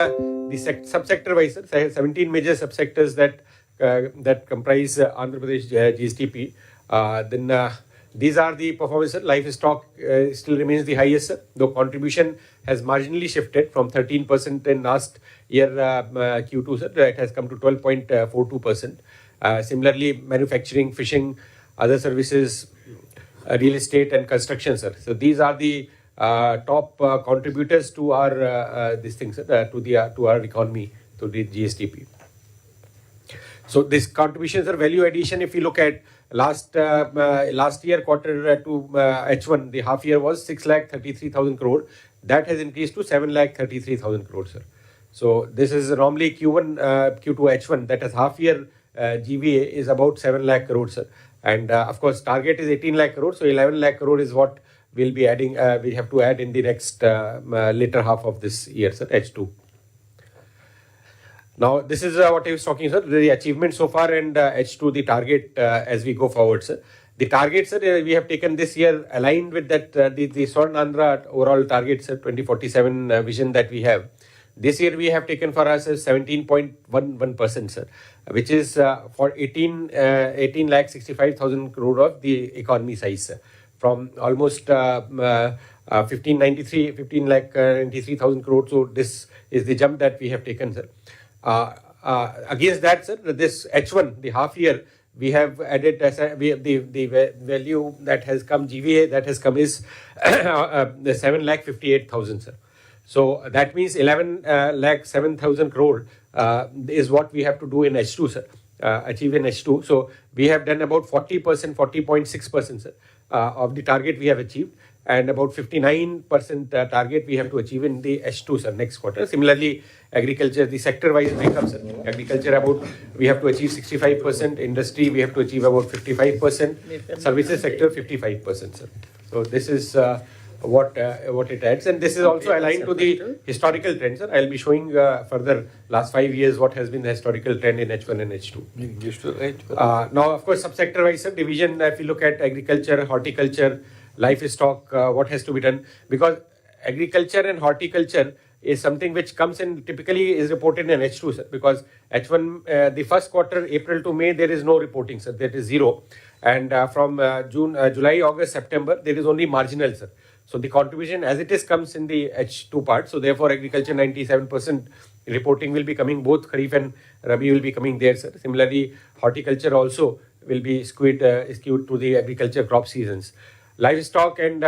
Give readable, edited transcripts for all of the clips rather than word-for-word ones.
the subsector wise, sir, 17 major subsectors that comprise Andhra Pradesh GSTP. Then these are the performance, sir. Livestock still remains the highest, sir, though contribution has marginally shifted from 13% in last year Q2, sir. It has come to 12.42%. Similarly, manufacturing, fishing, other services, real estate and construction, sir. So these are the top contributors to our these things, to our economy, to the GSTP. So this contributions are value addition. If you look at last year quarter to H1, the half year was 6,33,000 crore. That has increased to 7,33,000 crore, sir. So this is normally Q1, Q2, H1. That is half year GVA is about 7 lakh crore, sir. And of course, target is 18 lakh crore. So 11 lakh crore is what we'll be adding. We have to add in the next later half of this year, sir, H2. Now, this is what I was talking, sir, the achievement so far and H2, the target as we go forward, sir. The target, sir, we have taken this year aligned with that, the Swarn Andhra overall target, sir, 2047 vision that we have. This year we have taken for us as 17.11%, sir, which is for 18,65,000 crore of the economy size, sir. From almost 15,93,000 crore. So this is the jump that we have taken, sir. Against that, sir, this H1, the half year, we have added the value that has come, GVA that has come is the 7,58,000, sir. So that means 11,07,000 crore is what we have to do in H2, sir, achieve in H2. So we have done about 40%, 40.6%, sir, of the target we have achieved. And about 59% target we have to achieve in the H2, sir, next quarter. Similarly, agriculture, the sector-wise breakup, sir. Agriculture, about we have to achieve 65%. Industry, we have to achieve about 55%. Services sector, 55%, sir. So this is what it adds, and this is also aligned to the historical trend, sir. I'll be showing further last 5 years what has been the historical trend in H1 and H2. Now, of course, subsector-wise, sir, division. If you look at agriculture, horticulture, livestock, what has to be done, because agriculture and horticulture is something which comes in typically is reported in H2, sir, because H1, the first quarter, April to May, there is no reporting, sir, that is zero. And from July, August, September, there is only marginal, sir. So the contribution as it is comes in the H2 part. So therefore, agriculture 97% reporting will be coming, both Kharif and Rabi will be coming there, sir. Similarly, horticulture also will be skewed to the agriculture crop seasons. Livestock and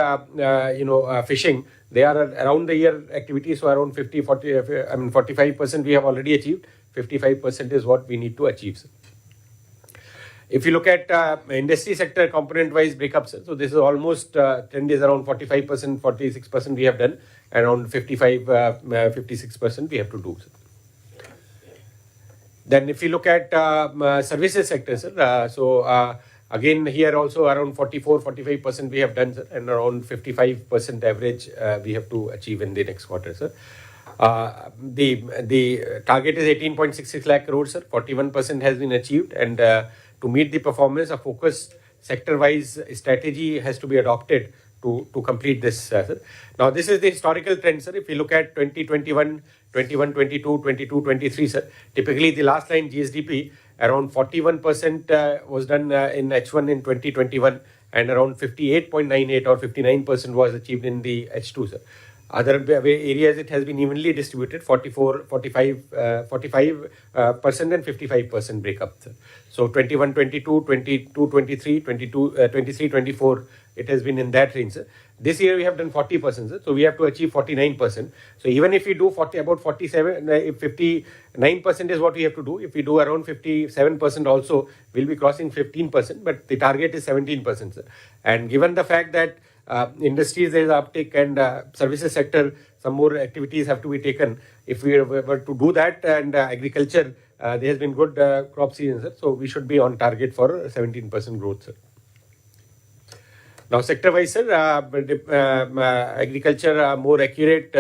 fishing, they are around the year activities, so around 45% we have already achieved. 55% is what we need to achieve, sir. If you look at industry sector component-wise breakup, sir, so this is almost trend is around 45%, 46% we have done, and around 56% we have to do, sir. Then if you look at services sector, sir, again, here also around 45% we have done, sir, and around 55% average we have to achieve in the next quarter, sir. The target is 18.66 lakh crore, sir. 41% has been achieved, and to meet the performance, a focused sector-wise strategy has to be adopted to complete this, sir. Now, this is the historical trend, sir. If you look at 2021, 22, 23, sir, typically the last line GSDP, around 41% was done in H1 in 2021, and around 58.98 or 59% was achieved in the H2, sir. Other areas it has been evenly distributed, 45% and 55% breakup, sir. So 21, 22, 22, 23, 23, 24, it has been in that range, sir. This year we have done 40%, sir. So we have to achieve 49%. So even if we do about 47, if 59% is what we have to do. If we do around 57% also, we'll be crossing 15%, but the target is 17%, sir. And given the fact that industries there is uptake and services sector, some more activities have to be taken. If we were to do that, and agriculture, there has been good crop season, sir. So we should be on target for 17% growth, sir. Now, sector-wise, sir, agriculture, more accurate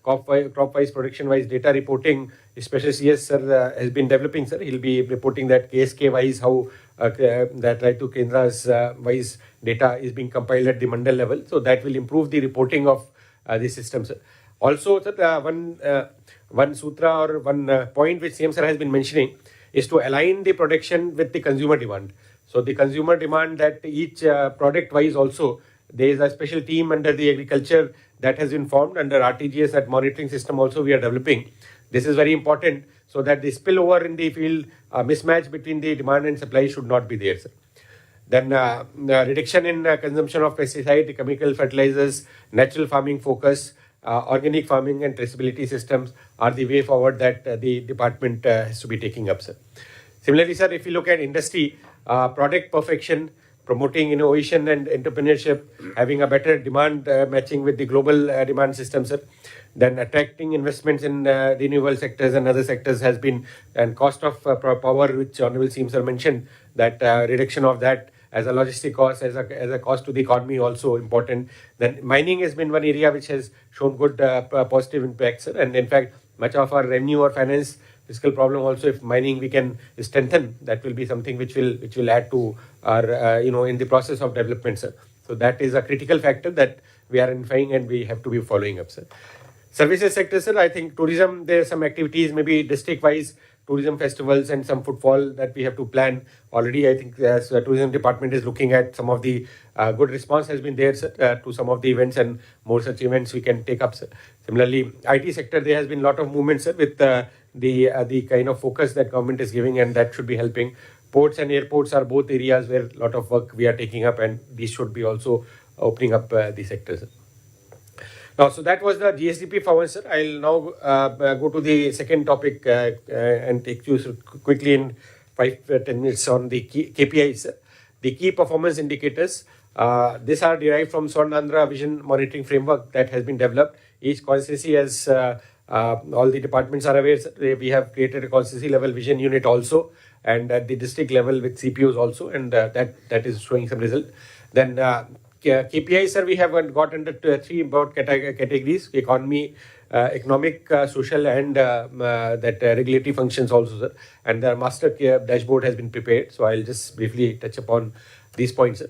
crop-wise, production-wise data reporting, especially CS, sir, has been developing, sir. He'll be reporting that KSK-wise, how that right to Kendra's wise data is being compiled at the mandal level. So that will improve the reporting of the system, sir. Also, sir, one sutra or one point which CM sir has been mentioning is to align the production with the consumer demand. So the consumer demand that each product wise also, there is a special team under the agriculture that has been formed under RTGS, that monitoring system also we are developing. This is very important so that the spillover in the field, mismatch between the demand and supply should not be there, sir. Then reduction in consumption of pesticide, chemical fertilizers, natural farming focus, organic farming and traceability systems are the way forward that the department has to be taking up, sir. Similarly, sir, if you look at industry, product perfection, promoting innovation and entrepreneurship, having a better demand matching with the global demand system, sir. Then attracting investments in renewable sectors and other sectors has been, and cost of power, which Honorable CM sir mentioned, that reduction of that as a logistic cost, as a cost to the economy also important. Then mining has been one area which has shown good positive impacts, sir. And in fact, much of our revenue or finance fiscal problem also, if mining we can strengthen, that will be something which will add to our in the process of development, sir. So that is a critical factor that we are identifying and we have to be following up, sir. Services sector, sir, I think tourism, there are some activities, maybe district wise tourism festivals and some footfall that we have to plan already. I think as tourism department is looking at some of the good response has been there, sir, to some of the events, and more such events we can take up, sir. Similarly, IT sector, there has been a lot of movement, sir, with the kind of focus that government is giving, and that should be helping. Ports and airports are both areas where a lot of work we are taking up, and these should be also opening up the sectors. Now, so that was the GSDP performance, sir. I'll now go to the second topic and take you quickly in 5-10 minutes on the KPIs, sir. The key performance indicators. These are derived from Swarnandhra Vision Monitoring Framework that has been developed. Each constituency, as all the departments are aware, sir, we have created a constituency level vision unit also, and at the district level with CPOs also, and that is showing some result. Then KPIs, sir, we have got under three broad categories: economy, economic, social, and that regulatory functions also, sir. And the master dashboard has been prepared. So I'll just briefly touch upon these points, sir.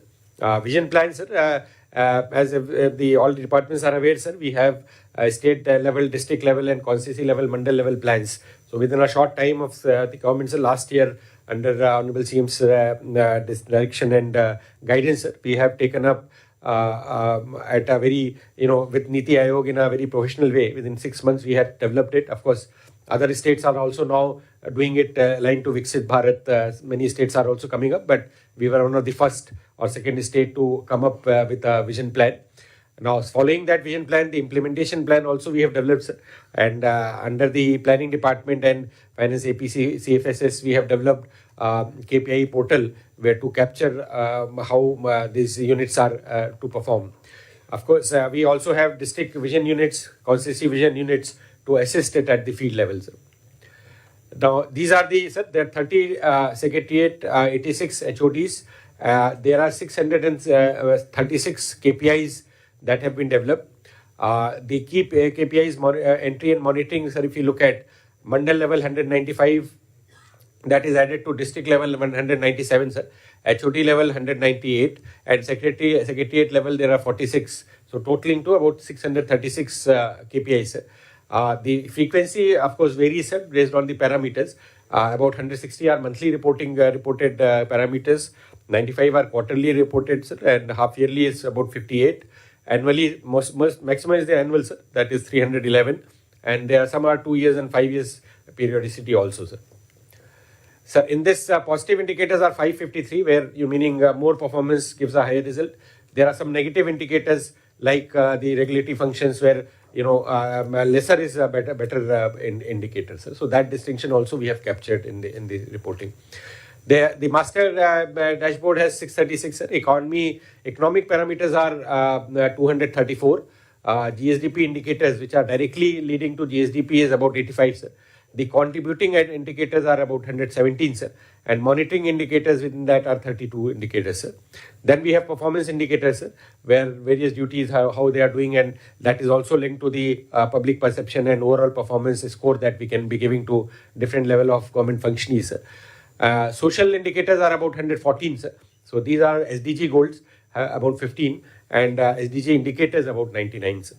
Vision plan, sir. As all the departments are aware, sir, we have state level, district level, and constituency level, mandal level plans. So within a short time of the government, sir, last year, under Honorable CM's direction and guidance, we have taken up at a very, with Niti Aayog in a very professional way. Within 6 months, we had developed it. Of course, other states are also now doing it aligned to Viksit Bharat. Many states are also coming up, but we were one of the first or second state to come up with a vision plan. Now, following that vision plan, the implementation plan also we have developed, sir. And under the planning department and finance APC CFSS, we have developed KPI portal where to capture how these units are to perform. Of course, we also have district vision units, constituency vision units to assist it at the field level, sir. Now, these are the, sir, there are 30 secretariat, 86 HODs. There are 636 KPIs that have been developed. The key KPIs, entry and monitoring, sir, if you look at mandal level 195, that is added to district level 197, sir. HOD level 198, and secretariat level there are 46. So totaling to about 636 KPIs, sir. The frequency, of course, varies, sir, based on the parameters. About 160 are monthly reported parameters. 95 are quarterly reported, sir, and half yearly is about 58. Annually, most maximum is the annual, sir, that is 311, and there are some are 2 years and 5 years periodicity also, sir. So in this, positive indicators are 553, where you meaning more performance gives a higher result. There are some negative indicators like the regulatory functions where lesser is a better indicator, sir. So that distinction also we have captured in the reporting. The master dashboard has 636, sir. Economic parameters are 234. GSDP indicators, which are directly leading to GSDP, is about 85, sir. The contributing indicators are about 117, sir. And monitoring indicators within that are 32 indicators, sir. Then we have performance indicators, sir, where various duties, how they are doing, and that is also linked to the public perception and overall performance score that we can be giving to different level of government functionaries, sir. Social indicators are about 114, sir. So these are SDG goals, about 15, and SDG indicators about 99, sir.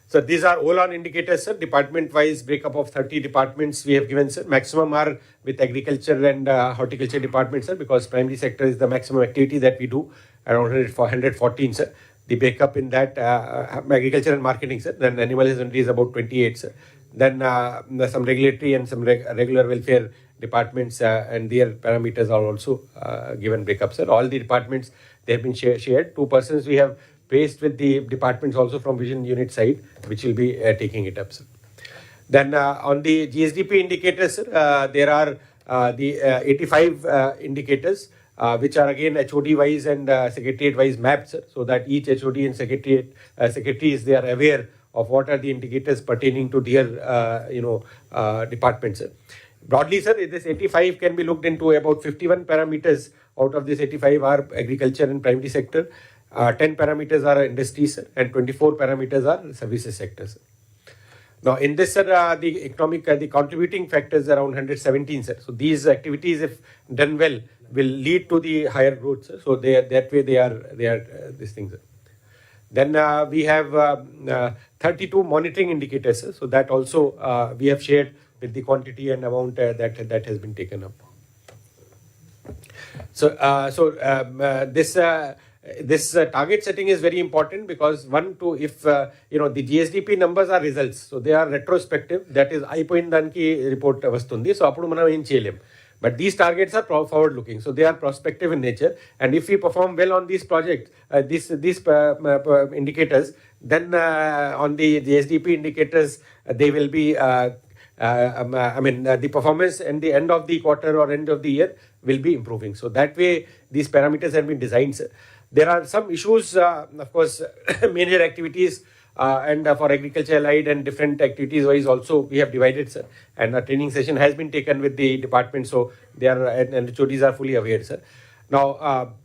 So these are all on indicators, sir. Department-wise breakup of 30 departments we have given, sir. Maximum are with agriculture and horticulture departments, sir, because primary sector is the maximum activity that we do, around 114, sir. The breakup in that agriculture and marketing, sir. Then animal husbandry is about 28, sir. Then some regulatory and some regular welfare departments and their parameters are also given breakup, sir. All the departments, they have been shared. 2 persons we have placed with the departments also from vision unit side, which will be taking it up, sir. Then on the GSDP indicators, sir, there are the 85 indicators, which are again HOD wise and secretariat wise mapped, sir, so that each HOD and secretaries, they are aware of what are the indicators pertaining to their departments, sir. Broadly, sir, this 85 can be looked into. About 51 parameters out of this 85 are agriculture and primary sector. 10 parameters are industries, sir, and 24 parameters are services sectors, sir. Now, in this, sir, the economic, the contributing factors around 117, sir. So these activities, if done well, will lead to the higher growth, sir. So that way they are these things, sir. Then we have 32 monitoring indicators, sir. So that also we have shared with the quantity and amount that has been taken up. So this target setting is very important because if the GSDP numbers are results, so they are retrospective. That is, aipoindanki report vastundi. So appudu manam em cheyalem. But these targets are forward looking, so they are prospective in nature. And if we perform well on these projects, these indicators, then on the GSDP indicators, they will be. The performance at the end of the quarter or end of the year will be improving. So that way, these parameters have been designed, sir. There are some issues, of course, major activities and for agriculture allied and different activities wise also we have divided, sir. And a training session has been taken with the department, so they are and HODs are fully aware, sir. Now,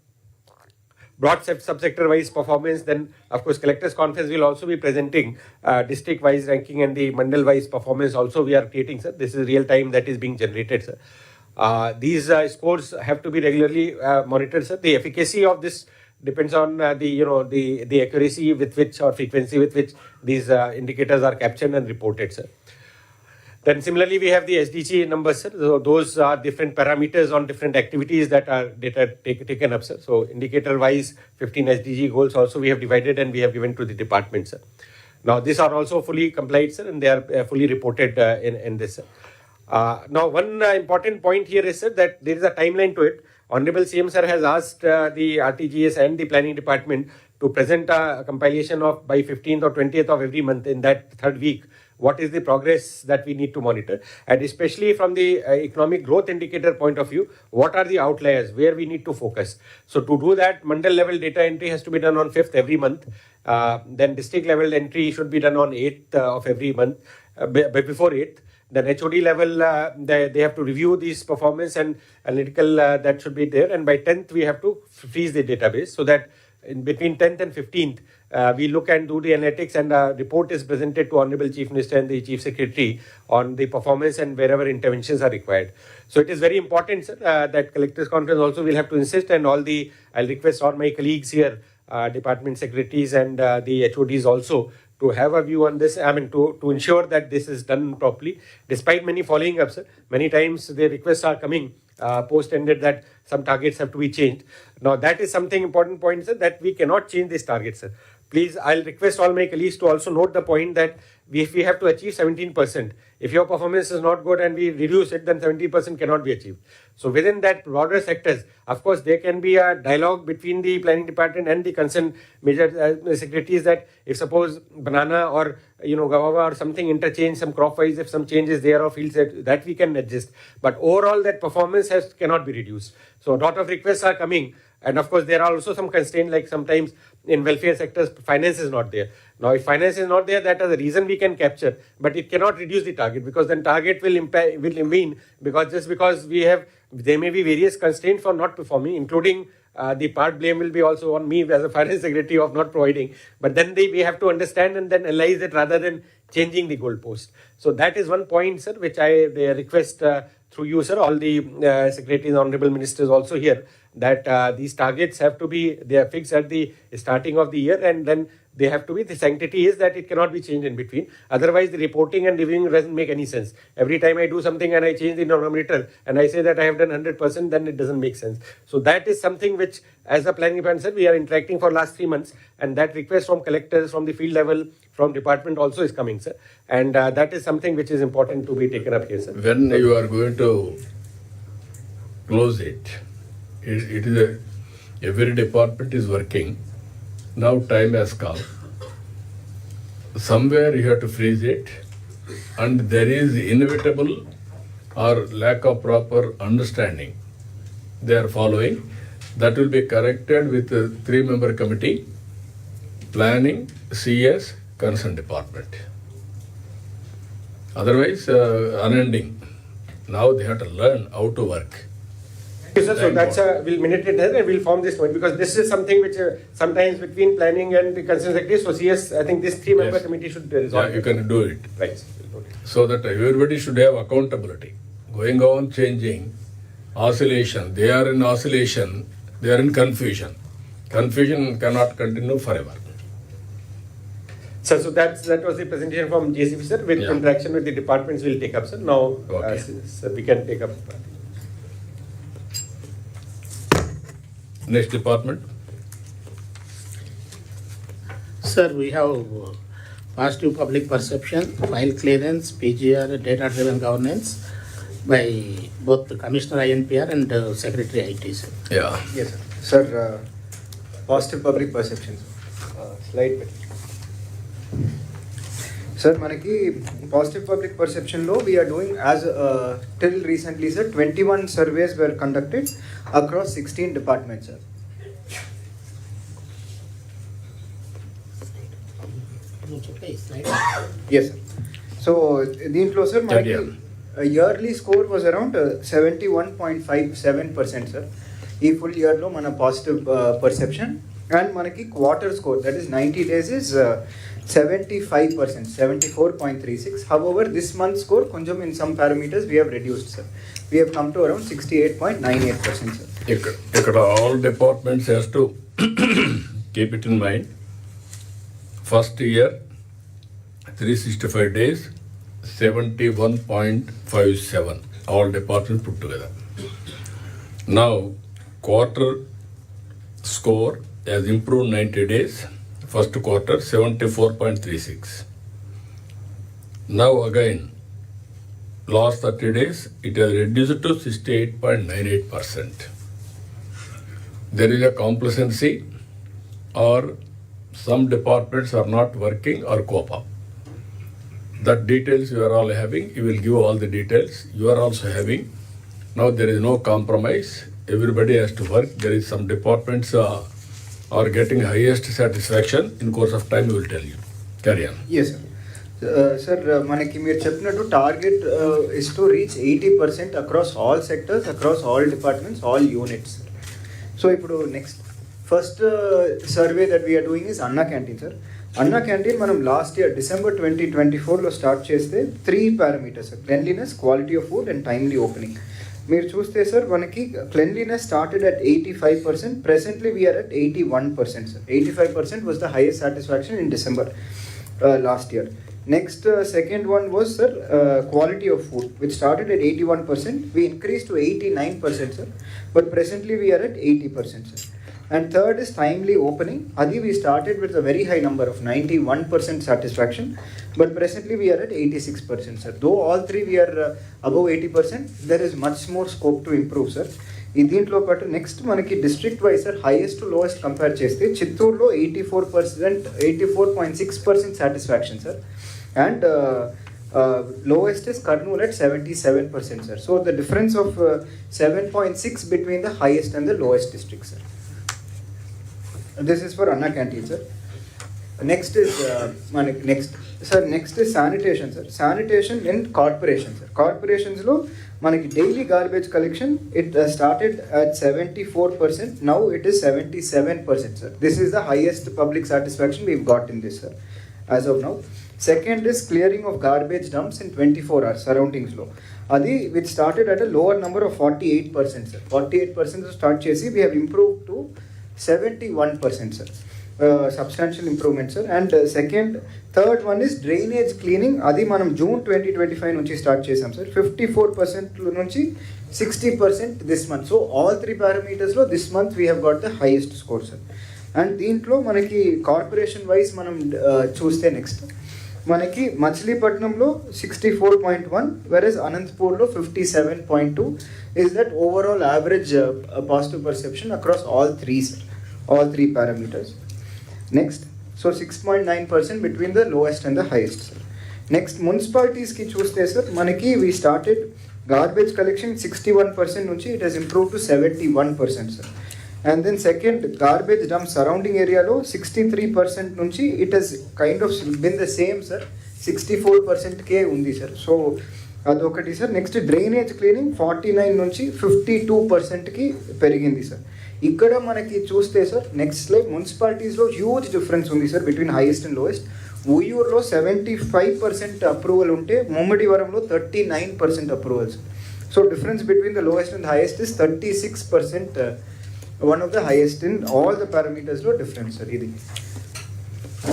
broad subsector wise performance, then of course collectors conference will also be presenting district wise ranking and the mandal wise performance also we are creating, sir. This is real time that is being generated, sir. These scores have to be regularly monitored, sir. The efficacy of this depends on the accuracy with which or frequency with which these indicators are captured and reported, sir. Then similarly, we have the SDG numbers, sir. So those are different parameters on different activities that are data taken up, sir. So indicator-wise, 15 SDG goals also we have divided and we have given to the department, sir. Now, these are also fully complied, sir, and they are fully reported in this, sir. Now, one important point here is, sir, that there is a timeline to it. Honorable CM, sir, has asked the RTGS and the planning department to present a compilation of by 15th or 20th of every month in that third week. What is the progress that we need to monitor? And especially from the economic growth indicator point of view, what are the outliers where we need to focus? So to do that, mandal level data entry has to be done on 5th every month. Then district level entry should be done on 8th of every month, before 8th. Then HOD level, they have to review these performance and analytical that should be there. And by 10th, we have to freeze the database so that in between 10th and 15th, we look and do the analytics and a report is presented to Honorable Chief Minister and the Chief Secretary on the performance and wherever interventions are required. So it is very important, sir, that Collectors Conference also will have to insist and I'll request all my colleagues here, department secretaries and the HODs also to have a view on this, to ensure that this is done properly. Despite many following up, sir, many times the requests are coming post-ended that some targets have to be changed. Now, that is something important point, sir, that we cannot change these targets, sir. Please, I'll request all my colleagues to also note the point that if we have to achieve 17%, if your performance is not good and we reduce it, then 70% cannot be achieved. So within that broader sectors, of course, there can be a dialogue between the planning department and the concerned major secretaries that if suppose banana or guava or something interchange, some crop wise, if some change is there or field set, that we can adjust. But overall, that performance cannot be reduced. So a lot of requests are coming. And of course, there are also some constraints, like sometimes in welfare sectors, finance is not there. Now, if finance is not there, that is the reason we can capture, but it cannot reduce the target because then target will mean because just because there may be various constraints for not performing, including the part blame will be also on me as a finance secretary of not providing. But then we have to understand and then analyze it rather than changing the goalpost. So that is one point, sir, which I request through you, sir, all the secretaries, honorable ministers also here, that these targets have to be, they are fixed at the starting of the year and then they have to be, the sanctity is that it cannot be changed in between. Otherwise, the reporting and reviewing doesn't make any sense. Every time I do something and I change the denominator and I say that I have done 100%, then it doesn't make sense. So that is something which, as the planning department said, we are interacting for last 3 months, and that request from collectors, from the field level, from department also is coming, sir. And that is something which is important to be taken up here, sir. When you are going to close it is every department is working. Now time has come. Somewhere you have to freeze it, and there is inevitable or lack of proper understanding they are following. That will be corrected with a 3-member committee, planning, CS, concerned department. Otherwise, unending. Now they have to learn how to work. Okay, sir, so that's we'll minute it there and we'll form this point, because this is something which sometimes between planning and the concerned secretaries. So CS, I think this 3-member committee should resolve. Yeah, you can do it. Right. So that everybody should have accountability. Going on changing, oscillation. They are in oscillation. They are in confusion. Confusion cannot continue forever. Sir, so that was the presentation from JCP, sir. With interaction with the departments, we'll take up, sir. Now, sir, we can take up. Next department. Sir, we have positive public perception, file clearance, PGR, data-driven governance by both the Commissioner INPR and Secretary IT, sir. Yeah. Yes, sir. Sir, positive public perception. Slide పెట్టండి. Sir, మనకి positive public perception లో we are doing as till recently, sir, 21 surveys were conducted across 16 departments, sir. Yes, sir. So దీంట్లో sir మనకి yearly score was around 71.57%, sir. ఈ full ఇయర్లో మన positive perception. And మనకి quarter score, that is 90 days is 75%, 74.36. However, this month score, konjam in some parameters, we have reduced, sir. We have come to around 68.98%, sir. Ikkada all departments has to keep it in mind. First year, 365 days, 71.57. All departments put together. Now, quarter score has improved 90 days. First quarter, 74.36. Now again, last 30 days, it has reduced to 68.98%. There is a complacency, or some departments are not working or cope up. That details you are all having. You will give all the details. You are also having. Now there is no compromise. Everybody has to work. There is some departments are getting highest satisfaction. In course of time, we will tell you. Carry on. Yes, sir. Sir, మనకి మీరు చెప్పినట్టు target is to reach 80% across all sectors, across all departments, all units. So ఇప్పుడు next first survey that we're doing is Anna canteen, sir. Anna canteen మనం last year December 2024లో start చేస్తే 3 parameters, sir: cleanliness, quality of food and timely opening. మీరు చూస్తే sir మనకి cleanliness started at 85%. Presently we're at 81%, sir. 85% was the highest satisfaction in December last year. Next, second one was, sir, quality of food, which started at 81%. We increased to 89%, sir. But presently we are at 80%, sir. And third is timely opening. Adi we started with a very high number of 91% satisfaction, but presently we are at 86%, sir. Though all three we are above 80%, there is much more scope to improve, sir. In దీంట్లో పాటు next మనకి district wise, sir, highest to lowest compare చేస్తే చిత్తూరులో 84.6% satisfaction, sir. And lowest is Kurnool at 77%, sir. So the difference of 7.6 between the highest and the lowest district, sir. This is for Anna Canteen, sir. Next is next is sanitation, sir. Sanitation in corporations, sir. Corporations lo manaki daily garbage collection, it started at 74%. Now it is 77%, sir. This is the highest public satisfaction we've got in this, sir, as of now. Second is clearing of garbage dumps in 24 hours surroundings lo. Adi which started at a lower number of 48%, sir. 48% start chesi we have improved to 71%, sir. substantial improvement, sir. And third one is drainage cleaning. Adi manam June 2025 nunchi start chesam, sir. 54% nunchi 60% this month. So all three parameters lo this month we have got the highest score, sir. And దీంట్లో మనకి corporation wise మనం చూస్తే next మనకి మచిలీపట్నంలో 64.1, versus అనంతపూర్లో 57.2 is that overall average positive perception across all three parameters. Next so 6.9% between the lowest and the highest, sir. Next మున్సిపాలిటీస్కి చూస్తే sir మనకి వీ స్టార్టెడ్ గార్బేజ్ కలెక్షన్ 61% నుంచి it has improve to 71%, sir. And then second garbage dump surrounding ఏరియాలో 63% నుంచి it has kind of been the same, sir. 64%కే ఉంది, sir. So అదొకటి, sir. Next drainage cleaning 49 నుంచి 52%కి పెరిగింది, సార్. ఇక్కడ మనకి చూస్తే సార్ నెక్స్ట్ స్లైడ్ మున్సిపాలిటీస్లో హ్యూజ్ డిఫరెన్స్ ఉంది, sir, between highest and lowest. ఉయ్యూరులో 75% అప్రూవల్ ఉంటే ముమ్మడివరంలో 39% approvals. So difference between the lowest and highest is 36%. One of the highest in all the పారామీటర్స్లో డిఫరెన్స్, సార్. ఇది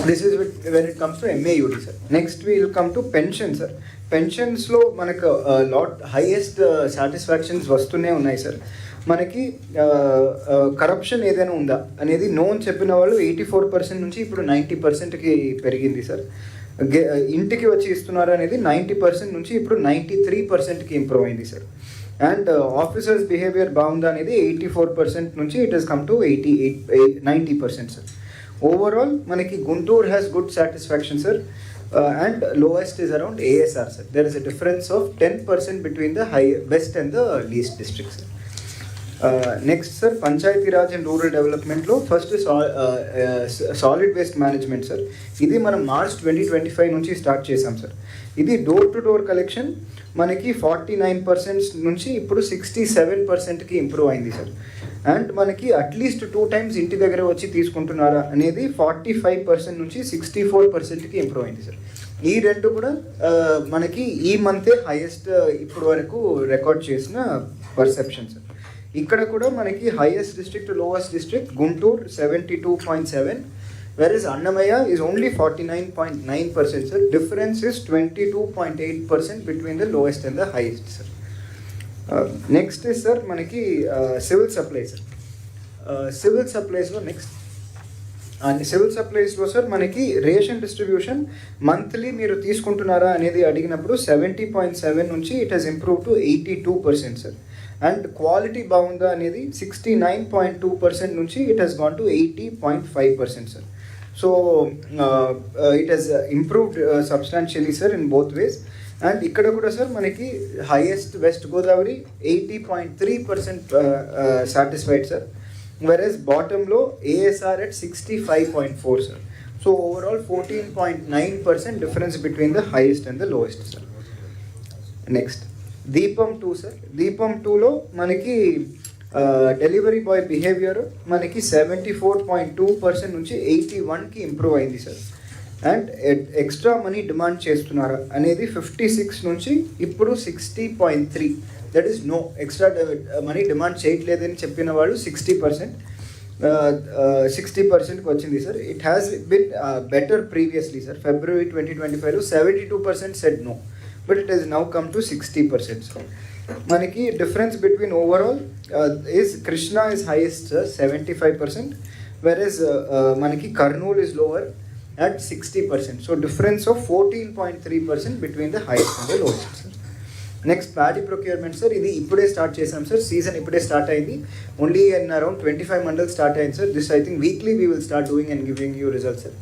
this is when it comes to MAUD, sir. Next will come to pension, sir. పెన్షన్స్లో మనకు highest satisfactions వస్తూనే ఉన్నాయి, sir. మనకి corruption ఏదైనా ఉందా అనేది నోన్ చెప్పిన వాళ్ళు 84% నుంచి ఇప్పుడు 90%కి పెరిగింది, సార్. ఇంటికి వచ్చి ఇస్తున్నారు అనేది 90% నుంచి ఇప్పుడు 93%కి ఇంప్రూవ్ అయింది, సార్. అండ్ ఆఫీసర్స్ బిహేవియర్ బాగుందా అనేది 84% నుంచి it has come to 90%, sir. Overall మనకి Guntur has good satisfaction, sir. And lowest is around ASR, sir. There is a difference of 10% between the best and the least districts, sir. Next, sir, panchayati Raj and rural డెవలప్మెంట్లో first solid waste management, sir. ఇది మనం March 2025 నుంచి start చేసాం, sir. ఇది door to door collection మనకి 49% నుంచి ఇప్పుడు 67%కి improve అయింది, సార్. అండ్ మనకి అట్లీస్ట్ 2 times ఇంటి దగ్గర వచ్చి తీసుకుంటున్నారా అనేది 45% నుంచి 64%కి ఇంప్రూవ్ అయింది, సార్. ఈ రెండు కూడా మనకి ఈ మంతే హైయెస్ట్ ఇప్పుడు వరకు రికార్డ్ చేసిన పర్సెప్షన్, సార్. ఇక్కడ కూడా మనకి highest district lowest district Guntur 72.7, whereas Annamayya is only 49.9%, sir. Difference is 22.8% between the lowest and the highest, sir. Next is, sir, మనకి సివిల్ సప్లైస్, సార్. సివిల్ సప్లైస్లో నెక్స్ట్ సివిల్ సప్లైస్లో, సార్, మనకి రేషన్ డిస్ట్రిబ్యూషన్ మంత్లీ మీరు తీసుకుంటున్నారా అనేది అడిగినప్పుడు 70.7 నుంచి it has improve to 82%, sir. And quality బాగుందా అనేది 69.2% నుంచి it has gone to 80.5%, sir. So it has improved substantially, sir, in both ways. And ఇక్కడ కూడా, సార్, మనకి highest west Godavari 80.3% satisfied, sir. Versus బాటంలో ASR at 65.4, sir. So overall 14.9% difference between the highest and the lowest, sir. Next దీపం 2, sir. దీపం 2లో మనకి delivery boy behaviour మనకి 74.2% నుంచి 81కి ఇంప్రూవ్ అయింది, sir. And extra money demand చేస్తున్నారా అనేది 56 నుంచి ఇప్పుడు 60.3. That is no, extra money demand చేయట్లేదని చెప్పిన వాళ్ళు 60%కి వచ్చింది, sir. It has been better previously, sir. February 2025లో 72% said no, but it has now come to 60%, sir. మనకి difference between overall is Krishna is highest, sir, 75%, versus మనకి Kurnool is lower at 60%. So difference of 14.3% between the highest and the lowest, sir. Next paddy procurement, sir. ఇది ఇప్పుడే start చేసాం, sir. Season ఇప్పుడే start అయింది. Only in around 25 mandals start అయింది, sir. This I think weekly we will start doing and giving you results, sir.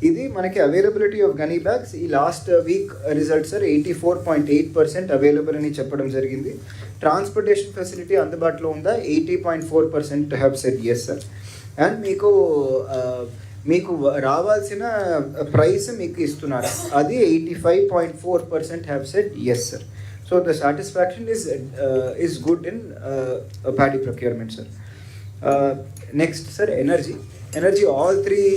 ఇది మనకి availability of gunny bags ఈ last week result, sir, 84.8% available అని చెప్పడం జరిగింది. ట్రాన్స్పోర్టేషన్ ఫెసిలిటీ అందుబాటులో ఉందా? 80.4% have said yes, sir. And మీకు రావాల్సిన ప్రైస్ మీకు ఇస్తున్నారా? అది 85.4% have said yes, sir. So the satisfaction is good in paddy procurement, sir. Next, sir, energy all three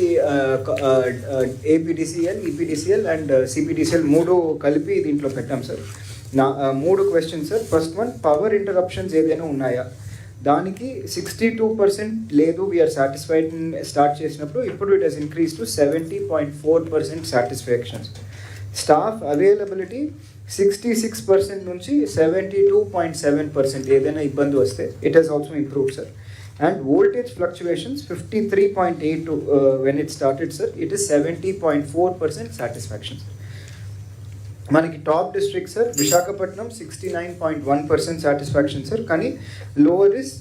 APDCL, EPDCL and CPDCL మూడు కలిపి దీంట్లో పెట్టాం, sir. 3 questions, sir. First one, power interruptions ఏదైనా ఉన్నాయా? దానికి 62% లేదు వీఆర్ సాటిస్ఫైడ్ స్టార్ట్ చేసినప్పుడు ఇప్పుడు it has increase to 70.4% satisfaction. Staff availability 66% నుంచి 72.7%. ఏదైనా ఇబ్బంది వస్తే it has also improved sir. And voltage fluctuations 53.8 when it started sir, it is 70.4% satisfaction. మనకి top district sir Visakhapatnam 69.1% satisfaction sir, కానీ lower is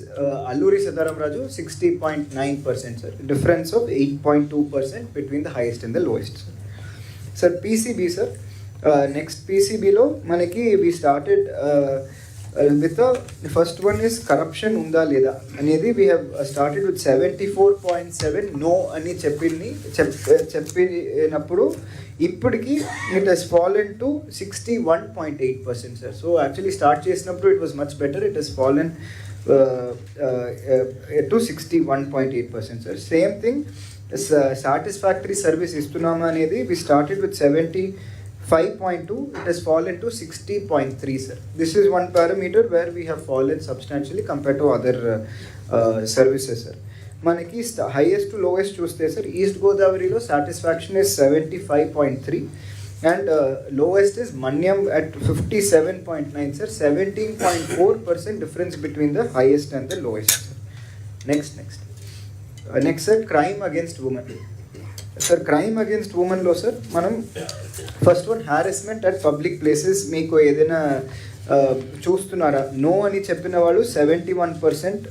Alluri Sitaramaraju 60.9% sir. Difference of 8.2% between the highest and the lowest sir. Sir PCB sir, next పీసీబీలో మనకి we started with first one is corruption ఉందా లేదా అనేది. We have started with 74.7 no అని చెప్పినప్పుడు ఇప్పటికి it has fallen to 61.8% sir. So actually start చేసినప్పుడు it was much better, it has fallen to 61.8% sir. Same thing satisfactory service ఇస్తున్నామా అనేది we started with 75.2, it has fallen to 60.3 sir. This is one parameter where we have fallen substantially compared to other services sir. మనకి highest to lowest చూస్తే sir east గోదావరిలో satisfaction is 75.3 and lowest is Manyam at 57.9 sir. 17.4% difference between the highest and the lowest sir. Next sir crime against women sir. Crime against ఉమెన్లో sir మనం first one harassment at public places. మీకు ఏదైనా చూస్తున్నారా? No అని చెప్పిన వాళ్ళు 71%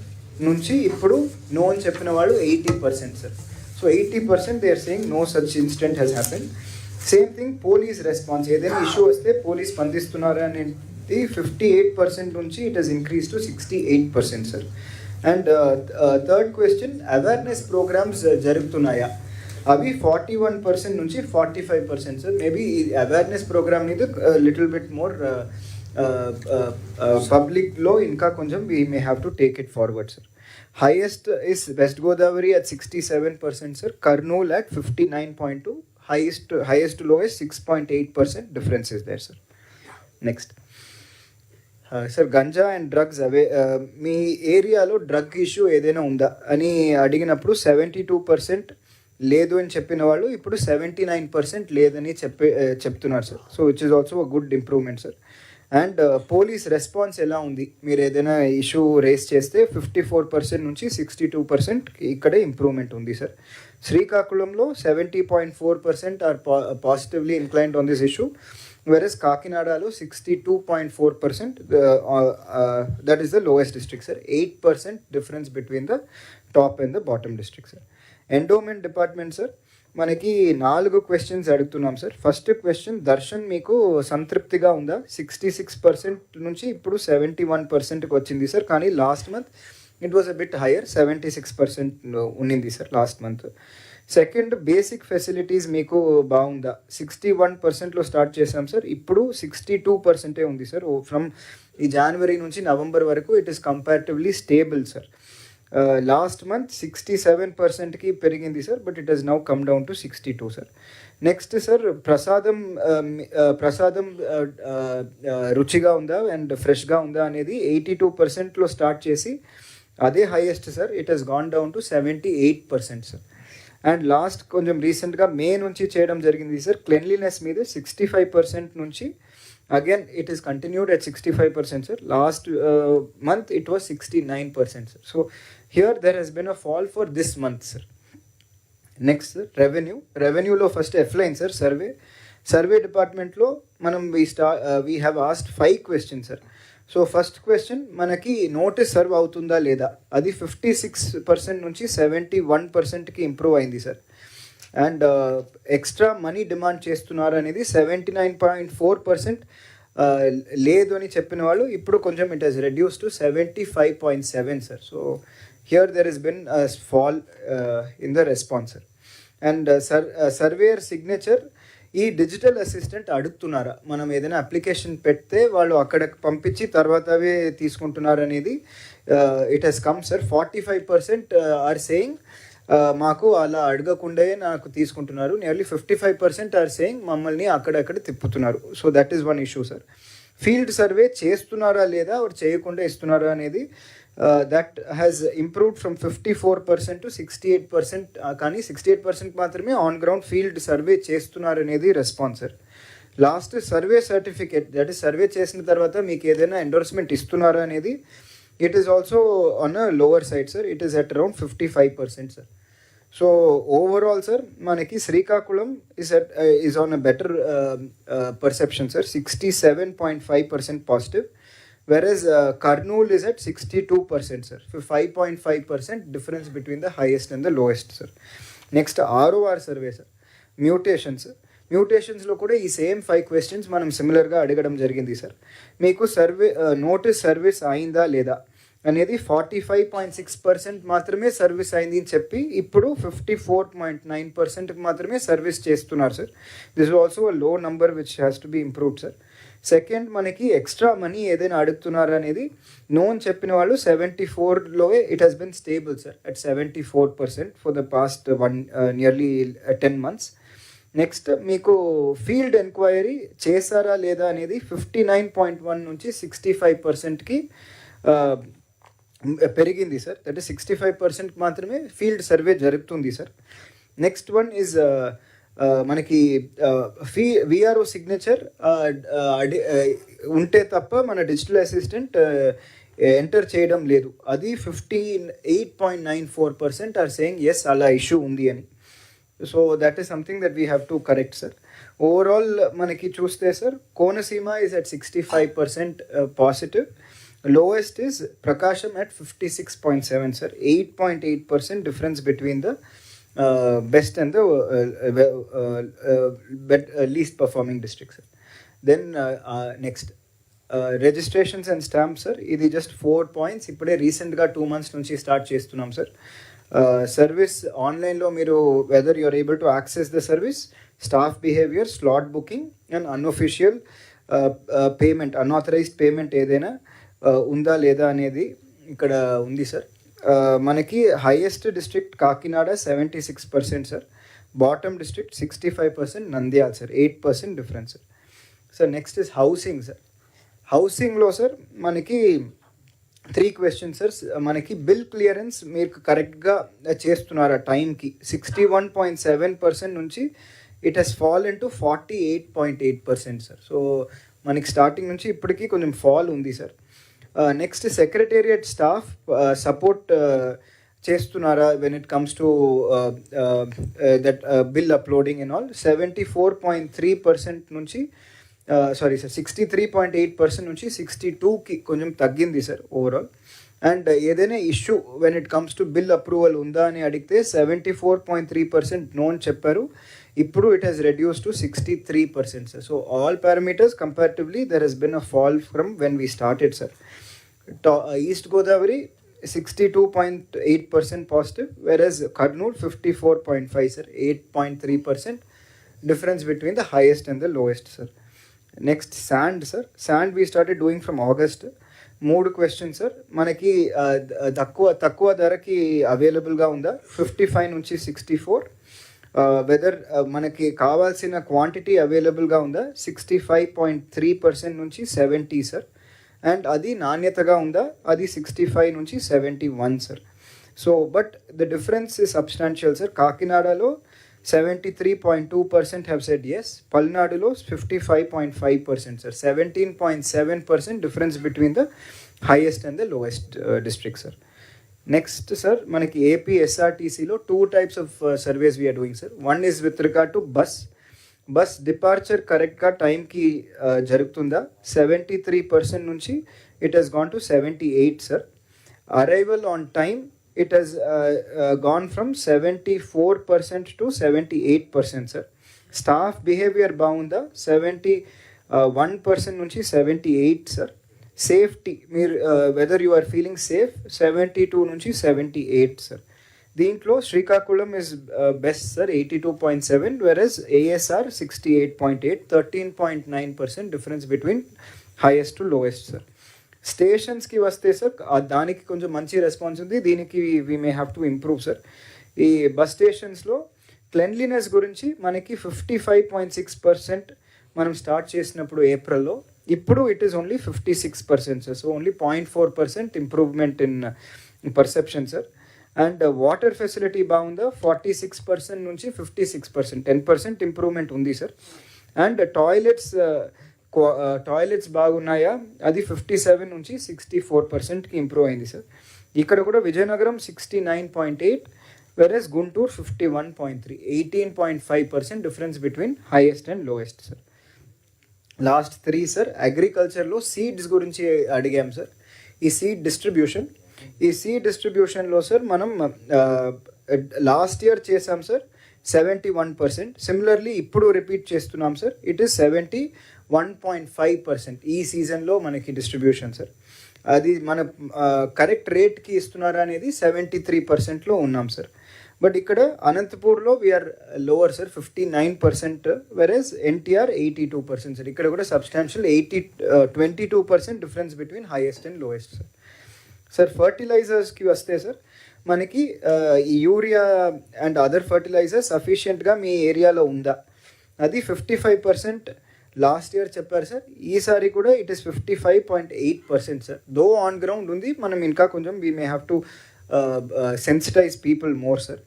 నుంచి ఇప్పుడు నో అని చెప్పిన వాళ్ళు 80% sir. So 80% they are saying no such incident has happen. Same thing police response, ఏదైనా ఇష్యూ వస్తే పోలీస్ స్పందిస్తున్నారా అనేది 58% నుంచి it has increase to 68% sir. And third question, awareness programmes జరుగుతున్నాయా? అవి 41% నుంచి 45% సార్. మేబీ ఈ అవేర్నెస్ ప్రోగ్రామ్ మీద లిటిల్ బిట్ మోర్ పబ్లిక్లో ఇంకా కొంచెం we may have to take it forward sir. Highest is West Godavari at 67% sir. Kurnool at 59.2. highest to lowest 6.8% difference is there sir. Next sir ganja and drugs అవే మీ ఏరియాలో drug issue ఏదైనా ఉందా అని అడిగినప్పుడు 72% లేదు అని చెప్పిన వాళ్ళు ఇప్పుడు 79% లేదని చెప్తున్నారు sir. So which is also a good improvement sir. And police response ఎలా ఉంది? మీరు ఏదైనా ఇష్యూ రేస్ చేస్తే 54% నుంచి 62% ఇక్కడే ఇంప్రూవ్మెంట్ ఉంది సార్. శ్రీకాకుళంలో 70.4% are positively inclined on this issue, whereas కాకినాడలో 62.4%, that is the lowest district sir. 8% difference between the top and the bottom district sir. Endowment department sir, మనకి 4 క్వశ్చన్స్ అడుగుతున్నాం సార్. ఫస్ట్ క్వశ్చన్, దర్శన్ మీకు సంతృప్తిగా ఉందా? 66% నుంచి ఇప్పుడు 71%కి వచ్చింది సార్, కానీ last month it was a bit higher, 76% ఉన్నింది sir last month. Second, basic facilities మీకు బాగుందా? 61%లో స్టార్ట్ చేసాం సార్, ఇప్పుడు 62% ఉంది సార్. ఫ్రమ్ ఈ జనవరి నుంచి నవంబర్ వరకు it is comparatively stable sir. Last month 67%కి పెరిగింది sir, but it has now come down to 62 sir. Next sir, ప్రసాదం రుచిగా ఉందా అండ్ ఫ్రెష్గా ఉందా అనేది 82%లో స్టార్ట్ చేసి అదే highest sir, it has gone down to 78% sir. And last కొంచెం రీసెంట్గా మే నుంచి చేయడం జరిగింది సార్, క్లెన్లీనెస్ మీద 65% నుంచి again it is continued at 65% sir. Last month it was 69% sir. So here there has been a fall for this month sir. Next sir, రెవెన్యూలో first ఎఫ్లైన్ sir, survey డిపార్ట్మెంట్లో మనం we have asked 5 questions sir. So first question, మనకి notice serve అవుతుందా లేదా? అది 56% నుంచి 71%కి ఇంప్రూవ్ అయింది sir. And extra money demand చేస్తున్నారు అనేది 79.4%, లేదు అని చెప్పిన వాళ్ళు ఇప్పుడు కొంచెం it has reduce to 75.7 sir. So here there is been fall in the response sir. And surveyor signature, ఈ డిజిటల్ అసిస్టెంట్ అడుగుతున్నారా? మనం ఏదైనా అప్లికేషన్ పెడితే వాళ్ళు అక్కడ పంపించి తర్వాత అవే తీసుకుంటున్నారు అనేది it has come sir. 45% are saying మాకు అలా అడగకుండే నాకు తీసుకుంటున్నారు. నియర్లీ 55% ఆర్ సేయింగ్ మమ్మల్ని అక్కడక్కడ తిప్పుతున్నారు. So that is one issue sir. Field survey చేస్తున్నారా లేదా, చేయకుండా ఇస్తున్నారా అనేది that has improved from 54% to 68%. కానీ 68% మాత్రమే ఆన్ గ్రౌండ్ ఫీల్డ్ సర్వే చేస్తున్నారు అనేది response sir. Last survey certificate, that is survey చేసిన తర్వాత మీకు ఏదైనా ఎండోర్స్మెంట్ ఇస్తున్నారా అనేది, it is also on a lower side sir. It is at around 55% sir. So overall sir మనకి Srikakulam is on a better perception sir, 67.5% positive, whereas Kurnool is at 62% sir. So 5.5% difference between the highest and the lowest sir. Next ROR survey sir, మ్యూటేషన్స్లో కూడా ఈ same 5 questions మనం సిమిలర్గా అడగడం జరిగింది sir. మీకు notice service అయిందా లేదా అనేది 45.6% మాత్రమే సర్వీస్ అయింది అని చెప్పి ఇప్పుడు 54.9% మాత్రమే సర్వీస్ చేస్తున్నారు సార్. This is also a low number which has to be improved sir. Second, మనకి ఎక్స్ట్రా మనీ ఏదైనా అడుగుతున్నారు అనేది నోన్ చెప్పిన వాళ్ళు 74లో it has been stable sir at 74% for the past nearly 10 months. Next మీకు ఫీల్డ్ ఎంక్వైరీ చేశారా లేదా అనేది 59.1 నుంచి 65%కి పెరిగింది సార్. దట్ ఈస్ 65% మాత్రమే ఫీల్డ్ సర్వే జరుగుతుంది సార్. నెక్స్ట్ వన్ ఈజ్ మనకి విఆర్ఓ సిగ్నేచర్ ఉంటే తప్ప మన డిజిటల్ అసిస్టెంట్ ఎంటర్ చేయడం లేదు. అది 58.94% ఆర్ సేయింగ్ ఎస్ అలా ఇష్యూ ఉంది అని. So that is something that we have to correct sir. Overall మనకి చూస్తే sir Konaseema is at 65% positive. Lowest is Prakasham at 56.7 sir, 8.8% difference between the best and the least performing district sir. Then next registrations and stamps sir, ఇది just 4 points. ఇప్పుడే రీసెంట్గా 2 months నుంచి start చేస్తున్నాం sir. Service ఆన్లైన్లో మీరు whether you are able to access the service, staff behaviour, slot booking and unofficial payment, unauthorised payment ఏదైనా ఉందా లేదా అనేది ఇక్కడ ఉంది సార్. మనకి highest district Kakinada 76% sir, bottom district 65%, Nandyal sir 8% difference sir. Sir next is housing sir. హౌసింగ్లో sir మనకి 3 questions sir. మనకి బిల్ క్లియరెన్స్ మీరు కరెక్ట్గా చేస్తున్నారా టైంకి 61.7% నుంచి it has fall to 48.8% sir. So మనకి స్టార్టింగ్ నుంచి ఇప్పటికీ కొంచెం ఫాల్ ఉంది sir. Next secretariat staff support చేస్తున్నారా when it comes to that bill uploading and all, 74.3% నుంచి 63.8% నుంచి 62కి కొంచెం తగ్గింది సార్ ఓవరాల్. అండ్ ఏదైనా issue when it comes to bill approval ఉందా అని అడిగితే 74.3% నోన్ చెప్పారు. ఇప్పుడు it has reduce to 63% sir. So all parameters comparatively there has been a fall from when we started sir. East Godavari 62.8% positive, వెరస్ Kurnool 54.5 sir, 8.3% difference between the highest and the lowest sir. Next sand sir. Sand we started doing from August. 3 questions sir. మనకి తక్కువ ధరకి అవైలబుల్గా ఉందా 55 నుంచి 64, weather మనకి కావాల్సిన quantity అవైలబుల్గా ఉందా 65.3% నుంచి 70 సార్. అండ్ అది నాణ్యతగా ఉందా అది 65 నుంచి 71 sir. So but the difference is substantial sir. కాకినాడలో 73.2% have said yes, పల్నాడులో 55.5% sir, 17.7% difference between the highest and the lowest district sir. Next sir మనకి ఏపీ ఎస్ఆర్టీసీలో 2 types of surveys we're doing sir. One is with regard to bus departure కరెక్ట్గా టైంకి జరుగుతుందా 73% నుంచి it has gone to 78 sir. Arrival on time it has gone from 74% to 78% sir. Staff behavior బాగుందా 71% నుంచి 78 sir. Safety మీరు whether you are feeling safe 72 నుంచి 78 sir. దీంట్లో Srikakulam is best sir, 82.7, whereas ASR 68.8, 13.9% difference between highest to lowest sir. స్టేషన్స్కి వస్తే sir దానికి కొంచెం మంచి response ఉంది, దీనికి we may have to improve sir. ఈ బస్ స్టేషన్స్లో క్లెన్లీనెస్ గురించి మనకి 55.6% మనం స్టార్ట్ చేసినప్పుడు ఏప్రిల్లో, ఇప్పుడు it is only 56% sir. So only 0.4% improvement in perception sir. And water facility బాగుందా, 46% నుంచి 56%, 10% ఇంప్రూవ్మెంట్ ఉంది సార్. అండ్ టాయిలెట్స్ బాగున్నాయా, అది 57 నుంచి 64%కి ఇంప్రూవ్ అయింది సార్. ఇక్కడ కూడా Vizianagaram 69.8, versus Guntur 51.3, 18.5% difference between highest and lowest sir. Last 3 sir, అగ్రికల్చర్లో సీడ్స్ గురించి అడిగాం సార్. ఈ సీడ్ డిస్ట్రిబ్యూషన్లో సార్ మనం లాస్ట్ ఇయర్ చేసాం సార్ 71%. సిమిలర్లీ ఇప్పుడు రిపీట్ చేస్తున్నాం సార్, ఇట్ ఈస్ 71.5% ఈ సీజన్లో మనకి డిస్ట్రిబ్యూషన్ సార్. అది మన కరెక్ట్ రేట్కి ఇస్తున్నారా అనేది 73%లో ఉన్నాం సార్. బట్ ఇక్కడ అనంతపూర్లో we're lower sir, 59%, versus NTR 82% sir. ఇక్కడ కూడా substantial 22% difference between highest and lowest sir. Sir ఫర్టిలైజర్స్కి వస్తే సార్, మనకి ఈ యూరియా అండ్ అదర్ ఫర్టిలైజర్స్ సఫిషియెంట్గా మీ ఏరియాలో ఉందా, అది 55% లాస్ట్ ఇయర్ చెప్పారు సార్. ఈసారి కూడా it is 55.8% sir. Though on ground ఉంది, మనం ఇంకా కొంచెం we may have to sensitise people more sir.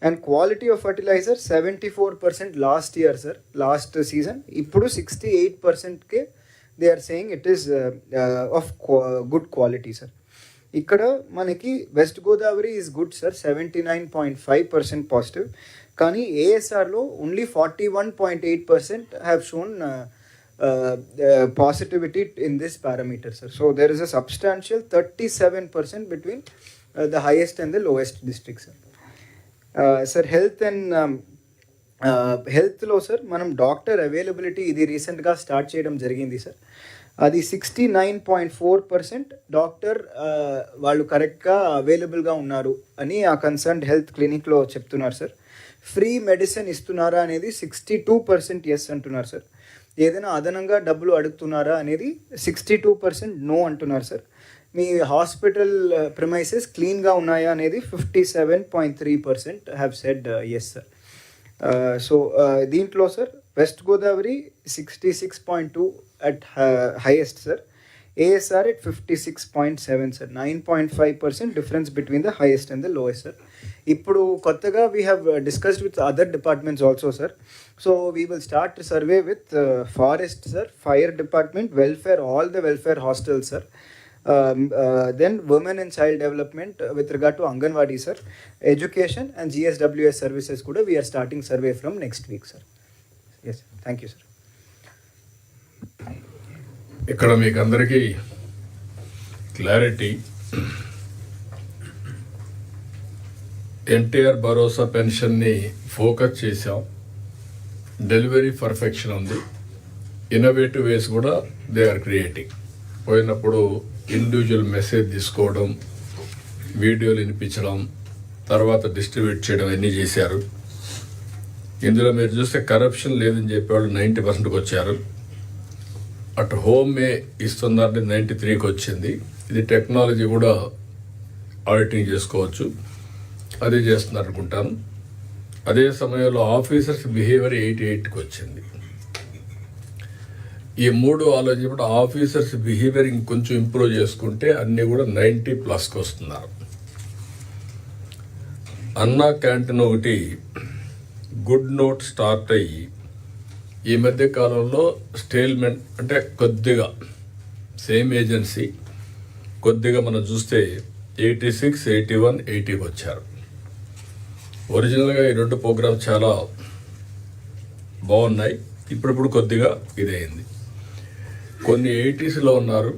And quality of fertiliser 74% last year sir, last season. ఇప్పుడు 68%కే they are saying it is of good quality sir. ఇక్కడ మనకి west Godavari is good sir, 79.5% positive. కానీ ఏఎస్ఆర్లో only 41.8% have shown positivity in this parameter sir. So there is a substantial 37% between the highest and the lowest district sir. Sir హెల్త్లో sir మనం doctor availability ఇది రీసెంట్గా start చేయడం జరిగింది sir. అది 69.4% doctor వాళ్ళు కరెక్ట్గా అవైలబుల్గా ఉన్నారు అని ఆ కన్సర్న్డ్ హెల్త్ క్లినిక్లో చెప్తున్నారు సార్. ఫ్రీ మెడిసిన్ ఇస్తున్నారా అనేది 62% ఎస్ అంటున్నారు సార్. ఏదైనా అదనంగా డబ్బులు అడుగుతున్నారా అనేది 62% నో అంటున్నారు సార్. మీ హాస్పిటల్ ప్రిమైసెస్ క్లీన్గా ఉన్నాయా అనేది 57.3% have said yes sir. So దీంట్లో sir west Godavari 66.2 at highest sir, ASR at 56.7 sir, 9.5% difference between the highest and the lowest sir. Ippudu kottaga we have discussed with other departments also sir. So we will start a survey with forest sir, fire department, welfare, all the welfare hostels sir. Then women and child development with regard to Anganwadi sir, education and GSWS services kuda we are starting survey from next week sir. Yes, thank you sir. ఇక్కడ మీకు అందరికీ clarity, NTR భరోసా పెన్షన్ని focus చేసాం. Delivery perfection ఉంది, innovative వేస్ కూడా they are creating. పోయినప్పుడు individual message తీసుకోవడం, వీడియోలు వినిపించడం, తర్వాత డిస్ట్రిబ్యూట్ చేయడం అన్నీ చేశారు. ఇందులో మీరు చూస్తే కరప్షన్ లేదని చెప్పేవాళ్ళు 90%కి వచ్చారు. అటు హోమే ఇస్తుందంటే 93కి వచ్చింది. ఇది టెక్నాలజీ కూడా ఆడిటింగ్ చేసుకోవచ్చు, అదే చేస్తున్నారు అనుకుంటాను. అదే సమయంలో ఆఫీసర్స్ బిహేవియర్ 88కి వచ్చింది. ఈ మూడు ఆలోచించినప్పుడు ఆఫీసర్స్ బిహేవియర్ ఇంకొంచెం ఇంప్రూవ్ చేసుకుంటే అన్నీ కూడా 90+కి వస్తున్నారు. అన్నా క్యాంటీన్ ఒకటి గుడ్ నోట్ స్టార్ట్ అయ్యి ఈ మధ్య కాలంలో స్టేల్మెంట్ అంటే కొద్దిగా సేమ్ ఏజెన్సీ కొద్దిగా మనం చూస్తే 86, 81, 80కి వచ్చారు. ఒరిజినల్గా ఈ రెండు ప్రోగ్రామ్స్ చాలా బాగున్నాయి. ఇప్పుడిప్పుడు కొద్దిగా ఇదైంది. కొన్ని 80sలో ఉన్నారు,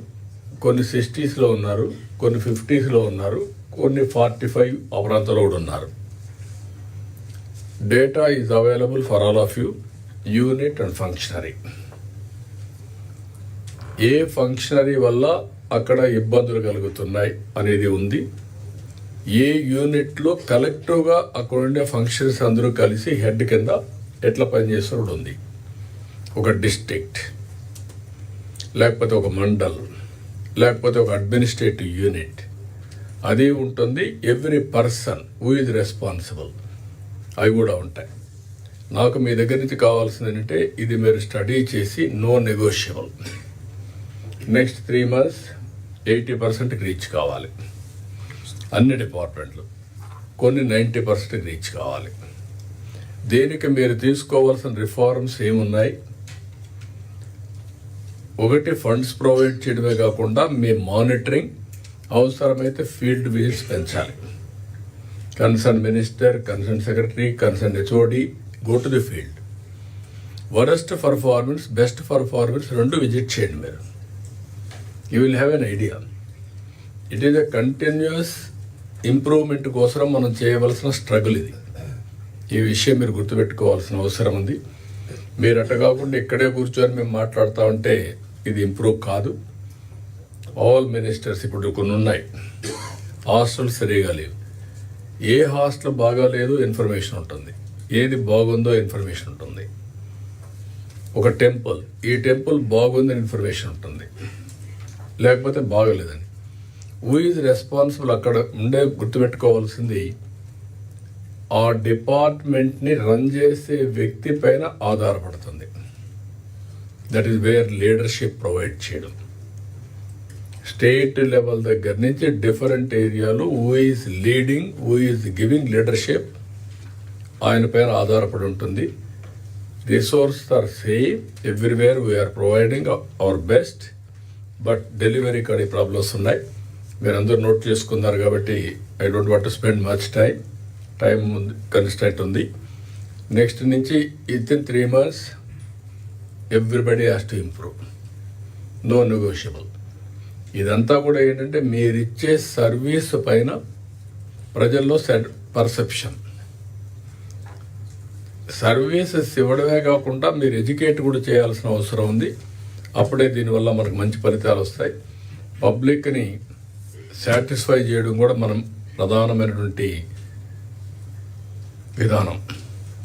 కొన్ని 60sలో ఉన్నారు, కొన్ని 50sలో ఉన్నారు, కొన్ని 45 ఆ ప్రాంతంలో కూడా ఉన్నారు. Data is available for all of you, unit and functionary. A functionary వల్ల అక్కడ ఇబ్బందులు కలుగుతున్నాయి అనేది ఉంది. ఏ యూనిట్లో కలెక్టివ్గా అక్కడ ఉండే ఫంక్షన్స్ అందరూ కలిసి హెడ్ కింద ఎట్లా పనిచేస్తున్నది ఉంది. ఒక డిస్ట్రిక్ట్, లేకపోతే ఒక మండల్, లేకపోతే ఒక అడ్మినిస్ట్రేటివ్ యూనిట్, అది ఉంటుంది. Every person who is responsible అవి కూడా ఉంటాయి. నాకు మీ దగ్గర నుంచి కావాల్సింది ఏంటంటే ఇది మీరు స్టడీ చేసి నో నెగోషియబుల్. నెక్స్ట్ 3 months 80%కి రీచ్ కావాలి అన్ని డిపార్ట్మెంట్లు, కొన్ని 90%కి రీచ్ కావాలి. దేనికి మీరు తీసుకోవాల్సిన రిఫార్మ్స్ ఏమున్నాయి? ఒకటి, ఫండ్స్ ప్రొవైడ్ చేయడమే కాకుండా మీ మానిటరింగ్, అవసరమైతే ఫీల్డ్ విజిట్స్ పెంచాలి. Concern minister, concern secretary, concern HOD go to the field. Worst performance, best performance రెండు విజిట్ చేయండి మీరు. You will have an idea. It is a continuous improvement కోసం మనం చేయవలసిన స్ట్రగుల్ ఇది. ఈ విషయం మీరు గుర్తుపెట్టుకోవాల్సిన అవసరం ఉంది. మీరు అట్ట కాకుండా ఇక్కడే కూర్చొని మేము మాట్లాడుతూ ఉంటే ఇది ఇంప్రూవ్ కాదు. ఆల్ మినిస్టర్స్ ఇప్పుడు కొన్ని ఉన్నాయి, హాస్టల్స్ సరిగా లేవు. ఏ హాస్టల్ బాగాలేదు ఇన్ఫర్మేషన్ ఉంటుంది, ఏది బాగుందో ఇన్ఫర్మేషన్ ఉంటుంది. ఒక టెంపుల్, ఈ టెంపుల్ బాగుందని ఇన్ఫర్మేషన్ ఉంటుంది, లేకపోతే బాగలేదని. హూ ఈజ్ రెస్పాన్సిబుల్ అక్కడ ఉండే గుర్తుపెట్టుకోవాల్సింది ఆ డిపార్ట్మెంట్ని రన్ చేసే వ్యక్తి పైన ఆధారపడుతుంది. That is where leadership provide చేయడం. స్టేట్ లెవెల్ దగ్గర నుంచి డిఫరెంట్ ఏరియాలో who is leading, who is giving leadership, ఆయన పైన ఆధారపడి ఉంటుంది. Resource are same everywhere, we are providing our best, but delivery కాడి ప్రాబ్లమ్స్ ఉన్నాయి. మీరు అందరూ నోట్ చేసుకున్నారు కాబట్టి I don't want to spend much time constant ఉంది. నెక్స్ట్ నుంచి within 3 months everybody has to improve, no negotiable. ఇదంతా కూడా ఏంటంటే మీరిచ్చే సర్వీస్ పైన ప్రజల్లో పర్సెప్షన్. సర్వీసెస్ ఇవ్వడమే కాకుండా మీరు ఎడ్యుకేట్ కూడా చేయాల్సిన అవసరం ఉంది. అప్పుడే దీనివల్ల మనకు మంచి ఫలితాలు వస్తాయి. పబ్లిక్ని సాటిస్ఫై చేయడం కూడా మనం ప్రధానమైనటువంటి విధానం.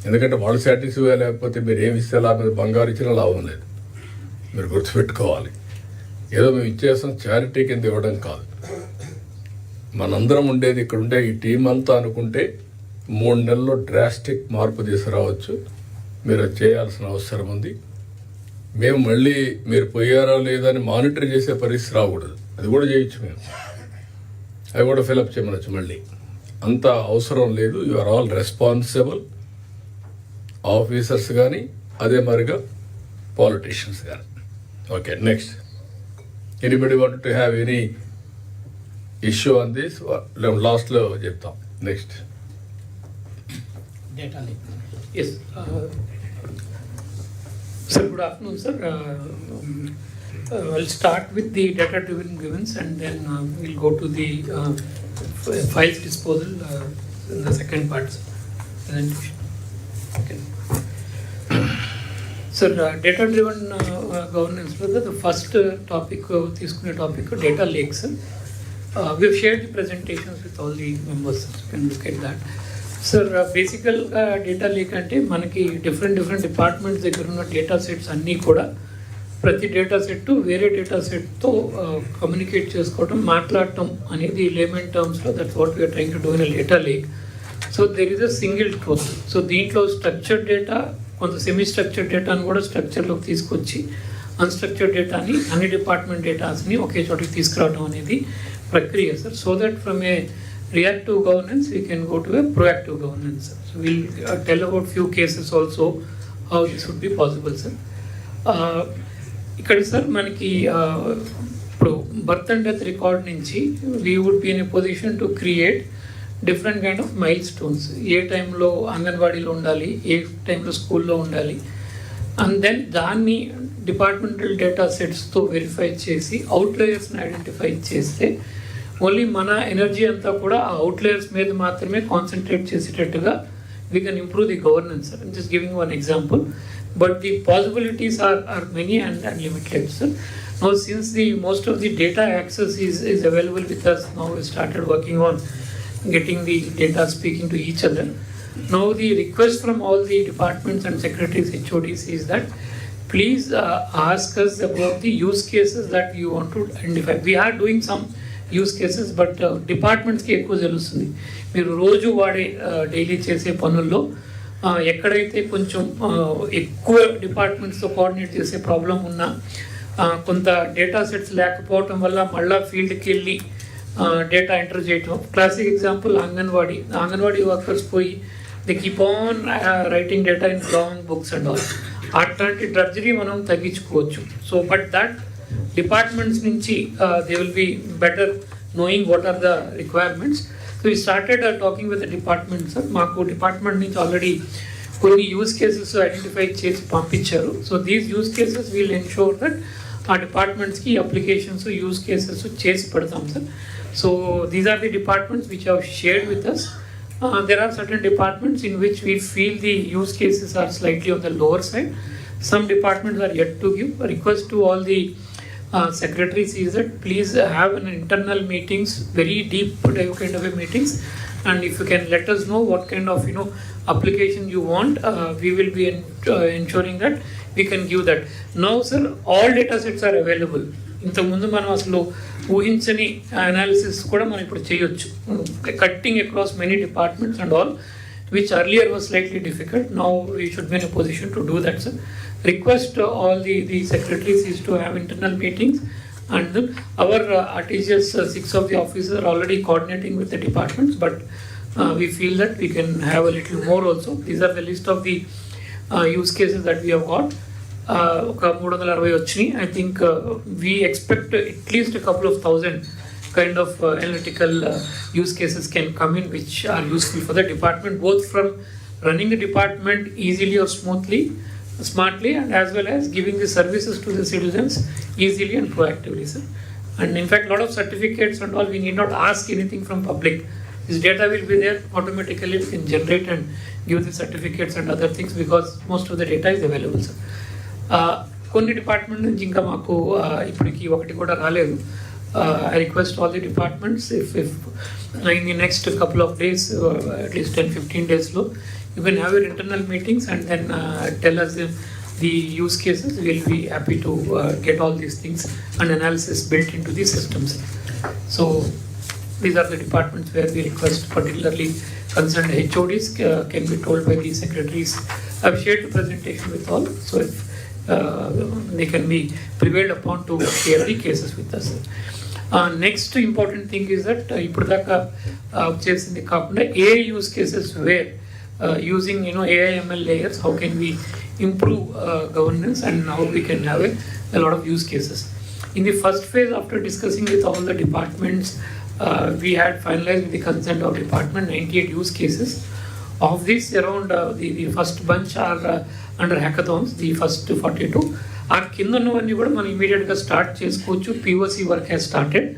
ఎందుకంటే వాళ్ళు సాటిస్ఫై లేకపోతే మీరు ఏమి ఇస్తే లాభం, బంగారు ఇచ్చినా లాభం లేదు. మీరు గుర్తుపెట్టుకోవాలి, ఏదో మేము ఇచ్చేస్తాం చారిటీ కింద ఇవ్వడం కాదు. మనందరం ఉండేది ఇక్కడ ఉంటే ఈ టీం అంతా అనుకుంటే 3 నెలల్లో డ్రాస్టిక్ మార్పు తీసుకురావచ్చు. మీరు అది చేయాల్సిన అవసరం ఉంది. మేము మళ్ళీ మీరు పోయారా లేదా అని మానిటర్ చేసే పరిస్థితి రాకూడదు. అది కూడా చేయొచ్చు, మేము అవి కూడా ఫిలప్ చేయమనొచ్చు. మళ్ళీ అంత అవసరం లేదు. You are all responsible officers కానీ అదే మరిగా పాలిటీషియన్స్ కానీ. Okay, next anybody want to have any issue on this? లాస్ట్లో చెప్తాం. Next Data leak. Yes. Sir, good afternoon, sir. I'll start with the data-driven grievance and then we'll go to the files disposal in the second part, sir. Presentation. Okay. Sir, data-driven governance, brother, the first topic, తీసుకునే topic, data lake, sir. We've shared the presentations with all the members, sir. You can look at that. Sir బేసికల్గా data lake అంటే మనకి different departments దగ్గర ఉన్న data sets అన్నీ కూడా ప్రతి data set వేరే డేటా సెట్తో కమ్యూనికేట్ చేసుకోవడం, మాట్లాడటం అనేది లేమన్ టర్మ్స్లో that's what we're trying to do in a data lake. So there is a single truth. So దీంట్లో స్ట్రక్చర్డ్ డేటా, కొంత సెమీ స్ట్రక్చర్డ్ డేటాని కూడా స్ట్రక్చర్లోకి తీసుకొచ్చి అన్స్ట్రక్చర్డ్ డేటాని, అన్ని డిపార్ట్మెంట్ డేటాస్ని ఒకే చోటికి తీసుకురావడం అనేది ప్రక్రియ sir. So that from A reactive governance we can go to a proactive governance, sir. So we'll tell about few cases also how this would be possible, sir. ఇక్కడ సార్ మనకి ఇప్పుడు birth and death record నుంచి we would be in a position to create different kind of milestones. ఏ టైంలో అంగన్వాడీలో ఉండాలి, ఏ టైంలో స్కూల్లో ఉండాలి, అండ్ దెన్ దాన్ని డిపార్ట్మెంటల్ డేటా సెట్స్తో వెరిఫై చేసి అవుట్లయర్స్ని ఐడెంటిఫై చేస్తే ఓన్లీ మన ఎనర్జీ అంతా కూడా ఆ అవుట్లయర్స్ మీద మాత్రమే కాన్సన్ట్రేట్ చేసేటట్టుగా we can improve the governance, sir. I'm just giving one example, but the possibilities are many and unlimited, sir. Now since the most of the data access is available with us, now we started working on getting the data speaking to each other. Now the request from all the departments and secretaries, HODs is that please ask us about the use cases that you want to identify. We are doing some use cases, but డిపార్ట్మెంట్స్కి ఎక్కువ తెలుస్తుంది. మీరు రోజు వాడే daily చేసే పనుల్లో ఎక్కడైతే కొంచెం ఎక్కువ డిపార్ట్మెంట్స్తో కోఆర్డినేట్ చేసే ప్రాబ్లం ఉన్నా, కొంత డేటా సెట్స్ లేకపోవటం వల్ల మళ్ళీ ఫీల్డ్కి వెళ్ళి డేటా ఎంటర్ చేయటం. క్లాసిక్ ఎగ్జాంపుల్ అంగన్వాడీ వర్కర్స్ పోయి they keep on writing data in long books and all. అట్లాంటి డ్రడ్జరీ మనం తగ్గించుకోవచ్చు. సో బట్ దట్ డిపార్ట్మెంట్స్ నుంచి they will be better knowing what are the requirements. So we started talking with the department, sir. మాకు department నుంచి already కొన్ని use cases identify చేసి పంపించారు. So these use cases will ensure that ఆ డిపార్ట్మెంట్స్కి applications use cases చేసి పెడతాం, sir. So these are the departments which have shared with us. There are certain departments in which we feel the use cases are slightly on the lower side. Some departments are yet to give. A request to all the secretaries is that please have an internal meetings, very deep kind of a meetings, and if you can let us know what kind of application you want, we will be ensuring that we can give that. Now, sir, all data sets are available. ఇంతకుముందు మనం అసలు ఊహించని analysis కూడా మనం ఇప్పుడు చేయొచ్చు, cutting across many departments and all, which earlier was slightly difficult. Now we should be in a position to do that, sir. Request all the secretaries is to have internal meetings, and our RTGS 6 of the officers are already coordinating with the departments, but we feel that we can have a little more also. These are the list of the use cases that we have got. ఒక 360 వచ్చినాయి. I think we expect at least a couple of thousand kind of analytical use cases can come in which are useful for the department, both from running the department easily or smoothly, smartly, and as well as giving the services to the citizens easily and proactively, sir. And in fact, a lot of certificates and all, we need not ask anything from public. This data will be there automatically. We can generate and give the certificates and other things because most of the data is available, sir. కొన్ని department నుంచి ఇంకా మాకు ఇప్పటికి ఒకటి కూడా రాలేదు. I request all the departments, if in the next couple of days, at least 10-15 days low, you can have your internal meetings and then tell us the use cases. We will be happy to get all these things and analysis built into the systems. So these are the departments where we request, particularly concerned HODs can be told by the secretaries. I have shared the presentation with all, so if they can be prevailed upon to share the cases with us. Next important thing is that ఇప్పుడు దాకా చేసింది కాకుండా ఏ use cases where using AI/ML layers, how can we improve governance and how we can have a lot of use cases. In the first phase, after discussing with all the departments, we had finalized with the consent of department 98 use cases. Of these, around the first bunch are under hackathons, the first 42. ఆ కింద ఉన్నవన్నీ కూడా మనం ఇమీడియట్గా start చేసుకోవచ్చు. POC work has started.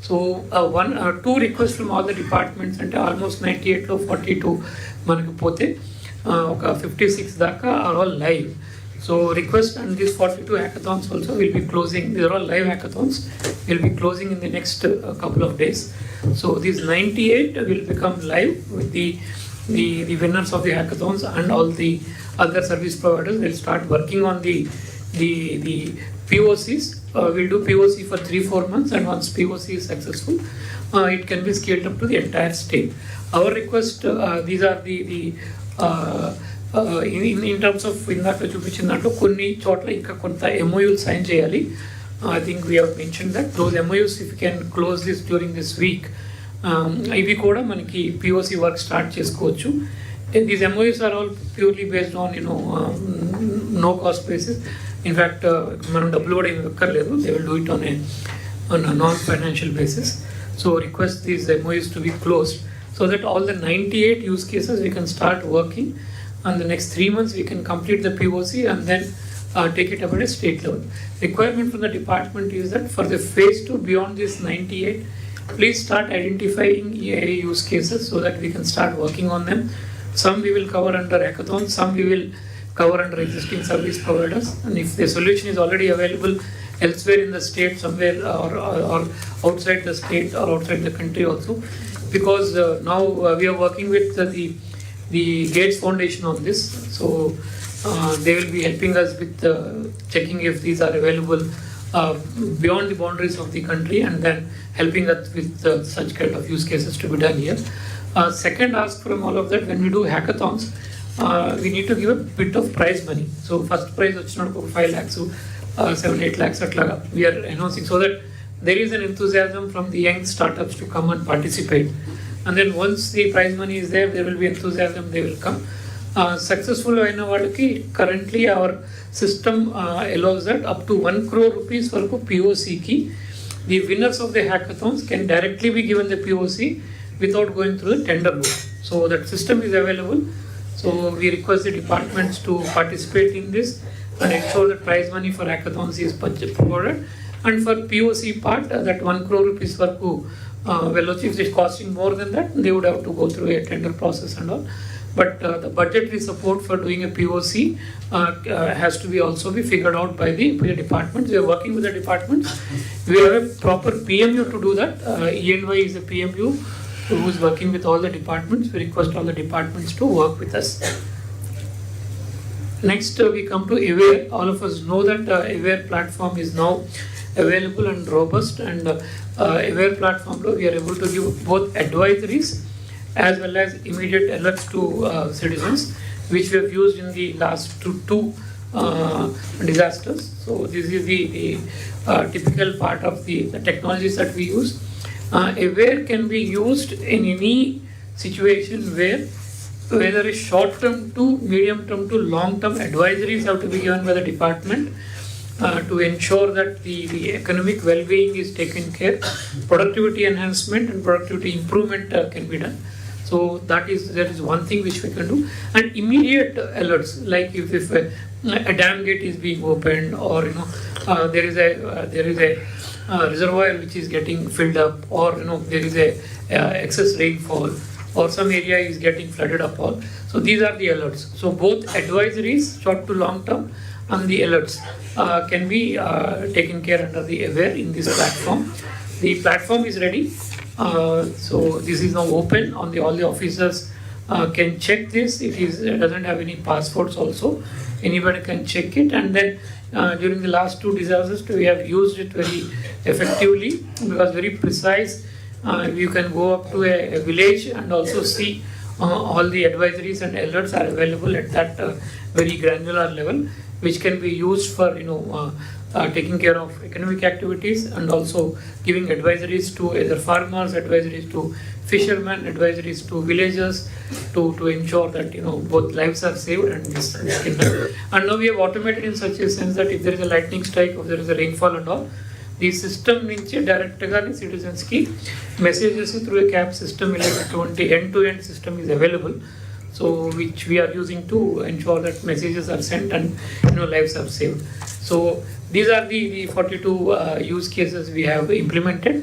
So two requests from all the departments అంటే almost 98లో 42 మనకి పోతే ఒక 56 దాకా are all live. So request and these 42 hackathons also will be closing. These are all live hackathons, will be closing in the next couple of days. So these 98 will become live with the winners of the hackathons, and all the other service providers will start working on the POCs. We'll do POC for 3-4 months, and once POC is successful, it can be scaled up to the entire state. Our request, these are the in terms of ఇందాక చూపించిన దాంట్లో కొన్ని చోట్ల ఇంకా కొంత MOUలు sign చేయాలి. I think we have mentioned that those MOUs, if you can close this during this week, ఇవి కూడా మనకి POC వర్క్ స్టార్ట్ చేసుకోవచ్చు. These MOUs are all purely based on no cost basis. In fact, మనం డబ్బులు కూడా ఏమి ఎక్కర్లేదు. They will do it on a non-financial basis. So request these MOUs to be closed so that all the 98 use cases we can start working. And the next 3 months we can complete the POC and then take it up at a state level. Requirement from the department is that for the phase 2 beyond this 98, please start identifying AI use cases so that we can start working on them. Some we will cover under hackathons, some we will cover under existing service providers, and if the solution is already available elsewhere in the state somewhere or outside the state or outside the country also, because now we are working with the Gates Foundation on this, so they will be helping us with checking if these are available beyond the boundaries of the country, and then helping us with such kind of use cases to be done here. Second ask from all of that, when we do hackathons, we need to give a bit of prize money. So first prize వచ్చినప్పుడు 5 lakhs, 7-8 lakhs atlaga we are announcing, so that there is an enthusiasm from the young startups to come and participate. And then once the prize money is there will be enthusiasm, they will come. Successful అయిన వాళ్ళకి currently our system allows that up to 1 crore rupees వరకు POC కి the winners of the hackathons can directly be given the POC without going through the tender route. So that system is available. So we request the departments to participate in this and ensure that prize money for hackathons is provided. And for POC part, that 1 crore rupees వరకు well, if it is costing more than that, they would have to go through a tender process and all. But the budgetary support for doing a POC has to be also be figured out by the departments. We are working with the departments. We have a proper PMU to do that. ENY is a PMU who is working with all the departments. We request all the departments to work with us. Next, we come to Aware. All of us know that Aware platform is now available and robust, and Aware platform we are able to give both advisories as well as immediate alerts to citizens, which we have used in the last two disasters. So this is the typical part of the technologies that we use. Aware can be used in any situation whether a short term to medium term to long term advisories have to be given by the department to ensure that the economic well-being is taken care, productivity enhancement and productivity improvement can be done. So that is one thing which we can do. And immediate alerts, like if a dam gate is being opened, or there is a reservoir which is getting filled up, or there is a excess rainfall, or some area is getting flooded up all. So these are the alerts. So both advisories, short to long term, and the alerts can be taken care under the Aware in this platform. The platform is ready. So this is now open on all the officers can check this. It doesn't have any passwords also. Anybody can check it. And then during the last 2 disasters, we have used it very effectively because very precise. You can go up to a village and also see all the advisories and alerts are available at that very granular level, which can be used for taking care of economic activities and also giving advisories to either farmers, advisories to fishermen, advisories to villagers to ensure that both lives are saved and this can happen. And now we have automated in such a sense that if there is a lightning strike or there is a rainfall and all, the system నుంచి డైరెక్ట్గా సిటిజన్స్కి messages through a cab system ఇలాంటి end-to-end system is available. So which we are using to ensure that messages are sent and lives are saved. So these are the 42 use cases we have implemented.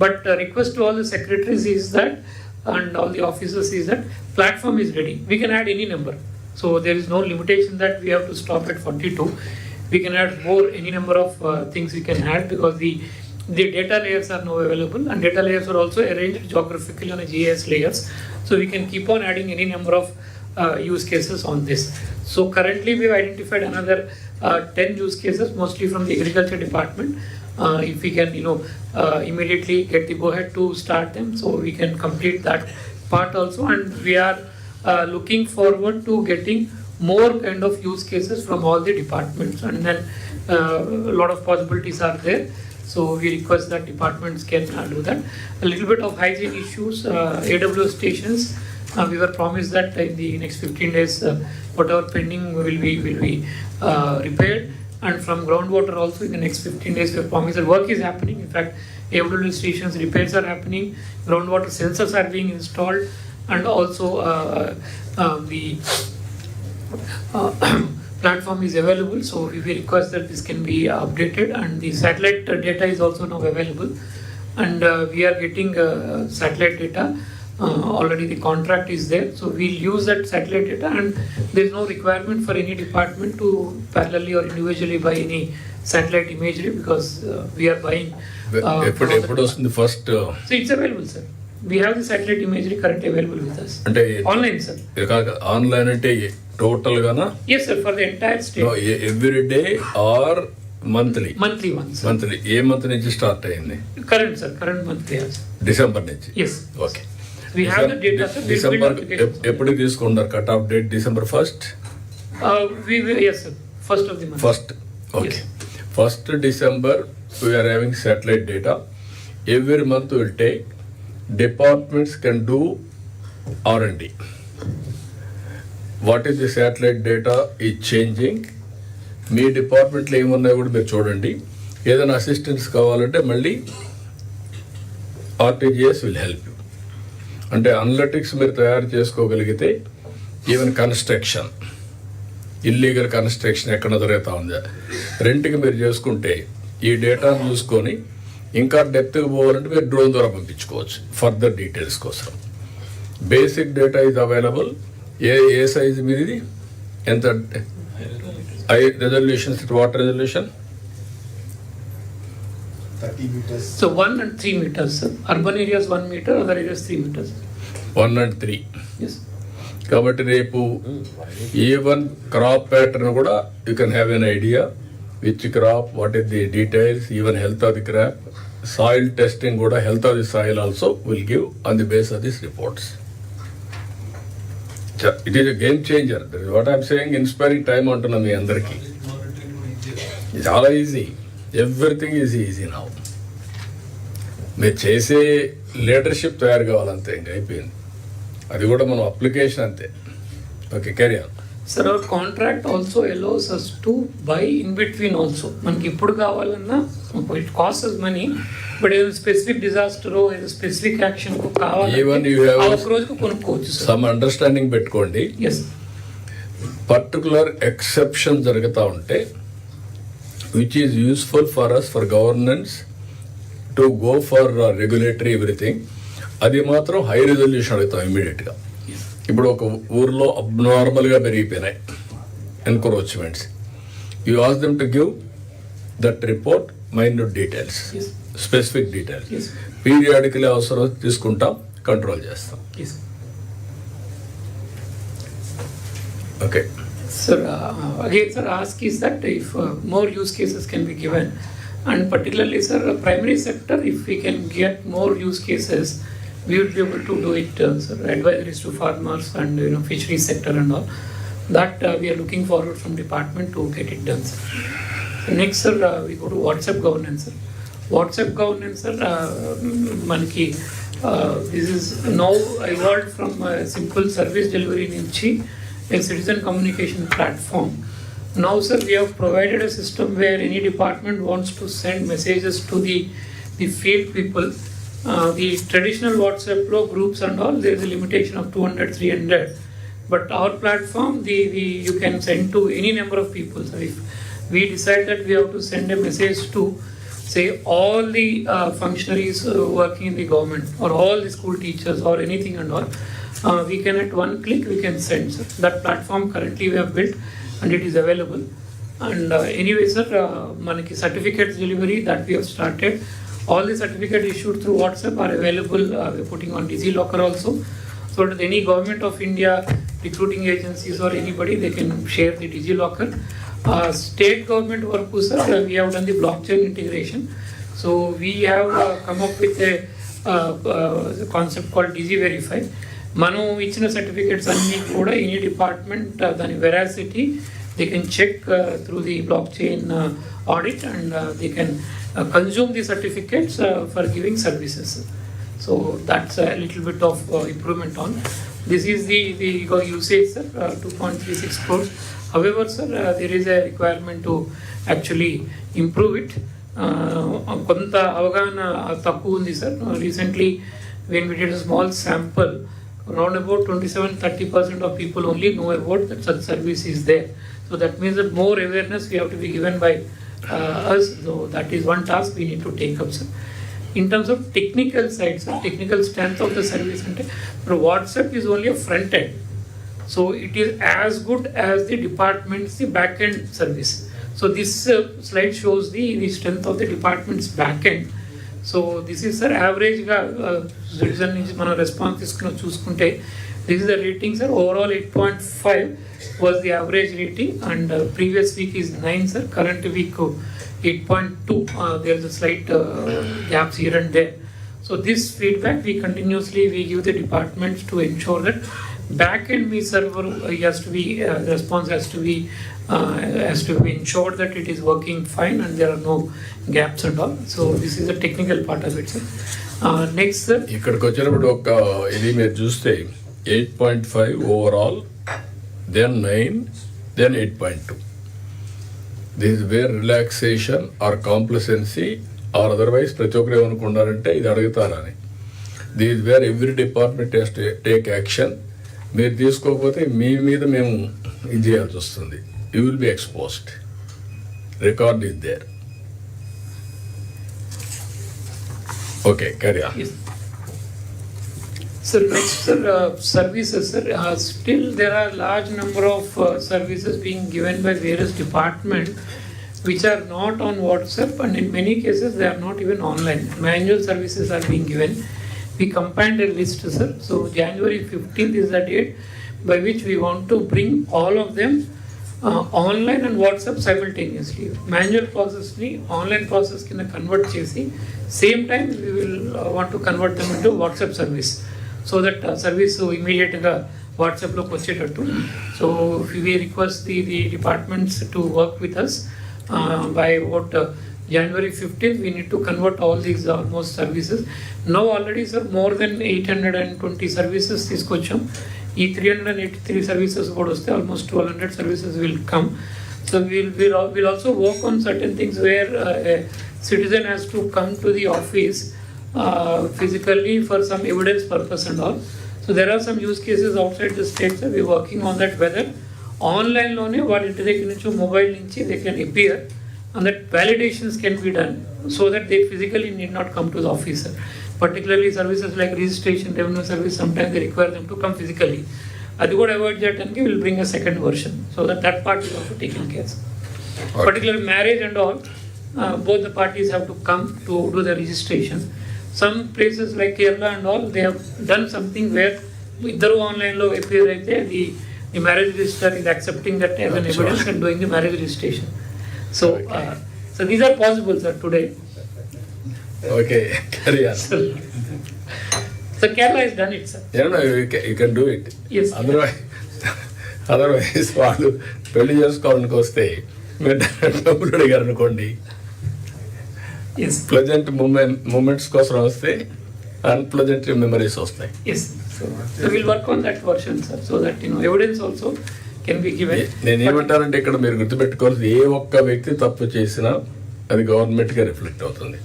But request to all the secretaries is that, and all the officers is that platform is ready. We can add any number. So there is no limitation that we have to stop at 42. We can add any number of things we can add, because the data layers are now available, and data layers are also arranged geographically on a GIS layers. So we can keep on adding any number of use cases on this. So currently we have identified another 10 use cases, mostly from the agriculture department. If we can immediately get the go ahead to start them, so we can complete that part also. And we are looking forward to getting more kind of use cases from all the departments, and then a lot of possibilities are there. So we request that departments can do that. A little bit of hygiene issues, AWS stations. We were promised that in the next 15 days, whatever pending will be repaired. And from groundwater also, in the next 15 days, we have promised that work is happening. In fact, AWS stations repairs are happening, groundwater sensors are being installed, and also the platform is available. So we request that this can be updated, and the satellite data is also now available, and we are getting satellite data. Already the contract is there, so we'll use that satellite data, and there is no requirement for any department to parallelly or individually buy any satellite imagery, because we are buying. ఎప్పుడు వస్తుంది first? So it's available, sir. We have the satellite imagery currently available with us. అంటే online, sir. Online అంటే total Gaana? Yes, sir, for the entire state. No, every day or monthly? Monthly ones. Monthly. A month నుంచి start అయింది? Current, sir. Current monthly. December నుంచి. Yes. Okay. We have the data, sir. We'll build December applications. ఎప్పుడు తీసుకున్నారు cut off date December 1st? Yes, sir. First of the month. First, okay. Yes. 1st December, we are having satellite data. Every month we will take. Departments can do R&D. What is the satellite data is changing. మీ డిపార్ట్మెంట్లో ఏమున్నాయో కూడా మీరు చూడండి. ఏదైనా assistance కావాలంటే మళ్ళీ RTGS will help you. అంటే analytics మీరు తయారు చేసుకోగలిగితే ఈవెన్ కన్స్ట్రక్షన్, ఇల్లీగల్ కన్స్ట్రక్షన్ ఎక్కడ జరుగుతూ ఉందా, రెంట్కి మీరు చేసుకుంటే ఈ డేటాను చూసుకొని ఇంకా డెప్త్కి పోవాలంటే మీరు డ్రోన్ ద్వారా పంపించుకోవచ్చు ఫర్దర్ డీటెయిల్స్ కోసం. Basic data is available. A size మీది, ఎంత resolution, water resolution 30 meters. So 1 and 3 meters, sir. Urban areas 1 meter, other areas 3 meters. 1 and 3. Yes. కాబట్టి రేపు ఈవెన్ క్రాప్ ప్యాటర్న్ కూడా you can have an idea which crop, what is the details, even health of the crop, soil testing కూడా, health of the soil also will give on the base of this reports. It is a game changer. That is what I'm saying. Inspiring time అంటున్నాం మీ అందరికీ. చాలా easy, everything is easy now. మీరు చేసే leadership తయారు కావాలంతే, ఇంకా అయిపోయింది. అది కూడా మనం అప్లికేషన్ అంతే. Okay, carry on. Sir, our contract also allows us to buy in between also. మనకి ఎప్పుడు కావాలన్నా, it costs us money, but ఏదో స్పెసిఫిక్ డిజాస్టర్, ఏదో స్పెసిఫిక్ యాక్షన్ Even you కావాలంటే have ఆ ఒక్క రోజుకు కొనుక్కోవచ్చు సార్. సమ్ అండర్స్టాండింగ్ పెట్టుకోండి. ఎస్. పర్టికులర్ ఎక్సెప్షన్ జరుగుతూ ఉంటే which is useful for us for governance to go for regulatory everything, అది మాత్రం హై రెజల్యూషన్ అడుగుతాం ఇమీడియట్గా. ఇప్పుడు ఒక ఊర్లో అబ్నార్మల్గా పెరిగిపోయినాయి encroachments, you ask them to give that report minute details, Yes. Specific details. Yes. Periodically అవసరం తీసుకుంటాం, కంట్రోల్ చేస్తాం. Yes. Okay. Sir, again, sir, ask is that if more use cases can be given, and particularly, sir, primary sector, if we can get more use cases, we would be able to do it, sir. Advisories to farmers and fishery sector and all. That we are looking forward from department to get it done, sir. Next, sir, we go to WhatsApp governance, sir. WhatsApp governance, sir, manaki this is now evolved from simple service delivery nunchi a citizen communication platform. Now, sir, we have provided a system where any department wants to send messages to the field people. The traditional WhatsApp groups and all, there is a limitation of 200, 300. But our platform, you can send to any number of people. So if we decide that we have to send a message to, say, all the functionaries working in the government or all the school teachers or anything and all, we can at one click we can send, sir. That platform currently we have built and it is available. And anyway, sir, manaki certificates delivery that we have started. All the certificate issued through WhatsApp are available. We are putting on DigiLocker also. So that any government of India, recruiting agencies or anybody, they can share the DigiLocker. State government work, sir, we have done the blockchain integration. So we have come up with a concept called DigiVerify. మనం ఇచ్చిన certificates అన్నీ కూడా any department దాని veracity they can check through the blockchain audit and they can consume the certificates for giving services. So that's a little bit of improvement on. This is the usage, sir, 2.36 crores. However, sir, there is a requirement to actually improve it. కొంత అవగాహన తక్కువ ఉంది, sir. Recently, when we did a small sample, around about 27-30% of people only know about that such service is there. So that means that more awareness we have to be given by us. So that is one task we need to take up, sir. In terms of technical side, sir, technical strength of the service, WhatsApp is only a front end. So it is as good as the department's the back end service. So this slide shows the strength of the department's back end. So this is, sir, average ga citizen nunchi mana response తీసుకుని చూసుకుంటే this is the rating, sir. Overall 8.5 was the average rating and previous week is 9, sir. Current week 8.2. There is a slight gaps here and there. So this feedback we give the departments to ensure that back-end me server has to be response has to be ensured that it is working fine and there are no gaps and all. So this is the technical part of it, sir. Next, sir. ఇక్కడికి వచ్చినప్పుడు ఒక ఇది మీరు చూస్తే 8.5 overall, then 9, then 8.2. This is where relaxation or complacency or otherwise ప్రతి ఒక్కరు ఏమనుకున్నారంటే ఇది అడుగుతారని. This is where every department has to take action. మీరు తీసుకోకపోతే మీ మీద మేము ఇది చేయాల్సి వస్తుంది. You will be exposed. Record is there. Okay, carry on. Yes. So next, sir, services, sir. Still there are large number of services being given by various departments which are not on WhatsApp, and in many cases they are not even online. Manual services are being given. We compiled a list, sir. So January 15th is the date by which we want to bring all of them online and WhatsApp simultaneously. Manual process ni online process కింద convert చేసి same time we will want to convert them into WhatsApp service so that service immediate గా WhatsApp లోకి వచ్చేటట్టు. So we request the departments to work with us by about January 15th. We need to convert all these almost services. Now already, sir, more than 820 services తీసుకొచ్చాం. ఈ 383 services కూడా వస్తే almost 1200 services will come. So we'll also work on certain things where a citizen has to come to the office physically for some evidence purpose and all. So there are some use cases outside the state, so we're working on that, whether online లోనే వాళ్ళ ఇంటి దగ్గర నుంచి mobile నుంచి they can appear and that validations can be done so that they physically need not come to the office. Particularly services like registration, revenue service, sometimes they require them to come physically. అది కూడా avoid చేయడానికి will bring a second version so that part is also taken care. Okay. Particularly marriage and all, both the parties have to come to do the registration. Some places like Kerala and all, they have done something where ఇద్దరు ఆన్లైన్లో appear అయితే the marriage register is accepting that as an evidence and doing the marriage registration. So, so these are possible, sir, today. Okay, carry on. So Kerala has done it, sir. No, you can do it. Yes. Otherwise వాళ్ళు పెళ్లి చేసుకోవాలని వస్తే మీరు డబ్బులు అడిగారు అనుకోండి, Yes. Pleasant moments కోసం వస్తే అన్ప్లెజెంట్ మెమరీస్ వస్తాయి. Yes. So we'll work on that version, sir, so that evidence also can be given. నేను ఏమంటానంటే ఇక్కడ మీరు గుర్తుపెట్టుకోవాల్సి ఏ ఒక్క వ్యక్తి తప్పు చేసినా అది గవర్నమెంట్గా రిఫ్లెక్ట్ అవుతుంది.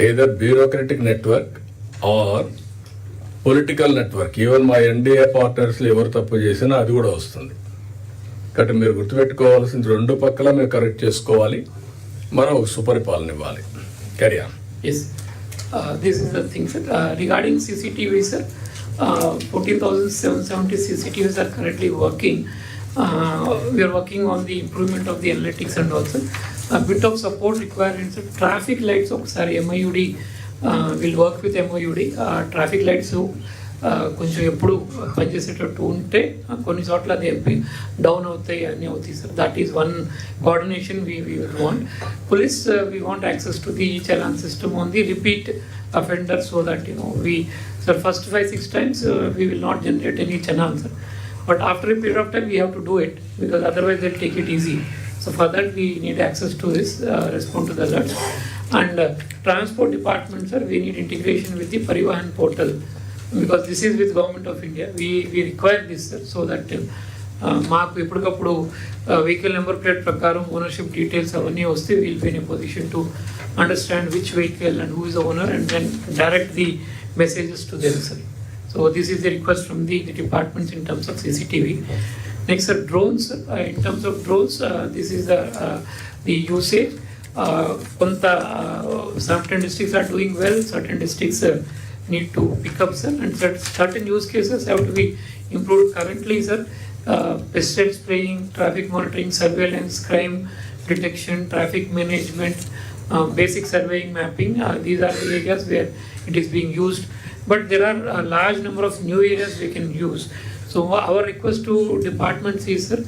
either bureaucratic network or political network. Even మా ఎన్డీఏ పార్ట్నర్స్లో ఎవరు తప్పు చేసినా అది కూడా వస్తుంది. కాబట్టి మీరు గుర్తుపెట్టుకోవాల్సింది రెండు పక్కల మేము కరెక్ట్ చేసుకోవాలి, మనం ఒక సుపరిపాలన ఇవ్వాలి. Carry on. Yes, this is the thing, sir. Regarding CCTV, sir, 14,770 CCTVs are currently working. We are working on the improvement of the analytics and also a bit of support required in traffic lights. Sorry, MIUD will work with MIUD. Traffic lights కొంచెం ఎప్పుడు పనిచేసేటట్టు ఉంటే కొన్ని చోట్ల అది down అవుతాయి అన్నీ అవుతాయి sir. That is one coordination we want. Police, we want access to the challan system on the repeat offender so that we, sir, first 5-6 times we will not generate any challan, sir. But after a period of time we have to do it because otherwise they'll take it easy. So for that we need access to this, respond to the alerts. And transport department, sir, we need integration with the Parivahan portal because this is with Government of India. We require this, sir, so that మాకు ఎప్పటికప్పుడు vehicle number plate ప్రకారం ownership details అవన్నీ వస్తే will be in a position to understand which vehicle and who is the owner and then direct the messages to them, sir. So this is the request from the departments in terms of CCTV. Next, sir, drones. In terms of drones, this is the usage. Certain districts are doing well, certain districts need to pick up, sir, and certain use cases have to be improved. Currently, sir, pesticide spraying, traffic monitoring, surveillance, crime detection, traffic management, basic surveying, mapping, these are the areas where it is being used. But there are a large number of new areas we can use. So our request to departments is, sir,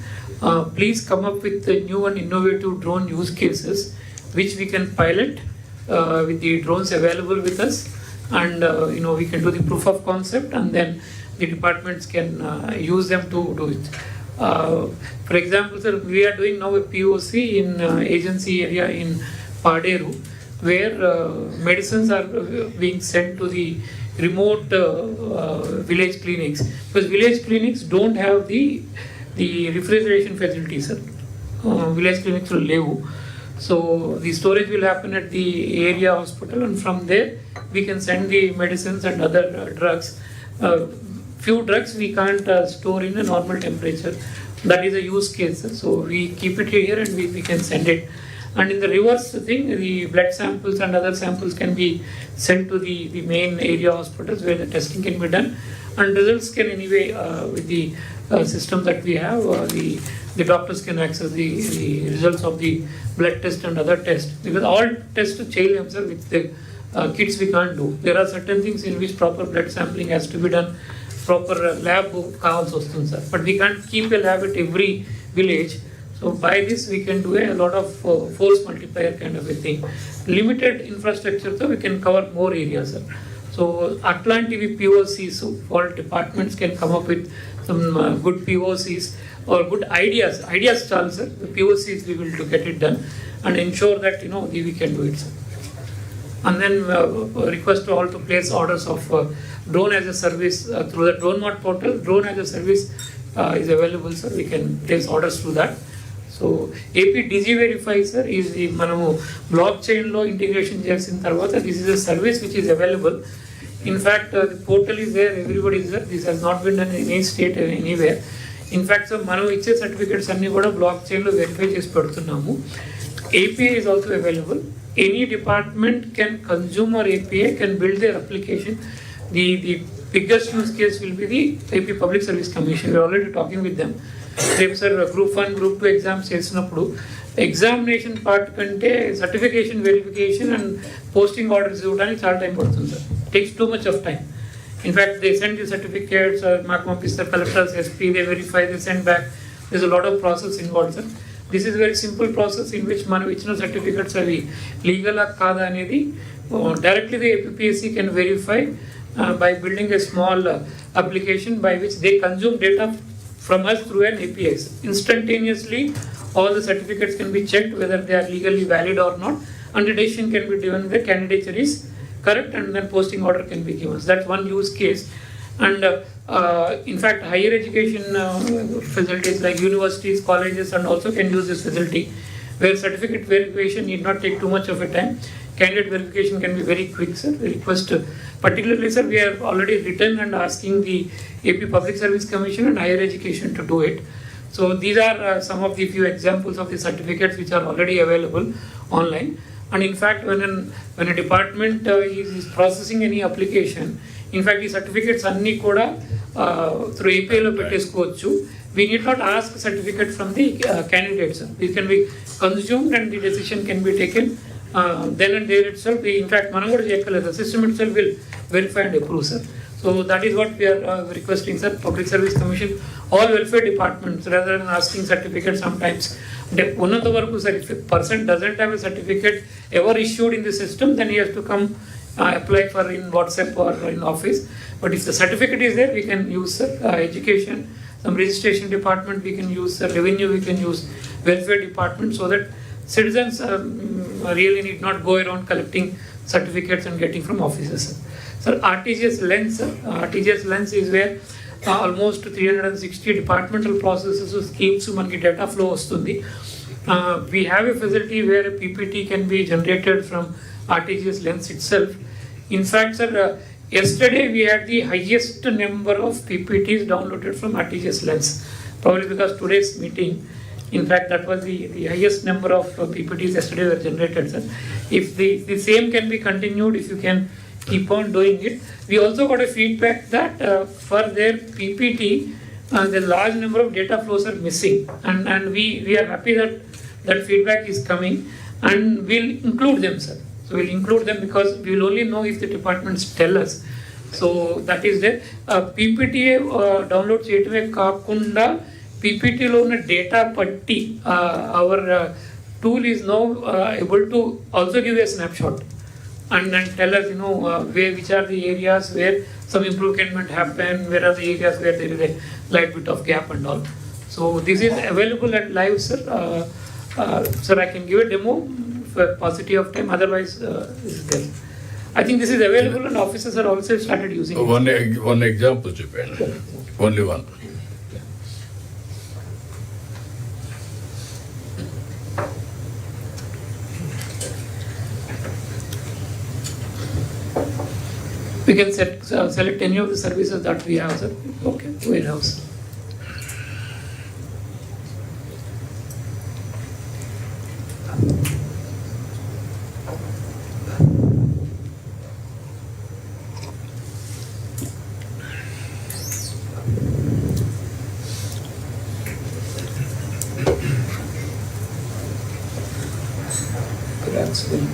please come up with the new and innovative drone use cases which we can pilot with the drones available with us, and we can do the proof of concept, and then the departments can use them to do it. For example, sir, we are doing now a POC in agency area in Paderu, where medicines are being sent to the remote village clinics, because village clinics don't have the refrigeration facilities, sir. Village clinics will leave. So the storage will happen at the area hospital, and from there we can send the medicines and other drugs. Few drugs we can't store in a normal temperature. That is a use case. So we keep it here and we can send it. And in the reverse thing, the blood samples and other samples can be sent to the main area hospitals where the testing can be done. And results can anyway, with the system that we have, the doctors can access the results of the blood test and other tests. Because all tests change with the kids we can't do. There are certain things in which proper blood sampling has to be done, proper lab కావాల్సి వస్తుంది sir, but we can't keep a lab at every village. So by this we can do a lot of force multiplier kind of a thing. Limited infrastructure, so we can cover more areas, sir. So Atlantic POCs, so all departments can come up with some good POCs or good ideas. Ideas, sir. The POCs we will to get it done and ensure that we can do it, sir. And then request to all to place orders of drone as a service through the drone mod portal. Drone as a service is available, sir. We can place orders through that. So AP Digi Verify, sir, is the manamu blockchain lo integration chesin tarvata. This is a service which is available. In fact, the portal is there, everybody is there. This has not been done in any state anywhere. In fact, sir, manamu iche certificates anni kuda blockchain lo verify chesi pedutunnamu. API is also available. Any department can consume our API, can build their application. The biggest use case will be the AP Public Service Commission. We are already talking with them. Sir, Group 1, Group 2 exams చేసినప్పుడు examination part కంటే certification verification and posting orders ఇవ్వడానికి చాలా time పడుతుంది sir. Takes too much of time. In fact they send the certificates, మాకు పంపిస్తారు collectors, SP, they verify, they send back. This a lot of process involve sir. This is very simple process in which మనం ఇచ్చిన certificates అవి లీగలా కాదా అనేది directly the APSC can verify by building a small application by which they consume data from us through an API. Instantaneously, all the certificates can be checked whether they are legally valid or not, and the decision can be given the candidature is correct, and then posting order can be given. So that's one use case. And in fact, higher education facilities like universities, colleges, and also can use this facility, where certificate verification need not take too much of a time. Candidate verification can be very quick, sir. We request, particularly, sir, we have already written and asking the AP Public Service Commission and Higher Education to do it. So these are some of the few examples of the certificates which are already available online. And in fact, when a department is processing any application, in fact, the certificates anni kuda through API lo pettesukochu. We need not ask certificate from the candidates. It can be consumed and the decision can be taken then and there itself. In fact, manam kuda cheyakaledu, the system itself will verify and approve, sir. So that is what we are requesting, sir. Public Service Commission, all welfare departments, rather than asking certificates sometimes. Unnata varaku, sir, if a person doesn't have a certificate ever issued in the system, then he has to come apply for in WhatsApp or in office. But if the certificate is there, we can use, sir. Education, some registration department we can use, sir. Revenue we can use, welfare department, so that citizens really need not go around collecting certificates and getting from offices. Sir, RTGS Lens, RTGS Lens is where almost 360 departmental processes, schemes, manki data flow vastundi. We have a facility where a PPT can be generated from RTGS Lens itself. In fact, sir, yesterday we had the highest number of PPTs downloaded from RTGS Lens, probably because today's meeting. In fact, that was the highest number of PPTs yesterday were generated, sir. If the same can be continued, if you can keep on doing it. We also got a feedback that for their PPT, the large number of data flows are missing. And we are happy that feedback is coming, and we'll include them, sir. So we'll include them because we will only know if the departments tell us. So that is there. PPT download cheyatame kaakunda PPT lo ఉన్న data patti our tool is now able to also give a snapshot. and then tell us, which are the areas where some improvement happen, where are the areas where there is a slight bit of gap and all. So this is available at live, sir. Sir, I can give a demo for paucity of time. Otherwise, this is there. I think this is available, and officers are also started using it. One example, Japan. Only one. We can select any of the services that we have, sir. Okay, warehouse. That's good.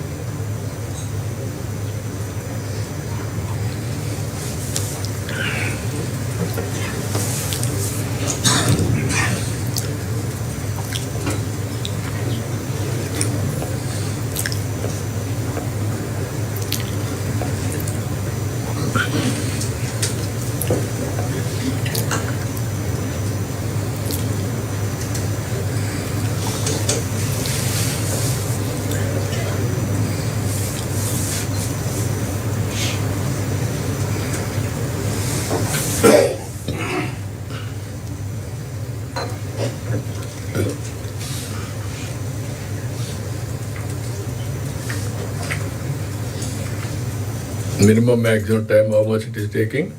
Minimum maximum time, how much it is taking?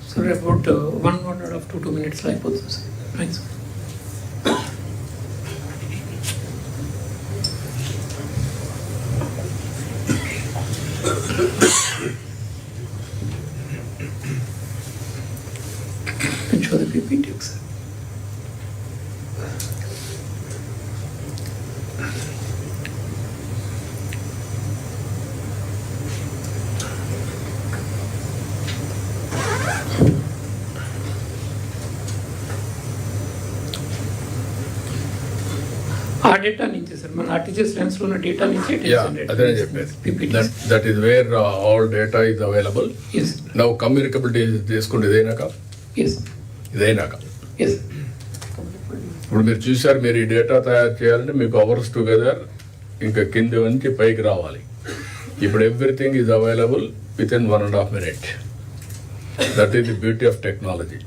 So about 1.5 to 2 minutes like both. Thanks. Can show the PPT. ఆ data నుంచి సార్ మన RTGS lens లో ఉన్న data నుంచి అదే చెప్పేది that is where all data is available. Now communicability తీసుకుంటే ఇదైనాక ఇప్పుడు మీరు చూసారు, మీరు ఈ డేటా తయారు చేయాలంటే మీకు అవర్స్ టుగెదర్ ఇంకా కింది నుంచి పైకి రావాలి. ఇప్పుడు everything is available with in 1.5 minutes. That is the beauty of technology.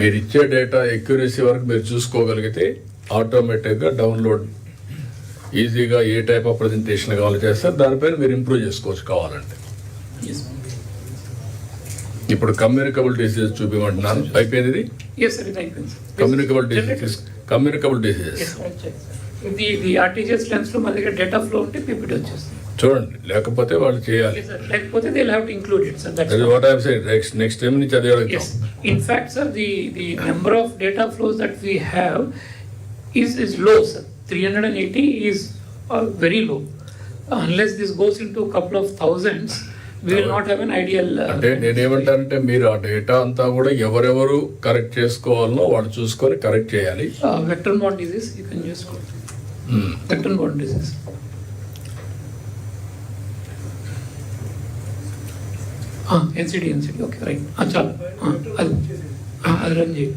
మీరు ఇచ్చే డేటా ఎక్యురసీ వరకు మీరు చూసుకోగలిగితే ఆటోమేటిక్గా డౌన్లోడ్ ఈజీగా ఏ టైప్ ఆఫ్ ప్రజెంటేషన్ కావాలో చేస్తారు, దానిపైన మీరు ఇంప్రూవ్ చేసుకోవచ్చు కావాలంటే. ఇప్పుడు కమ్యూనికబుల్ డిసీజెస్ చూపించమంటున్నాను. అయిపోయింది కమ్యూనికబుల్ డిసీజెస్. డేటా ఫ్లో ఉంటే పీపీటీ వచ్చేస్తుంది. చూడండి, లేకపోతే వాళ్ళు చేయాలి. లేకపోతే they will have to include it, sir. That is what I am saying. Next time నుంచి అదే అడుగుతాం. Yes. In fact, sir, the number of data flows that we have is low, sir. 380 is very low. Unless this goes into a couple of thousands, we will not have an ideal. అంటే నేనేమంటానంటే మీరు ఆ data అంతా కూడా ఎవరెవరు correct చేసుకోవాలనో వాళ్ళు చూసుకొని correct చేయాలి. Vector-borne disease, you can just go. Vector-borne disease. NCD, okay, right. Achal, I'll run you.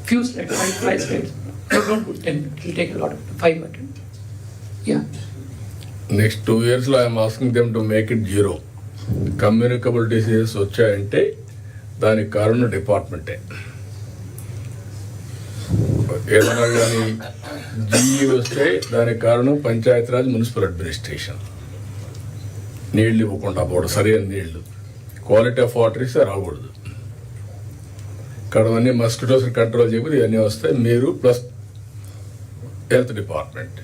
Few slides, 5 slides. No, don't put 10, it will take a lot of 5 or 10. Yeah. Next 2 years లో I'm asking them to make it 0. Communicable diseases వచ్చాయంటే దానికి కారణం డిపార్ట్మెంటే. ఏదైనా కానీ GE వస్తే దానికి కారణం పంచాయతీరాజ్, మున్సిపల్ అడ్మినిస్ట్రేషన్. నీళ్ళు ఇవ్వకుండా పోవడం, సరైన నీళ్లు, క్వాలిటీ ఆఫ్ వాటర్ ఇస్తే రాకూడదు. ఇక్కడ అన్నీ మస్కిటోస్ కంట్రోల్ చేయకపోతే ఇవన్నీ వస్తాయి. మీరు ప్లస్ హెల్త్ డిపార్ట్మెంట్.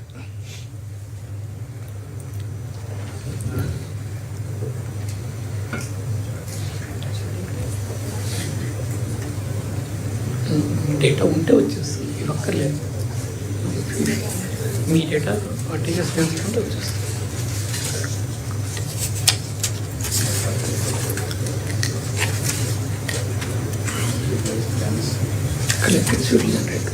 డేటా ఉంటే వచ్చేస్తుంది, ఇది ఒక్కర్లేదు. మీ డేటా ఆర్టీజీఎస్ ఉంటే వచ్చేస్తుంది. Collected should be 100.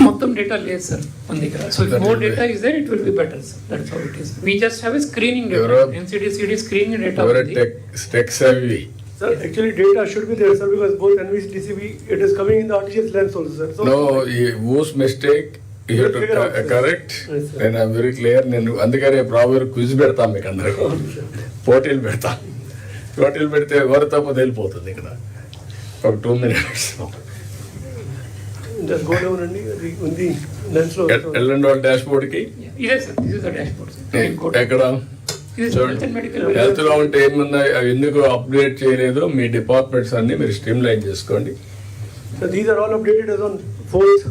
మొత్తం డేటా లేదు సార్ మన దగ్గర. So if more data is there it will be better sir. That's how it is. We just have a screening data, NCDCD screening data ఉంది. Tech savvy. Sir, actually data should be there, sir, because both NVDCB, it is coming in the RTGS lens also, sir. So, No, whose mistake you have to correct. Yes, sir. And I'm very clear. నేను అందుకనే proper quiz పెడతాం మీకు అందరికి, పోటీలు పెడతాం. పోటీలు పెడితే ఎవరు తప్ప తెలిపోతుంది ఇక్కడ ఒక 2 minutes. just go down and the lens lo. వెళ్ళండి వాళ్ళ డాష్ బోర్డ్కి. ఇదే sir, this is the dashboard sir. ఎక్కడ ఇది హెల్త్ అండ్ మెడికల్. హెల్త్ లో ఉంటే ఏమున్నాయి అవి ఎందుకు అప్డేట్ చేయలేదు, మీ డిపార్ట్మెంట్స్ అన్ని మీరు స్ట్రీమ్ లైన్ చేసుకోండి. So these are all updated as on 4th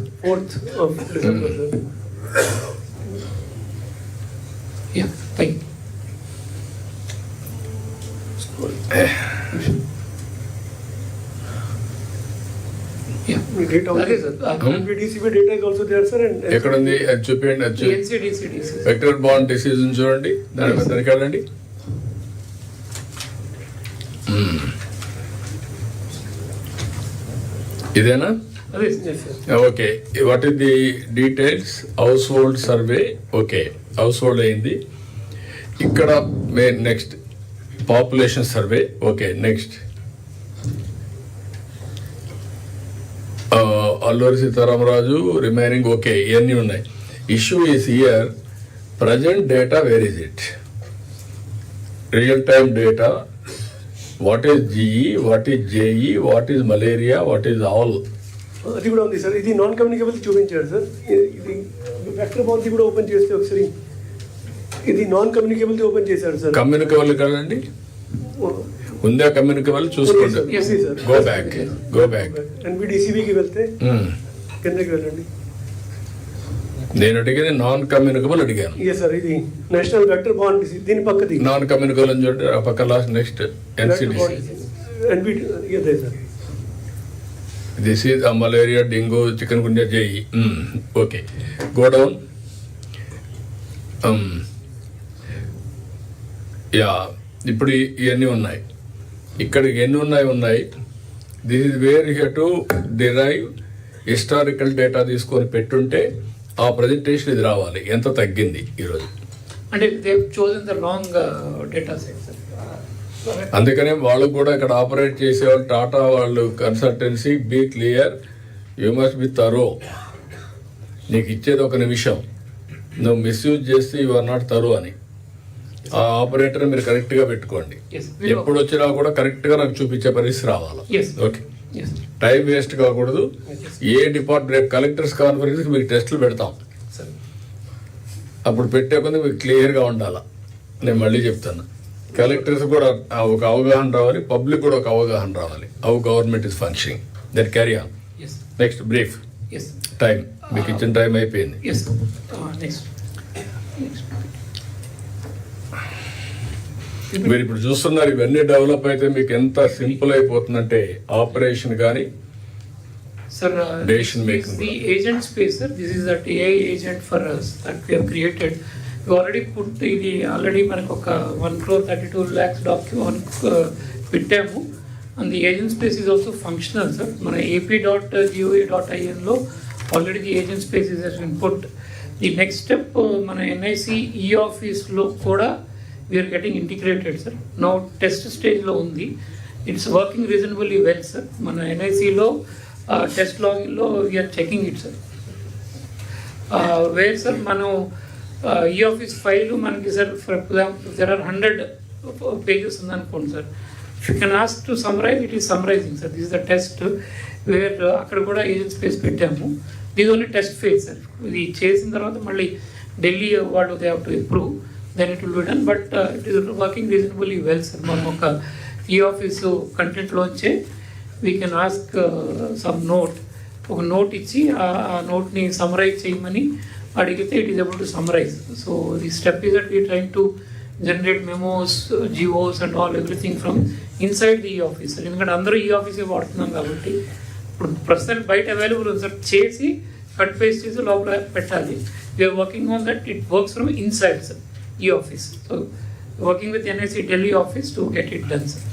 of December, sir. Yeah fine. Yeah Data also, అదే sir. Sir. NVDCB data is also there, sir, and ఎక్కడ ఉంది అది చూపించండి. అది NCDCD sir. Vector bond decision చూడండి, దానికి వెళ్ళండి. ఇదేనా? అదే yes, sir. Okay. What is the details? House hold survey. Okay, house hold అయింది. ఇక్కడ next population survey. Okay, next Alluri Sitaramaraju remaining. Okay, ఇవన్నీ ఉన్నాయి. Issue is here present data, where is it? Real time data, what is GE, what is JEE, what is malaria, what is all. అది కూడా ఉంది sir. ఇది non communicable చూపించారు sir. ఇది vector బాండ్ కూడా ఓపెన్ చేస్తే ఒకసారి, ఇది నాన్ కమ్యూనికేబుల్ ఓపెన్ చేశారు సార్. కమ్యూనికేబుల్ కదండి, ఉందా కమ్యూనికేబుల్? చూసుకోండి. Yes, sir. Go back. NVDCBకి వెళ్తే కిందకి వెళ్ళండి. నేను అడిగేది నాన్ కమ్యూనికేబుల్ అడిగాను. ఎస్ సార్, ఇది నేషనల్ వెక్టర్ బాండ్ దీని పక్కది నాన్ కమ్యూనికేబుల్ అని చూడండి, ఆ పక్క last next NCDC. Sir. This is malaria, dengue, chikungunya, JE. Okay, go down. Yeah, ఇప్పుడు ఇవన్నీ ఉన్నాయి. ఇక్కడ ఎన్ని ఉన్నాయి. This is where you to derive historical data తీసుకొని పెట్టుంటే ఆ ప్రజెంటేషన్ ఇది రావాలి. ఎంత తగ్గింది ఈరోజు? అంటే they have chosen the wrong data set sir. అందుకనే వాళ్ళు కూడా ఇక్కడ ఆపరేట్ చేసేవాళ్ళు, టాటా వాళ్ళు consultancy, be clear, you must be thorough. నీకు ఇచ్చేది ఒక నిమిషం, నువ్వు మిస్యూజ్ చేస్తే యు ఆర్ నాట్ తరో అని. ఆ ఆపరేటర్ మీరు కరెక్ట్గా పెట్టుకోండి. ఎప్పుడు వచ్చినా కూడా కరెక్ట్గా నాకు చూపించే పరిస్థితి రావాలి. ఓకే, టైం వేస్ట్ కాకూడదు. ఏ డిపార్ట్మెంట్ కలెక్టర్స్ కాన్ఫరెన్స్కి మీకు టెస్టులు పెడతాం, అప్పుడు పెట్టే కొంది మీకు క్లియర్గా ఉండాలి. నేను మళ్ళీ చెప్తాను, కలెక్టర్స్ కూడా ఒక అవగాహన రావాలి, పబ్లిక్ కూడా ఒక అవగాహన రావాలి. How government is functioning, that carry on. Next brief. Time మీకు ఇచ్చిన టైం అయిపోయింది. మీరు ఇప్పుడు చూస్తున్నారు, ఇవన్నీ డెవలప్ అయితే మీకు ఎంత సింపుల్ అయిపోతుందంటే ఆపరేషన్ కానీ Sir, decision making. the agent space, sir. This is the AI agent for us that we have created. We already put the already మనకు ఒక 1,32,00,000 document పెట్టాము. And the agent space is also functional, sir. మన ap.gov.in లో already the agent space is has been put. The next step మన NIC e-office లో కూడా we are getting integrated, sir. Now test stage లో ఉంది. It's working reasonably well, sir. మన NIC లో test లాగిన్లో we're checking it sir. Where sir మనం e office file మనకి sir for example there are 100 pages ఉందనుకోండి sir, If you can ask to summarize, it is summarizing, sir. This is the test where అక్కడ కూడా agent space పెట్టాము. This only test phase sir. ఇది చేసిన తర్వాత మళ్ళీ ఢిల్లీ వాళ్ళు they have to improve, then it will be done. But it is working reasonably well sir. మనం ఒక ఈ ఆఫీసు కంటెంట్లోంచే we can ask some note, ఒక నోట్ ఇచ్చి ఆ నోట్ని సమరైజ్ చేయమని అడిగితే it is able to summarise. So the step is that we trying to generate memos, GOs and all everything from inside the ఈ office. ఎందుకంటే అందరూ ఈ ఆఫీసే వాడుతున్నాం కాబట్టి ఇప్పుడు ప్రస్తుతానికి బయట అవైలబుల్ ఉంది సార్. చేసి కట్ పేస్ట్ చేసి లోపల పెట్టాలి. We're working on that. It works from inside sir e office. So working with NIC Delhi office to get it done sir.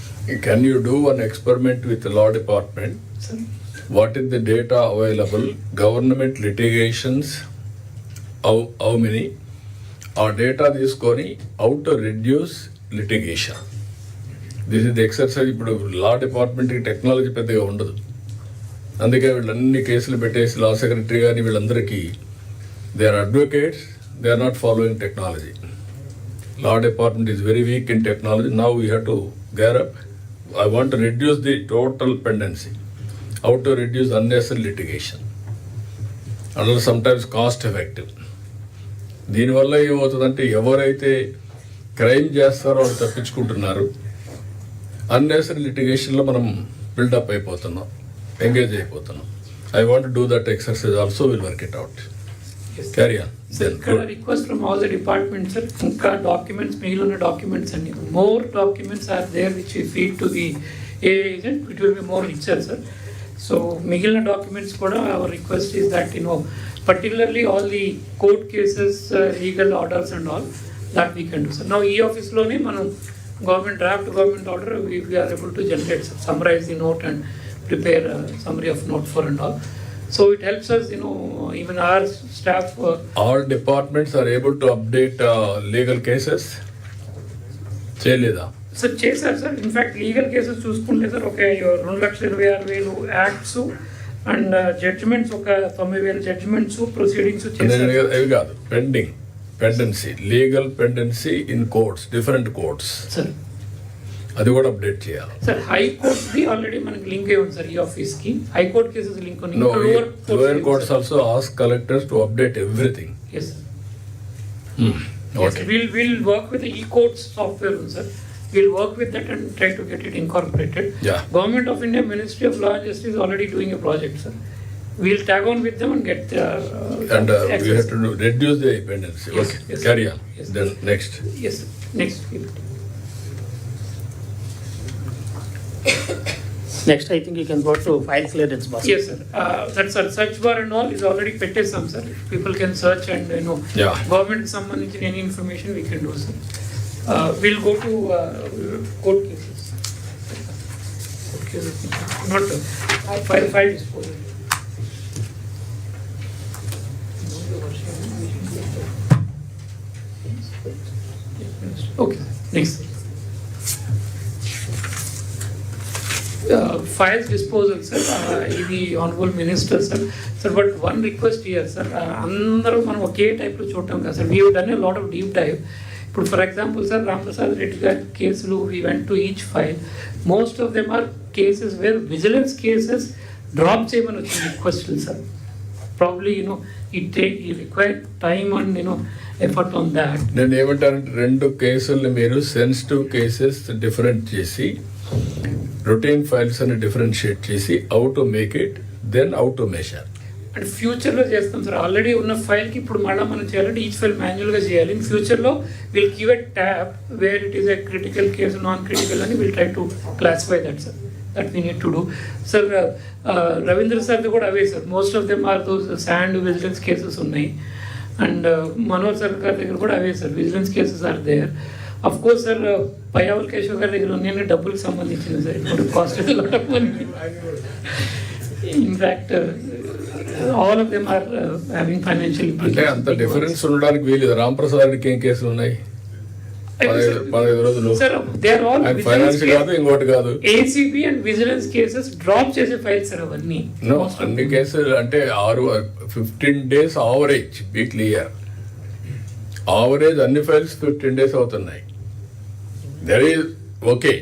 Can you do an experiment with the law department? Sir. What is the data available? Government litigations, how many? Our data తీసుకొని how to reduce litigation. This is the exercise. ఇప్పుడు లా డిపార్ట్మెంట్కి technology పెద్దగా ఉండదు, అందుకే వీళ్ళన్ని కేసులు పెట్టేసి లా secretary కానీ వీళ్ళందరికీ they are advocates, they are not following technology. Law department is very weak in technology. Now we have to gear up. I want to reduce the total pendency. How to reduce unnecessary litigation. And sometimes cost effective. దీనివల్ల ఏమవుతుందంటే ఎవరైతే crime చేస్తారో వాళ్ళు తప్పించుకుంటున్నారు. Unnecessary లిటిగేషన్లో మనం buildup అయిపోతున్నాం, engage అయిపోతున్నాం. I want do that exercise also, will work it out. Carry on. ఇక్కడ request from all the departments sir, ఇంకా డాక్యుమెంట్స్ మిగిలిన డాక్యుమెంట్స్ అన్ని more documents are there which you feed to the agent, it will be more richer sir. So మిగిలిన documents కూడా our request is that particularly all the court cases, legal orders and all that we can do sir. Now ఈ ఆఫీస్లోనే మనం government draft government order we are able to generate, summarize the note and prepare a summary of note for and all. So it helps us, even our staff. All departments are able to update legal cases. చేయలేదా sir? చేశారు sir. In fact legal cases చూసుకుంటే sir ఒక 2,26,000 acts and judgements, ఒక 9,000 judgements, proceedings అవి కాదు, pendency, legal pendency in courts, different courts sir. అది కూడా update చేయాలి సార్. హైకోర్ట్ది ఆల్రెడీ మనకి లింక్ అయి ఉంది సార్ ఈ ఆఫీస్కి. హైకోర్ట్ కేసెస్ లింక్ ఉంది. Lower courts also ask collectors to update everything. Yes sir. We'll work with the e-courts software ఉంది sir. We'll work with that and try to get it incorporated. Yeah. Government of India Ministry of Law and Justice is already doing a project, sir. We'll tag on with them and get the we have to reduce the dependency. Yes, Okay, yes, carry on. yes. Then next. Yes, sir. Next. Next, I think you can go to file clearance boss. Yes, sir. That search bar and all is already పెట్టేసాం sir. People can search and Yeah. government సంబంధించిన any information we can do, sir. We'll go to court cases. Okay, not file disposal. Okay, next. Files disposal, sir. ఇది honourable minister sir. Sir but one request here sir, అందరూ మనం ఒకే టైప్లో చూడటం కదా sir. We have done a lot of deep dive. ఇప్పుడు for example sir, Ramaprasad Reddy గారి కేసులు we went to each file. Most of them are cases where vigilance cases drop చేయమని వచ్చింది రిక్వెస్ట్లు సార్. ప్రాబ్లీ ఈ required time and effort on that. నేను ఏమంటానంటే 2 కేసుల్ని మీరు సెన్సిటివ్ కేసెస్ డిఫరెంట్ చేసి, రొటీన్ ఫైల్స్ అని డిఫరెన్షియేట్ చేసి, how to make it, then how to measure. And ఫ్యూచర్లో చేస్తాం సార్. ఆల్రెడీ ఉన్న ఫైల్కి ఇప్పుడు మళ్ళీ మనం చేయాలంటే ఈచ్ ఫైల్ మాన్యువల్గా చేయాలి. ఇన్ ఫ్యూచర్లో will give a tab where it is a critical case, non critical అని will try to classify that sir. That we need to do sir. Ravindra సార్ది కూడా అవే sir. Most of them are those sand vigilance cases ఉన్నాయి. And Manohar sir గారి దగ్గర కూడా అవే sir, vigilance cases are there. Of course sir, Payyavula Keshav గారి దగ్గర ఉన్నాయి డబ్బులకు సంబంధించింది సార్. ఇప్పుడు కాస్ట్ అయితే lot of money. In fact all of them are having financial implications. అంటే అంత డిఫరెన్స్ ఉండడానికి వీలు. రామప్రసాద్ రెడ్డికి ఏం కేసులు ఉన్నాయి? 15 రోజులు. Sir, they are all finance కాదు, ఇంకోటి కాదు. ACB and vigilance cases drop చేసే ఫైల్స్ సార్ అవన్నీ. అన్ని కేసులు అంటే 15 days average. Be clear, average అన్ని ఫైల్స్ 15 days అవుతున్నాయి. That is okay.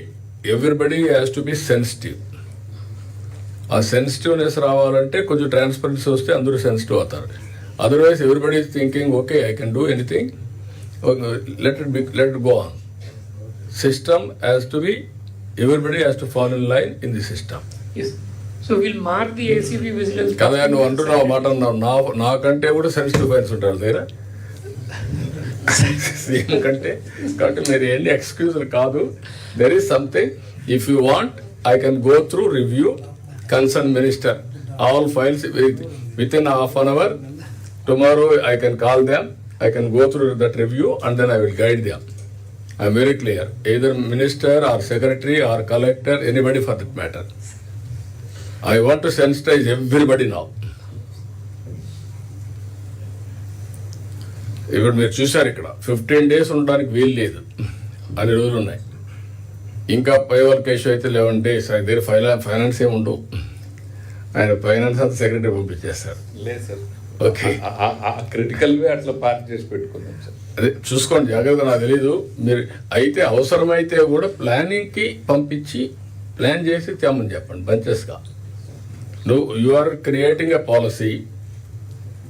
Everybody has to be sensitive. ఆ సెన్సిటివ్నెస్ రావాలంటే కొంచెం ట్రాన్స్పరెన్సీ వస్తే అందరూ సెన్సిటివ్ అవుతారు. Otherwise everybody is thinking okay I can do anything, let it go on. System has to be, everybody has to follow in line in the system. Yes. So we'll mark the ACB vigilance. కదా నువ్వు అంటున్నావు మాట అన్నావు, నాకంటే కూడా sensitive files ఉంటారు దగ్గర CM కంటే. కాబట్టి మీరు ఏంటి ఎక్స్క్యూజులు కాదు. There is something, if you want I can go through review concern minister all files within half an hour. Tomorrow I can call them, I can go through that review and then I will guide them. I am very clear, either minister or secretary or collector, anybody for that matter. I want to sensitize everybody now. ఇప్పుడు మీరు చూశారు ఇక్కడ 15 days ఉండడానికి వీలు లేదు, అన్ని రోజులు ఉన్నాయి. ఇంకా పైవల్ కేసు అయితే 11 days. ఆయన దగ్గర ఫైనాన్స్ ఏమి ఉండవు. ఆయన ఫైనాన్స్ అంతా సెక్రటరీ పంపించేస్తారు. లేదు సార్, ఓకే, క్రిటికల్వే అట్లా పార్క్ చేసి పెట్టుకుందాం సార్. అదే చూసుకోండి జాగ్రత్త. నాకు తెలీదు, మీరు అయితే అవసరమైతే కూడా ప్లానింగ్కి పంపించి ప్లాన్ చేసి తేమని చెప్పండి బంచెస్గా. You are creating a policy,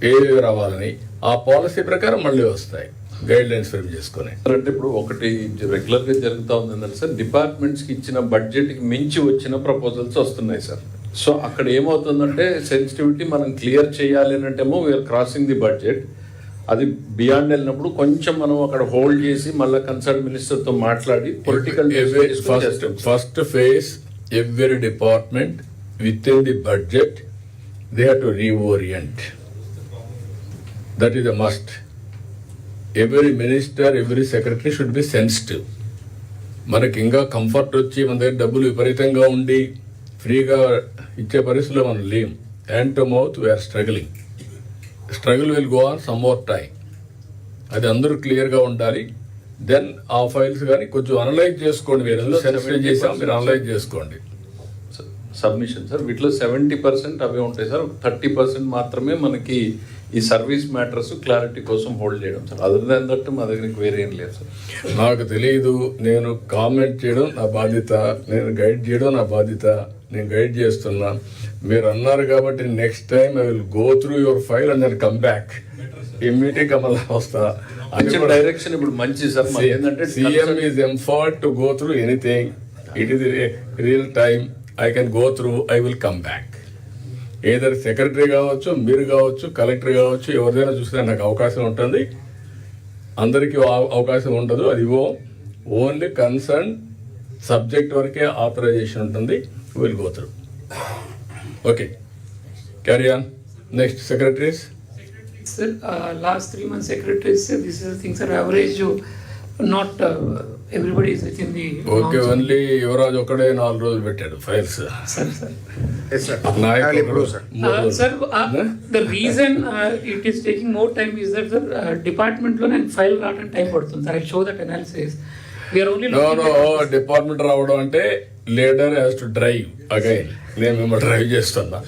ఏవి రావాలని, ఆ పాలసీ ప్రకారం మళ్ళీ వస్తాయి గైడ్ లైన్స్ ఫ్రేమ్ చేసుకొని. అంటే ఇప్పుడు ఒకటి రెగ్యులర్గా జరుగుతూ ఉంది ఏంటంటే సార్, డిపార్ట్మెంట్స్కి ఇచ్చిన బడ్జెట్కి మించి వచ్చిన ప్రపోజల్స్ వస్తున్నాయి సార్. సో అక్కడ ఏమవుతుందంటే సెన్సిటివిటీ మనం క్లియర్ చేయాలి అంటేమో వీఆర్ క్రాసింగ్ ది బడ్జెట్. అది బియాండ్ వెళ్ళినప్పుడు కొంచెం మనం అక్కడ హోల్డ్ చేసి మళ్ళీ కన్సర్న్ మినిస్టర్తో మాట్లాడి political first phase every department with in the budget they have to reorient. That is the must. Every minister, every secretary should be sensitive. మనకి ఇంకా కంఫర్ట్ వచ్చి మన దగ్గర డబ్బులు విపరీతంగా ఉండి ఫ్రీగా ఇచ్చే పరిస్థితుల్లో మనం లేం. Hand to mouth we're struggling. Struggle will go on some more time. అది అందరూ క్లియర్గా ఉండాలి. దెన్ ఆ ఫైల్స్ కానీ కొంచెం అనలైజ్ చేసుకోండి. మీరు సెన్సిటివ్ చేసాం, మీరు అనలైజ్ చేసుకోండి. సబ్మిషన్ సార్ వీటిలో 70% అవే ఉంటాయి సార్. 30% మాత్రమే మనకి ఈ సర్వీస్ మ్యాటర్స్ క్లారిటీ కోసం హోల్డ్ చేయడం సార్. అదర్ దాన్ దట్ మా దగ్గర వేరే ఏం లేదు సార్. నాకు తెలియదు, నేను కామెంట్ చేయడం నా బాధ్యత, నేను గైడ్ చేయడం నా బాధ్యత. నేను గైడ్ చేస్తున్నా. మీరు అన్నారు కాబట్టి next time I will go through your file and then come back ఇమ్మీడియట్గా మళ్ళీ వస్తా. డైరెక్షన్ ఇప్పుడు మంచి సార్. ఏంటంటే CM is empowered to go through anything. It is real time. I can go through, I will come back. ఏదైనా secretary కావచ్చు, మీరు కావచ్చు, కలెక్టర్ కావచ్చు, ఎవరిదైనా చూస్తే నాకు అవకాశం ఉంటుంది. అందరికీ అవకాశం ఉండదు. అది ఓన్లీ కన్సర్న్ సబ్జెక్ట్ వరకే ఆథరైజేషన్ ఉంటుంది. Will go through. Okay, carry on. Next secretaries. Sir, last 3 months secretaries said this is things are average. Not everybody is within the. Okay, only Yuvraj ఒక్కడే 4 రోజులు పెట్టాడు files. Sir, sir. Yes, sir. Sir, the reason it is taking more time is that the department lo and file రావడం time పడుతుంది. Sir, I'll show that analysis. We are only looking at department రావడం అంటే leader has to drive again. నేను మిమ్మల్ని drive చేస్తున్నా.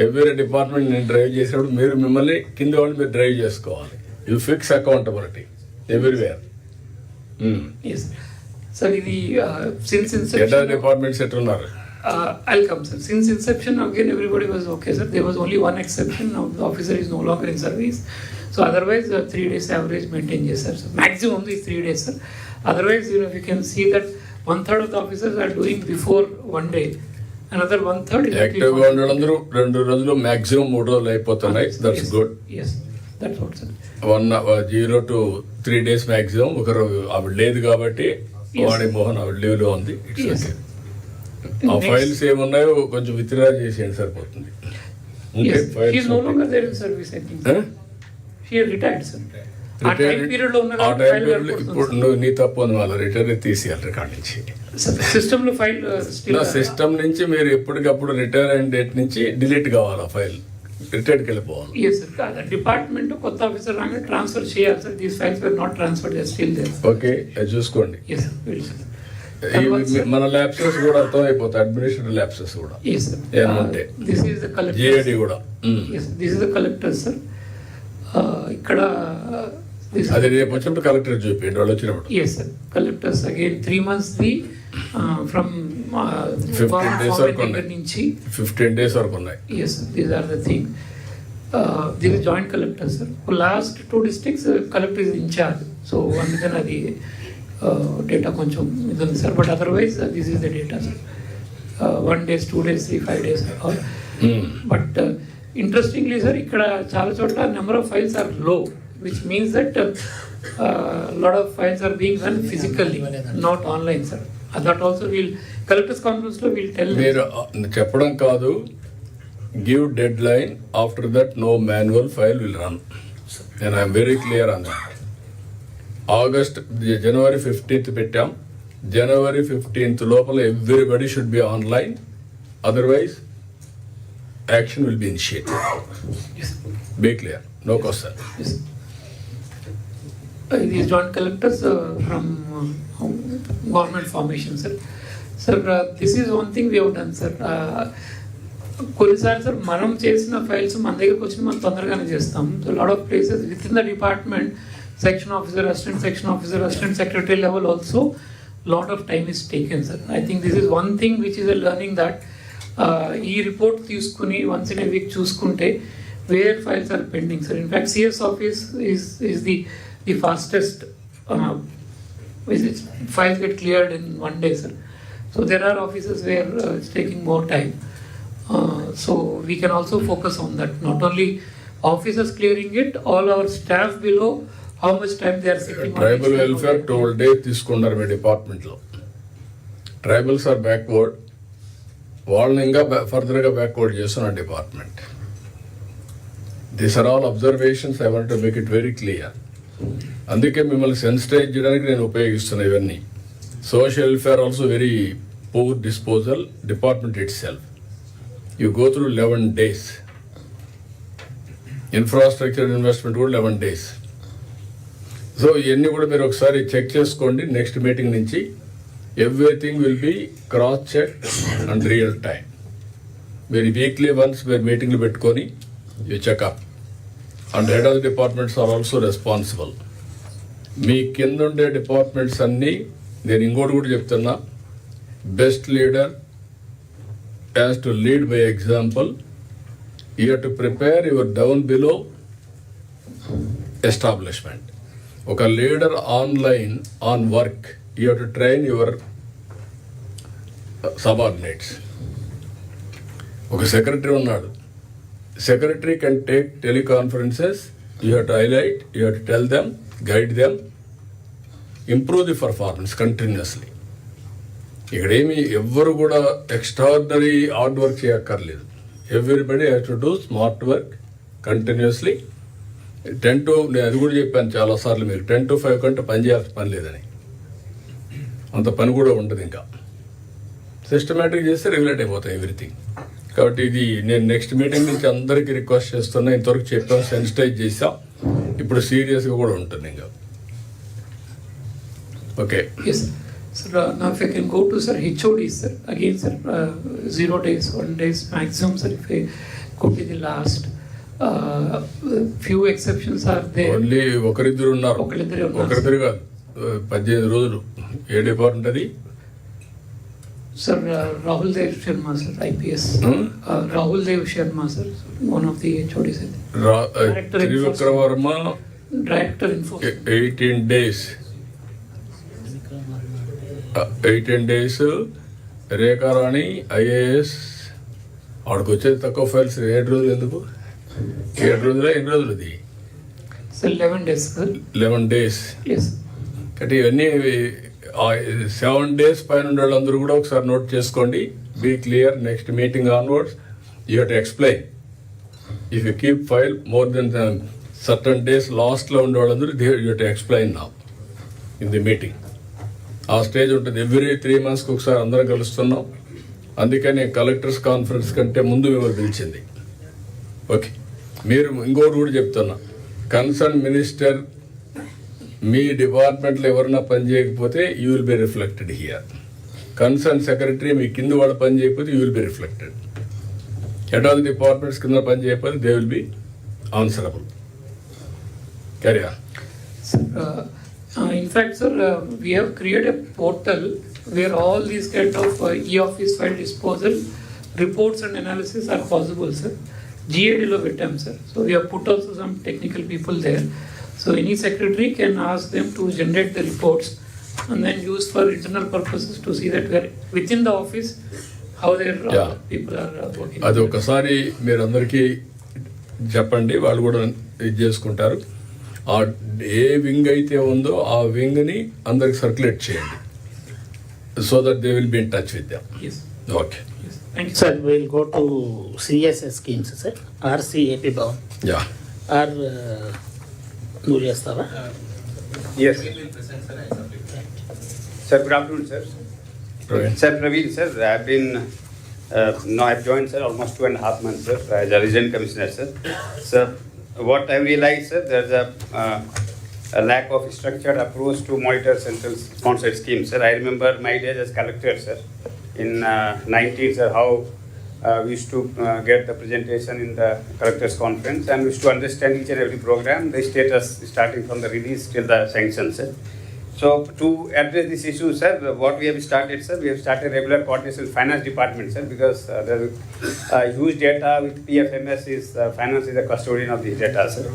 Every department నేను drive చేసినప్పుడు మీరు మిమ్మల్ని కింద వాళ్ళు మీరు డ్రైవ్ చేసుకోవాలి. You fix accountability everywhere. Yes. Sir, since inception. Departments ఎట్లున్నారు? I'll come, sir. Since inception, again, everybody was okay, sir. There was only one exception. Now the officer is no longer in service. So otherwise, 3 days average maintained, yes, sir. So maximum is 3 days, sir. Otherwise, if you can see that 1/3 of the officers are doing before 1 day. Another 1/3 is యాక్టివ్గా ఉండేందరూ 2 రోజులు maximum 3 రోజులు అయిపోతున్నాయి. That's good. Yes, that's what, sir. 0 to 3 days maximum. ఒకరు ఆవిడ లేదు కాబట్టి వాణి మోహన్ ఆవిడ leave లో ఉంది. It's Yes. ఓకే. ఆ ఫైల్స్ ఏమున్నాయో కొంచెం విత్డ్రా చేసేయండి సరిపోతుంది. Yes, she is no longer there in service, I think. She has retired, sir. ఆ టైం పీరియడ్ లో ఉన్న ఇప్పుడు నువ్వు నీ తప్పు అని వాళ్ళ రిటైర్ తీసేయాలి రికార్డ్ నుంచి. సిస్టమ్ లో ఫైల్ నా సిస్టమ్ నుంచి మీరు ఎప్పటికప్పుడు రిటైర్ అయిన డేట్ నుంచి డిలీట్ కావాలి. ఆ ఫైల్ రిటైర్కి వెళ్ళిపోవాలి. Yes sir. డిపార్ట్మెంట్ కొత్త ఆఫీసర్ రాగానే ట్రాన్స్ఫర్ చేయాలి sir. These files were not transferred, they are still there. Okay, అది చూసుకోండి. Yes sir. మన ల్యాప్సెస్ కూడా అర్థం అయిపోతాయి. అడ్మినిస్ట్రేటివ్ ల్యాప్సెస్ కూడా ఎస్ సార్. ఏమంటే this is the collector. GAD కూడా. Yes, this is the collector sir. ఇక్కడ అది రేపు వచ్చినప్పుడు కలెక్టర్ చూపించండి వాళ్ళు వచ్చినప్పుడు. Yes sir. Collectors again 3 months the from 15 days వరకు ఉన్నాయి. నుంచి 15 days వరకు ఉన్నాయి. yes, these are the thing. This is joint collector, sir. Last 2 districts collector is in charge, so అందుకని అది డేటా కొంచెం ఇది ఉంది sir, but otherwise this is the data sir. 1 days, 2 days, 3, 5 days. But interestingly sir, ఇక్కడ చాలా చోట్ల number of files are low, which means that lot of files are being run physically, not online sir. That also we'll collectors conference లో we'll tell. మీరు చెప్పడం కాదు, give deadline, after that no manual file will run, and I am very clear on that. January 15th పెట్టాం, January 15th లోపల everybody should be online, otherwise action will be initiated. Yes. Be clear, no question. Yes. These joint collectors from government formation, sir. Sir, this is one thing we have done, sir. కొన్నిసార్లు sir మనం చేసిన files మన దగ్గరకు వచ్చి మనం తొందరగానే చేస్తాం. So lot of places within the department, section officer assistant, section officer assistant, secretary level also lot of time is taken sir. I think this is one thing which is a learning that ఈ report తీసుకుని once in a week చూసుకుంటే where files are pending sir. In fact CS office is the fastest, files get cleared in 1 day, sir. So there are offices where it's taking more time. So we can also focus on that. Not only officers clearing it, all our staff below, how much time they are sitting on tribal each welfare file. 12 days తీసుకున్నారు మీ డిపార్ట్మెంట్లో. Tribals are backward, వాళ్ళని ఇంకా ఫర్దర్గా backward చేస్తున్న department. These are all observations, I want to make it very clear. అందుకే మిమ్మల్ని sensitize చేయడానికి నేను ఉపయోగిస్తున్నా ఇవన్నీ. Social welfare also very poor disposal department itself. You go through 11 days. Infrastructure investment కూడా 11 days. సో ఇవన్నీ కూడా మీరు ఒకసారి చెక్ చేసుకోండి. నెక్స్ట్ మీటింగ్ నుంచి everything will be cross check and real time. మీరు వీక్లీ వన్స్ మీరు మీటింగ్లు పెట్టుకొని you checkup. And head of the departments are also responsible. మీ కింద ఉండే డిపార్ట్మెంట్స్ అన్నీ, నేను ఇంకోటి కూడా చెప్తున్నా, best leader has to lead by example. You have to prepare your down below establishment. ఒక leader online on work, you have to train your subordinates. ఒక సెక్రటరీ ఉన్నాడు, secretary can take teleconferences, you have to highlight, you have to tell them, guide them, improve the performance continuously. ఇక్కడ ఏమి ఎవ్వరు కూడా extraordinary hard work చేయక్కర్లేదు. Everybody has to do smart work continuously. 10 to, నేను అది కూడా చెప్పాను చాలాసార్లు మీకు, 10 to 5 కంటే పని చేయాల్సిన పని లేదని. అంత పని కూడా ఉండదు. ఇంకా సిస్టమేటిక్ చేస్తే రెగ్యులేట్ అయిపోతాయి ఎవ్రీథింగ్. కాబట్టి ఇది నేను నెక్స్ట్ మీటింగ్ నుంచి అందరికీ రిక్వెస్ట్ చేస్తున్నా. ఇంతవరకు చెప్పాం, సెన్సిటైజ్ చేసాం, ఇప్పుడు సీరియస్గా కూడా ఉంటుంది ఇంకా. Okay. Yes, sir. Now if I can go to sir HOD, sir. Again, sir, 0 days, 1 days maximum, sir. If I go to the last, few exceptions are there. Only ఒకరిద్దరు ఉన్నారు. ఒకరిద్దరే ఉన్నారు. ఒకరిద్దరు కాదు, 18 రోజులు. ఏ డిపార్ట్మెంట్ అది? Sir, Rahul Dev Sharma, sir, IPS. Rahul Dev Sharma, sir, one of the HODs. Director Trivikrama Varma, Director Enforcement. 18 days. 18 days. Rekha Rani IAS, ఆడికి వచ్చేది తక్కువ ఫైల్స్. 7 రోజులు ఎందుకు? 7 రోజులా, ఎన్ని రోజులు అది? Sir, 11 days, sir. 11 days. Yes. అంటే ఇవన్నీ 7 days పైన ఉండే వాళ్ళందరూ కూడా ఒకసారి నోట్ చేసుకోండి. Be clear. Next meeting onwards you have to explain. If you keep file more than certain days, లాస్ట్లో ఉండే వాళ్ళందరూ you have to explain now in the meeting. ఆ స్టేజ్ ఉంటుంది. ఎవ్రీ 3 monthsకి ఒకసారి అందరం కలుస్తున్నాం. అందుకని కలెక్టర్స్ కాన్ఫరెన్స్ కంటే ముందు మిమ్మల్ని పిలిచింది. ఓకే. మీరు ఇంకోటి కూడా చెప్తున్నా, కన్సర్న్ మినిస్టర్ మీ డిపార్ట్మెంట్లో ఎవరైనా పని చేయకపోతే you will be reflected here. Concern secretary మీ కింద వాళ్ళు పని చేయకపోతే you will be reflected. Head of the departments కింద పని చేయకపోతే they will be answerable. Carry on. In fact, sir, we have created a portal where all these kind of e-office file disposal, reports and analysis are possible, sir. GAD lo పెట్టాం, sir. So we have put also some technical people there. So any secretary can ask them to generate the reports and then use for internal purposes to see that we are within the office how their Yeah. people are working. అది ఒకసారి మీరందరికీ చెప్పండి, వాళ్ళు కూడా ఇది చేసుకుంటారు. ఆ ఏ wing అయితే ఉందో ఆ వింగ్ని అందరికి సర్క్యులేట్ చేయండి, so that they will be in touch with them. Yes. Okay. Yes. Thank you. Sir, we will go to CSS schemes, sir. RCAP Bhavan. Yeah. Or నువ్వు చేస్తావా? Yes. Sir, good afternoon, sir. Praveen. Sir, Praveen, sir, I've been, now I've joined, sir, almost 2.5 months, sir, as a resident commissioner, sir. Sir, what I realized, sir, there's a lack of structured approach to monitor central sponsored schemes, sir. I remember my days as collector, sir, in 90s, sir, how we used to get the presentation in the collectors conference, and we used to understand each and every program, the status starting from the release till the sanction, sir. So to address this issue, sir, what we have started, sir, we have started regular coordination with finance department, sir, because the huge data with PFMS is, finance is the custodian of this data, sir.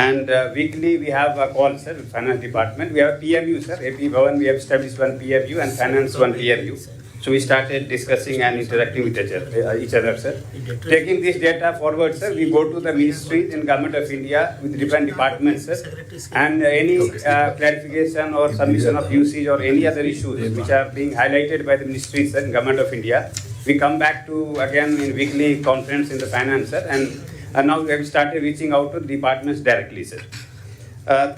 And weekly we have a call, sir, with finance department. We have PMU, sir, AP Bhavan, we have established one PMU and finance one PMU. So we started discussing and interacting with each other, sir. Taking this data forward, sir, we go to the ministries in Government of India with different departments, sir, and any clarification or submission of usage or any other issues which are being highlighted by the ministries, sir, in Government of India, we come back to again in weekly conference in the finance, sir, and now we have started reaching out to the departments directly, sir.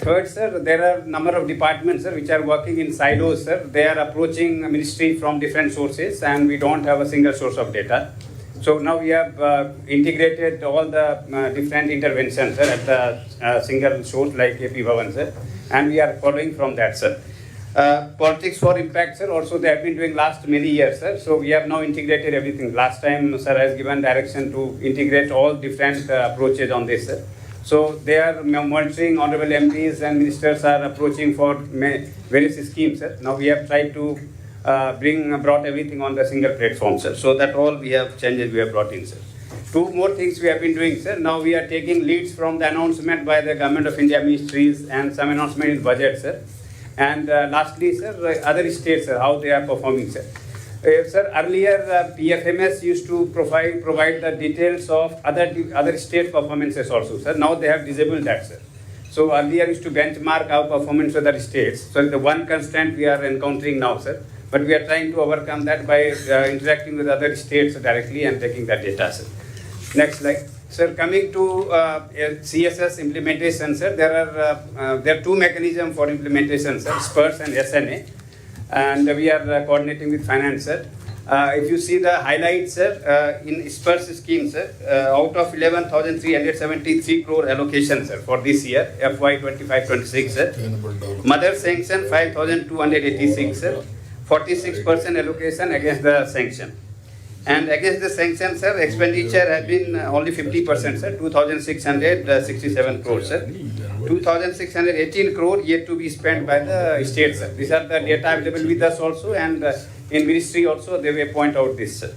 Third, sir, there are number of departments, sir, which are working in silos, sir. They are approaching ministry from different sources, and we don't have a single source of data. So now we have integrated all the different interventions, sir, at the single source like AP Bhavan, sir, and we are following from that, sir. Politics for impact, sir, also they have been doing last many years, sir. So we have now integrated everything. Last time, sir, has given direction to integrate all different approaches on this, sir. So they are monitoring, honorable MPs and ministers are approaching for various schemes, sir. Now we have tried to brought everything on the single platform, sir. So that all we have changes we have brought in, sir. Two more things we have been doing, sir. Now we are taking leads from the announcement by the Government of India ministries and some announcement in budget, sir. And lastly, sir, other states, sir, how they are performing, sir. Sir, earlier PFMS used to provide the details of other state performances also, sir. Now they have disabled that, sir. So earlier used to benchmark our performance with other states. So the one constraint we are encountering now, sir. But we are trying to overcome that by interacting with other states directly and taking that data, sir. Next slide. Sir, coming to CSS implementation, sir, there are two mechanisms for implementation, sir, SPURS and SNA. And we are coordinating with finance, sir. If you see the highlights, sir, in SPURS scheme, sir, out of 11,373 crore allocation, sir, for this year, FY 25-26, sir. Mother sanction 5,286, sir. 46% allocation against the sanction. And against the sanction, sir, expenditure has been only 50%, sir, 2,667 crores, sir. 2,618 crore yet to be spent by the state, sir. These are the data available with us also, and in ministry also they will point out this, sir.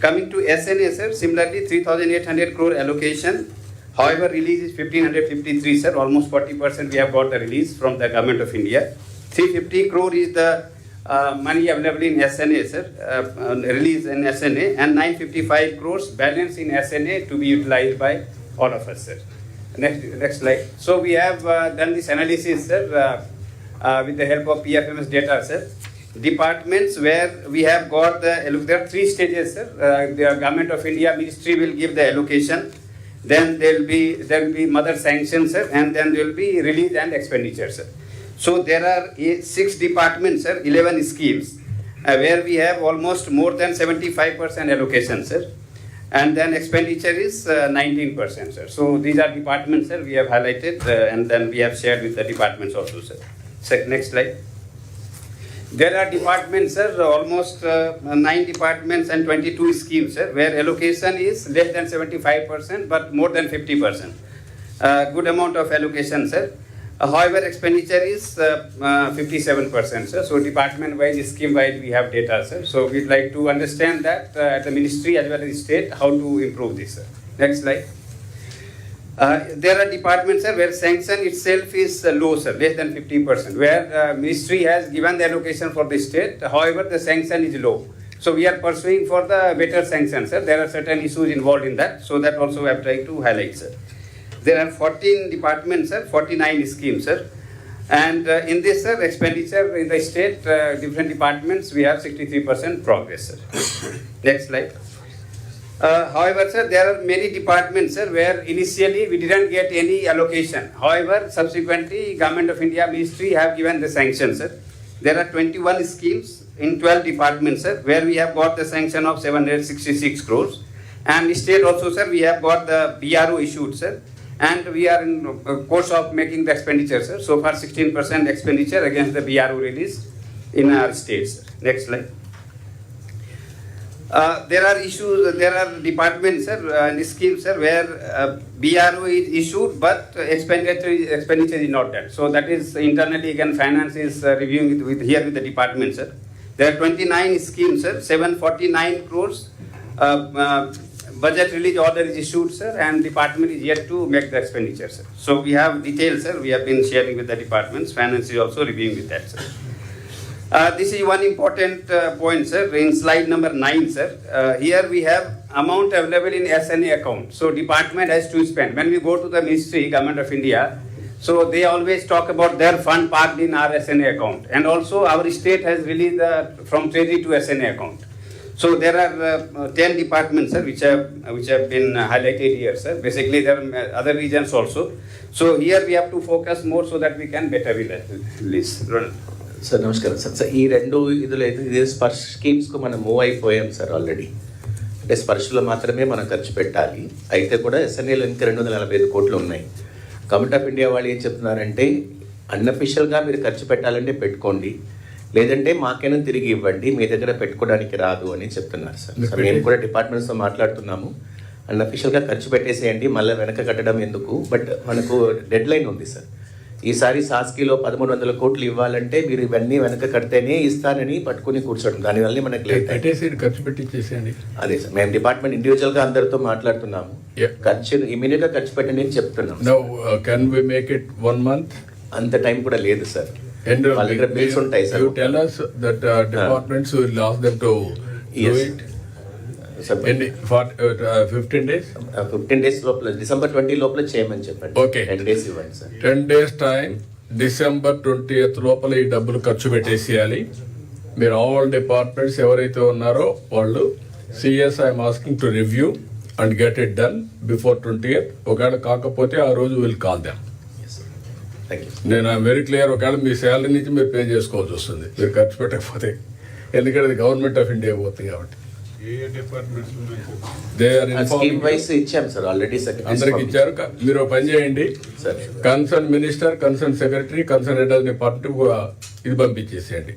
Coming to SNA, sir, similarly 3,800 crore allocation. However, release is 1,553, sir. Almost 40% we have got the release from the Government of India. 350 crore is the money available in SNA, sir, release in SNA, and 955 crores balance in SNA to be utilized by all of us, sir. Next slide. So we have done this analysis, sir, with the help of PFMS data, sir. Departments where we have got there are three stages, sir. The Government of India ministry will give the allocation, then there will be mother sanction, sir, and then there will be release and expenditure, sir. So there are 6 departments, sir, 11 schemes, where we have almost more than 75% allocation, sir. And then expenditure is 19%, sir. So these are departments, sir, we have highlighted, and then we have shared with the departments also, sir. Next slide. There are departments, sir, almost 9 departments and 22 schemes, sir, where allocation is less than 75%, but more than 50%. Good amount of allocation, sir. However, expenditure is 57%, sir. So department-wise, scheme-wise, we have data, sir. So we'd like to understand that at the ministry as well as state, how to improve this, sir. Next slide. There are departments, sir, where sanction itself is low, sir, less than 50%, where ministry has given the allocation for the state. However, the sanction is low. So we are pursuing for the better sanction, sir. There are certain issues involved in that. So that also I am trying to highlight, sir. There are 14 departments, sir, 49 schemes, sir. And in this, sir, expenditure in the state, different departments, we have 63% progress, sir. Next slide. However, sir, there are many departments, sir, where initially we didn't get any allocation. However, subsequently, Government of India Ministry have given the sanction, sir. There are 21 schemes in 12 departments, sir, where we have got the sanction of 766 crores. And state also, sir, we have got the BRO issued, sir. And we are in course of making the expenditure, sir. So far, 16% expenditure against the BRO release in our states. Next slide. There are issues, there are departments, sir, and schemes, sir, where BRO is issued, but expenditure is not done. So that is internally, again, finance is reviewing it with the department, sir. There are 29 schemes, sir, 749 crores. Budget release order is issued, sir, and department is yet to make the expenditure, sir. So we have details, sir. We have been sharing with the departments. Finance is also reviewing with that, sir. This is one important point, sir. In slide number 9, sir. Here we have amount available in SNA account. So department has to spend. When we go to the ministry, Government of India, so they always talk about their fund parked in our SNA account. And also our state has released from Treasury to SNA account. So there are 10 departments, sir, which have been highlighted here, sir. Basically, there are other regions also. So here we have to focus more so that we can better release. Sir నమస్కారం sir. Sir ఈ రెండు ఇదిలో అయితే ఇది స్పర్శ స్కీమ్స్కు మనం move అయిపోయాం sir already. అంటే స్పర్శలో మాత్రమే మనం ఖర్చు పెట్టాలి. అయితే కూడా ఎస్ఎన్ఏలో ఇంకా 245 కోట్లు ఉన్నాయి. గవర్నమెంట్ ఆఫ్ ఇండియా వాళ్ళు ఏం చెప్తున్నారంటే అన్అఫిషియల్గా మీరు ఖర్చు పెట్టాలంటే పెట్టుకోండి, లేదంటే మాకైనా తిరిగి ఇవ్వండి, మీ దగ్గర పెట్టుకోవడానికి రాదు అని చెప్తున్నారు సార్. సో మేము కూడా డిపార్ట్మెంట్స్తో మాట్లాడుతున్నాము. అన్అఫిషియల్గా ఖర్చు పెట్టేసేయండి, మళ్ళీ వెనక కట్టడం ఎందుకు. బట్ మనకు డెడ్ లైన్ ఉంది సార్. ఈసారి సాస్కీలో 1300 కోట్లు ఇవ్వాలంటే మీరు ఇవన్నీ వెనక కడితేనే ఇస్తానని పట్టుకుని కూర్చోడం, దానివల్ల మనకు లేట్ ఖర్చు పెట్టించేసేయండి. అదే సార్, మేము డిపార్ట్మెంట్ ఇండివిజువల్గా అందరితో మాట్లాడుతున్నాము. ఖర్చు ఇమీడియట్గా ఖర్చు పెట్టండి అని చెప్తున్నాం. Can we make it 1 month? అంత టైం కూడా లేదు సార్. వాళ్ళ దగ్గర బిల్స్ ఉంటాయి sir. You tell us that departments will ask them to do it. For 15 days? 15 days లోపల, December 20 లోపల చేయమని చెప్పండి. ఓకే, 10 days ఇవ్వండి sir. 10 days time, December 20th లోపల ఈ డబ్బులు ఖర్చు పెట్టేసేయాలి. మీరు ఆల్ డిపార్ట్మెంట్స్ ఎవరైతే ఉన్నారో వాళ్ళు CS I'm asking to review and get it done before 20th. ఒకవేళ కాకపోతే ఆ రోజు విల్ కాల్ దెమ్. నేను ఐఎమ్ వెరీ క్లియర్. ఒకవేళ మీ శాలరీ నుంచి మీరు పే చేసుకోవాల్సి వస్తుంది మీరు ఖర్చు పెట్టకపోతే, ఎందుకంటే అది గవర్నమెంట్ ఆఫ్ ఇండియా పోతుంది కాబట్టి. స్కీమ్ వైస్ ఇచ్చాం సార్ ఆల్రెడీ. అందరికి ఇచ్చారు. మీరు పని చేయండి sir, concern minister, concern secretary, concern head of department ఇది పంపించేసేయండి,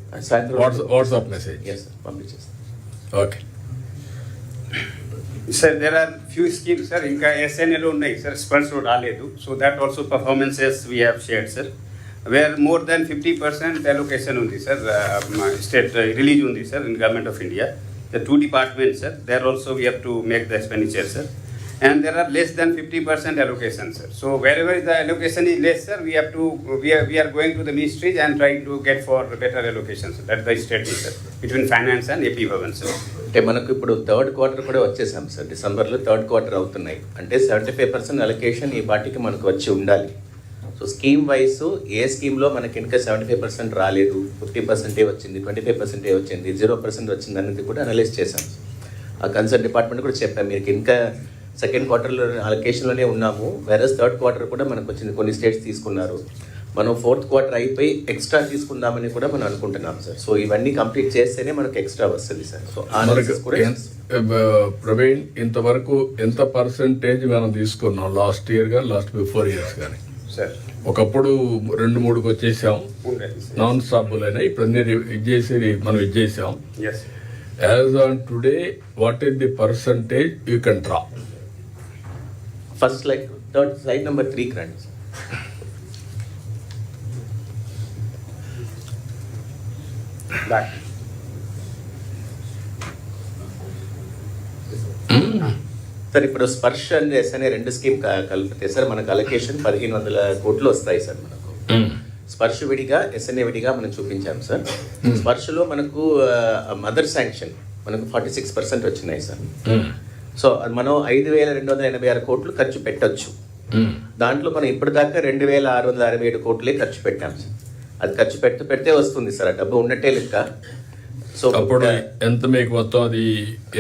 వాట్సాప్ మెసేజ్ పంపించేస్తాం. Okay Sir, there are few schemes, sir. Inka SNL unnai, sir. Spurs road raaledu. So that also performances we have shared, sir. Where more than 50% allocation undi, sir. State release undi, sir, in Government of India. The 2 departments, sir. There also we have to make the expenditure, sir. And there are less than 50% allocation, sir. So wherever the allocation is less, sir, we have to we are going to the ministries and trying to get for better allocation, sir. That's the strategy, sir, between finance and AP Bhavan, sir. అంటే మనకు ఇప్పుడు 3rd quarter కూడా వచ్చేసాం sir. డిసెంబర్లో 3rd quarter అవుతున్నాయి. అంటే 75% allocation ఈ పార్టీకి మనకు వచ్చి ఉండాలి. సో స్కీమ్ వైస్ ఏ స్కీమ్లో మనకి ఇంకా 75% రాలేదు, 50% వచ్చింది, 25% వచ్చింది, 0% వచ్చింది అనేది కూడా అనలైజ్ చేశాం. ఆ కన్సర్న్ డిపార్ట్మెంట్ కూడా చెప్పాం, మీకు ఇంకా 2nd quarterలో అలొకేషన్లోనే ఉన్నాము. వేరస్ 3rd quarter కూడా మనకు వచ్చింది, కొన్ని స్టేట్స్ తీసుకున్నారు. మనం 4th quarter అయిపోయి ఎక్స్ట్రా తీసుకుందామని కూడా మనం అనుకుంటున్నాం సార్. సో ఇవన్నీ కంప్లీట్ చేస్తేనే మనకు ఎక్స్ట్రా వస్తుంది సార్. సో ప్రవీణ్, ఇంతవరకు ఎంత పర్సెంటేజ్ మనం తీసుకున్నాం లాస్ట్ ఇయర్ కానీ లాస్ట్ బిఫోర్ ఇయర్స్ కానీ? సార్ ఒకప్పుడు 2-3కి వచ్చేసాం, నాన్ స్టాపుల్ అయినా. ఇప్పుడు అన్ని ఇచ్చేసి మనం ఇచ్చేసాం. As on today what is the percentage you can draw? First slide, 3rd slide number 3 రండి. back. సార్ ఇప్పుడు స్పర్శ అండ్ ఎస్ఎన్ఏ రెండు స్కీమ్ కలిపితే సార్ మనకు అలొకేషన్ 1500 కోట్లు వస్తాయి సార్ మనకు. స్పర్శ విడిగా ఎస్ఎన్ఏ విడిగా మనం చూపించాం సార్. స్పర్శలో మనకు మదర్ శాంక్షన్ మనకు 46% వచ్చినాయి సార్. సో మనం 5286 కోట్లు ఖర్చు పెట్టొచ్చు. దాంట్లో మనం ఇప్పటిదాకా 2667 కోట్లే ఖర్చు పెట్టాం సార్. అది ఖర్చు పెడితే వస్తుంది సార్, ఆ డబ్బు ఉన్నట్టే లెక్క. సో అప్పుడు ఎంత మీకు మొత్తం అది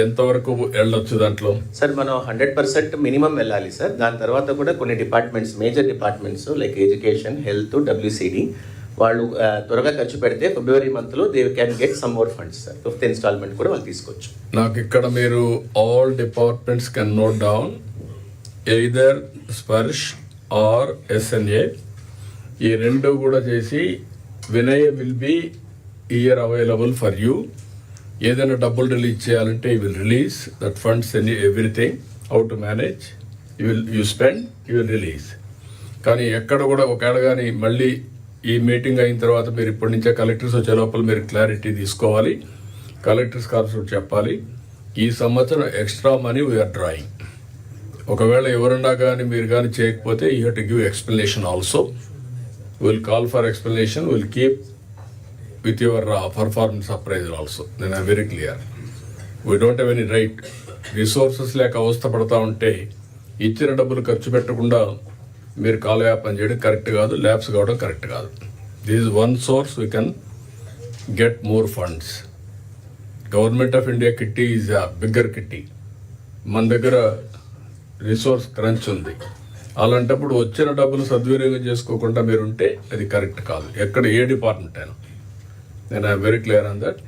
ఎంతవరకు వెళ్ళొచ్చు దాంట్లో? సార్ మనం 100% మినిమం వెళ్ళాలి సార్. దాని తర్వాత కూడా కొన్ని departments, major departments like education, health, WCD వాళ్ళు త్వరగా ఖర్చు పెడితే ఫిబ్రవరి మంత్లో they can get some more funds sir. 5th installment కూడా వాళ్ళు తీసుకోవచ్చు. నాకు ఇక్కడ మీరు all departments can note down either Sparsh or SNA, ఈ రెండు కూడా చేసి Vinay will be here available for you. ఏదైనా డబ్బులు రిలీజ్ చేయాలంటే you will release that funds everything, how to manage, you spend, you will release. కానీ ఎక్కడ కూడా ఒకవేళ కానీ మళ్ళీ ఈ మీటింగ్ అయిన తర్వాత మీరు ఇప్పటి నుంచే కలెక్టర్స్ వచ్చే లోపల మీరు క్లారిటీ తీసుకోవాలి, కలెక్టర్స్ కార్పొరేట్ చెప్పాలి. ఈ సంవత్సరం ఎక్స్ట్రా మనీ వీఆర్ డ్రాయింగ్. ఒకవేళ ఎవరన్నా కానీ మీరు కానీ చేయకపోతే you have to give explanation also. Will call for explanation, will keep with your performance appraisal also. Then I'm very clear. We don't have any right. Resources లేక అవస్థ పడతా ఉంటే ఇచ్చిన డబ్బులు ఖర్చు పెట్టకుండా మీరు కాలయాపన చేయడం కరెక్ట్ కాదు, ల్యాబ్స్ కావడం కరెక్ట్ కాదు. This is one source we can get more funds. Government of India kitty is a bigger kitty. మన దగ్గర రిసోర్స్ క్రంచ్ ఉంది. అలాంటప్పుడు వచ్చిన డబ్బులు సద్వినియోగం చేసుకోకుండా మీరుంటే అది కరెక్ట్ కాదు, ఎక్కడ ఏ డిపార్ట్మెంట్ అయినా. నేను I'm very clear on that.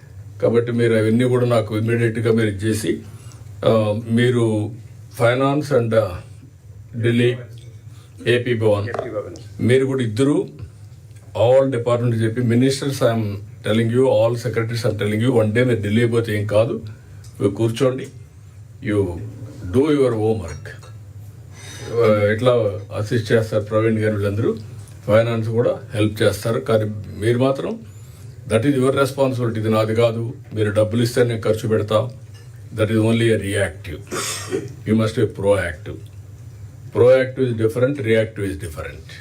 కాబట్టి మీరు అవన్నీ కూడా నాకు ఇమ్మీడియట్గా మీరు ఇచ్చేసి, మీరు finance and Delhi AP Bhavan మీరు కూడా ఇద్దరు ఆల్ డిపార్ట్మెంట్ చెప్పి, ministers I'm telling you, all secretaries I'm telling you, one day మీరు ఢిల్లీ పోతే ఏం కాదు, మీరు కూర్చోండి, యూ డూ యువర్ హోంవర్క్. ఇట్లా అసిస్ట్ చేస్తారు ప్రవీణ్ గారు, వీళ్ళందరూ ఫైనాన్స్ కూడా హెల్ప్ చేస్తారు. కానీ మీరు మాత్రం దట్ ఈజ్ యువర్ రెస్పాన్సిబిలిటీ. ఇది నాది కాదు, మీరు డబ్బులు ఇస్తే నేను ఖర్చు పెడతా. That is only a reactive. You must B proactive. Proactive is different, reactive is different.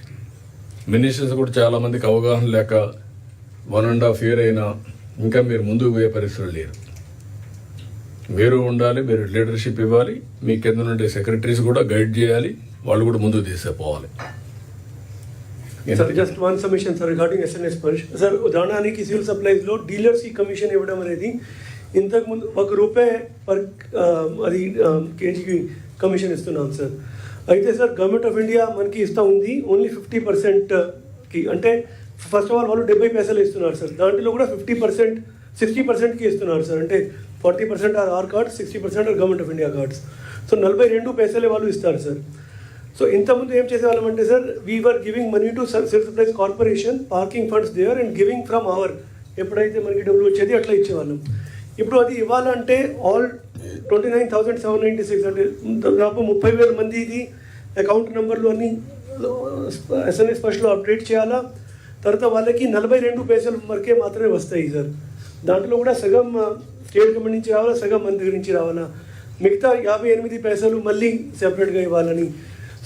Ministers కూడా చాలామందికి అవగాహన లేక 1.5 year అయినా ఇంకా మీరు ముందుకు పోయే పరిస్థితులు లేరు. మీరు ఉండాలి, మీరు లీడర్షిప్ ఇవ్వాలి, మీ కింద నుండి సెక్రటరీస్ కూడా గైడ్ చేయాలి, వాళ్ళు కూడా ముందుకు తీసుకుపోవాలి. Sir just one submission sir regarding SNS Sparsh. Sir ఉదాహరణకి సివిల్ సప్లైస్లో డీలర్స్కి కమిషన్ ఇవ్వడం అనేది ఇంతకుముందు ₹1 పర్ అది కేజీకి కమిషన్ ఇస్తున్నాం సార్. అయితే సార్ గవర్నమెంట్ ఆఫ్ ఇండియా మనకి ఇస్తూ ఉంది ఓన్లీ 50%కి. అంటే ఫస్ట్ ఆఫ్ ఆల్ వాళ్ళు 70 పైసలు ఇస్తున్నారు సార్. దాంట్లో కూడా 50%, 60%కి ఇస్తున్నారు సార్. అంటే 40% are our cards, 60% are government of India cards. So 42 పైసలే వాళ్ళు ఇస్తారు సార్. సో ఇంతకుముందు ఏం చేసేవాళ్ళం అంటే sir, we're giving money to civil supplies corporation, parking funds there and giving from our, ఎప్పుడైతే మనకి డబ్బులు వచ్చేది అట్లా ఇచ్చేవాళ్ళం. ఇప్పుడు అది ఇవ్వాలంటే ఆల్ 29,796 అంటే దాదాపు 30,000 మంది ఇది అకౌంట్ నెంబర్లు అన్నీ ఎస్ఎన్ఎస్ ఫస్ట్లో అప్డేట్ చేయాలా. తర్వాత వాళ్ళకి 42 పైసలు వరకే మాత్రమే వస్తాయి సార్. దాంట్లో కూడా సగం స్టేట్ గవర్నమెంట్ నుంచి రావాలా, సగం మన దగ్గర నుంచి రావాలా. మిగతా 58 పైసలు మళ్ళీ సెపరేట్గా ఇవ్వాలని.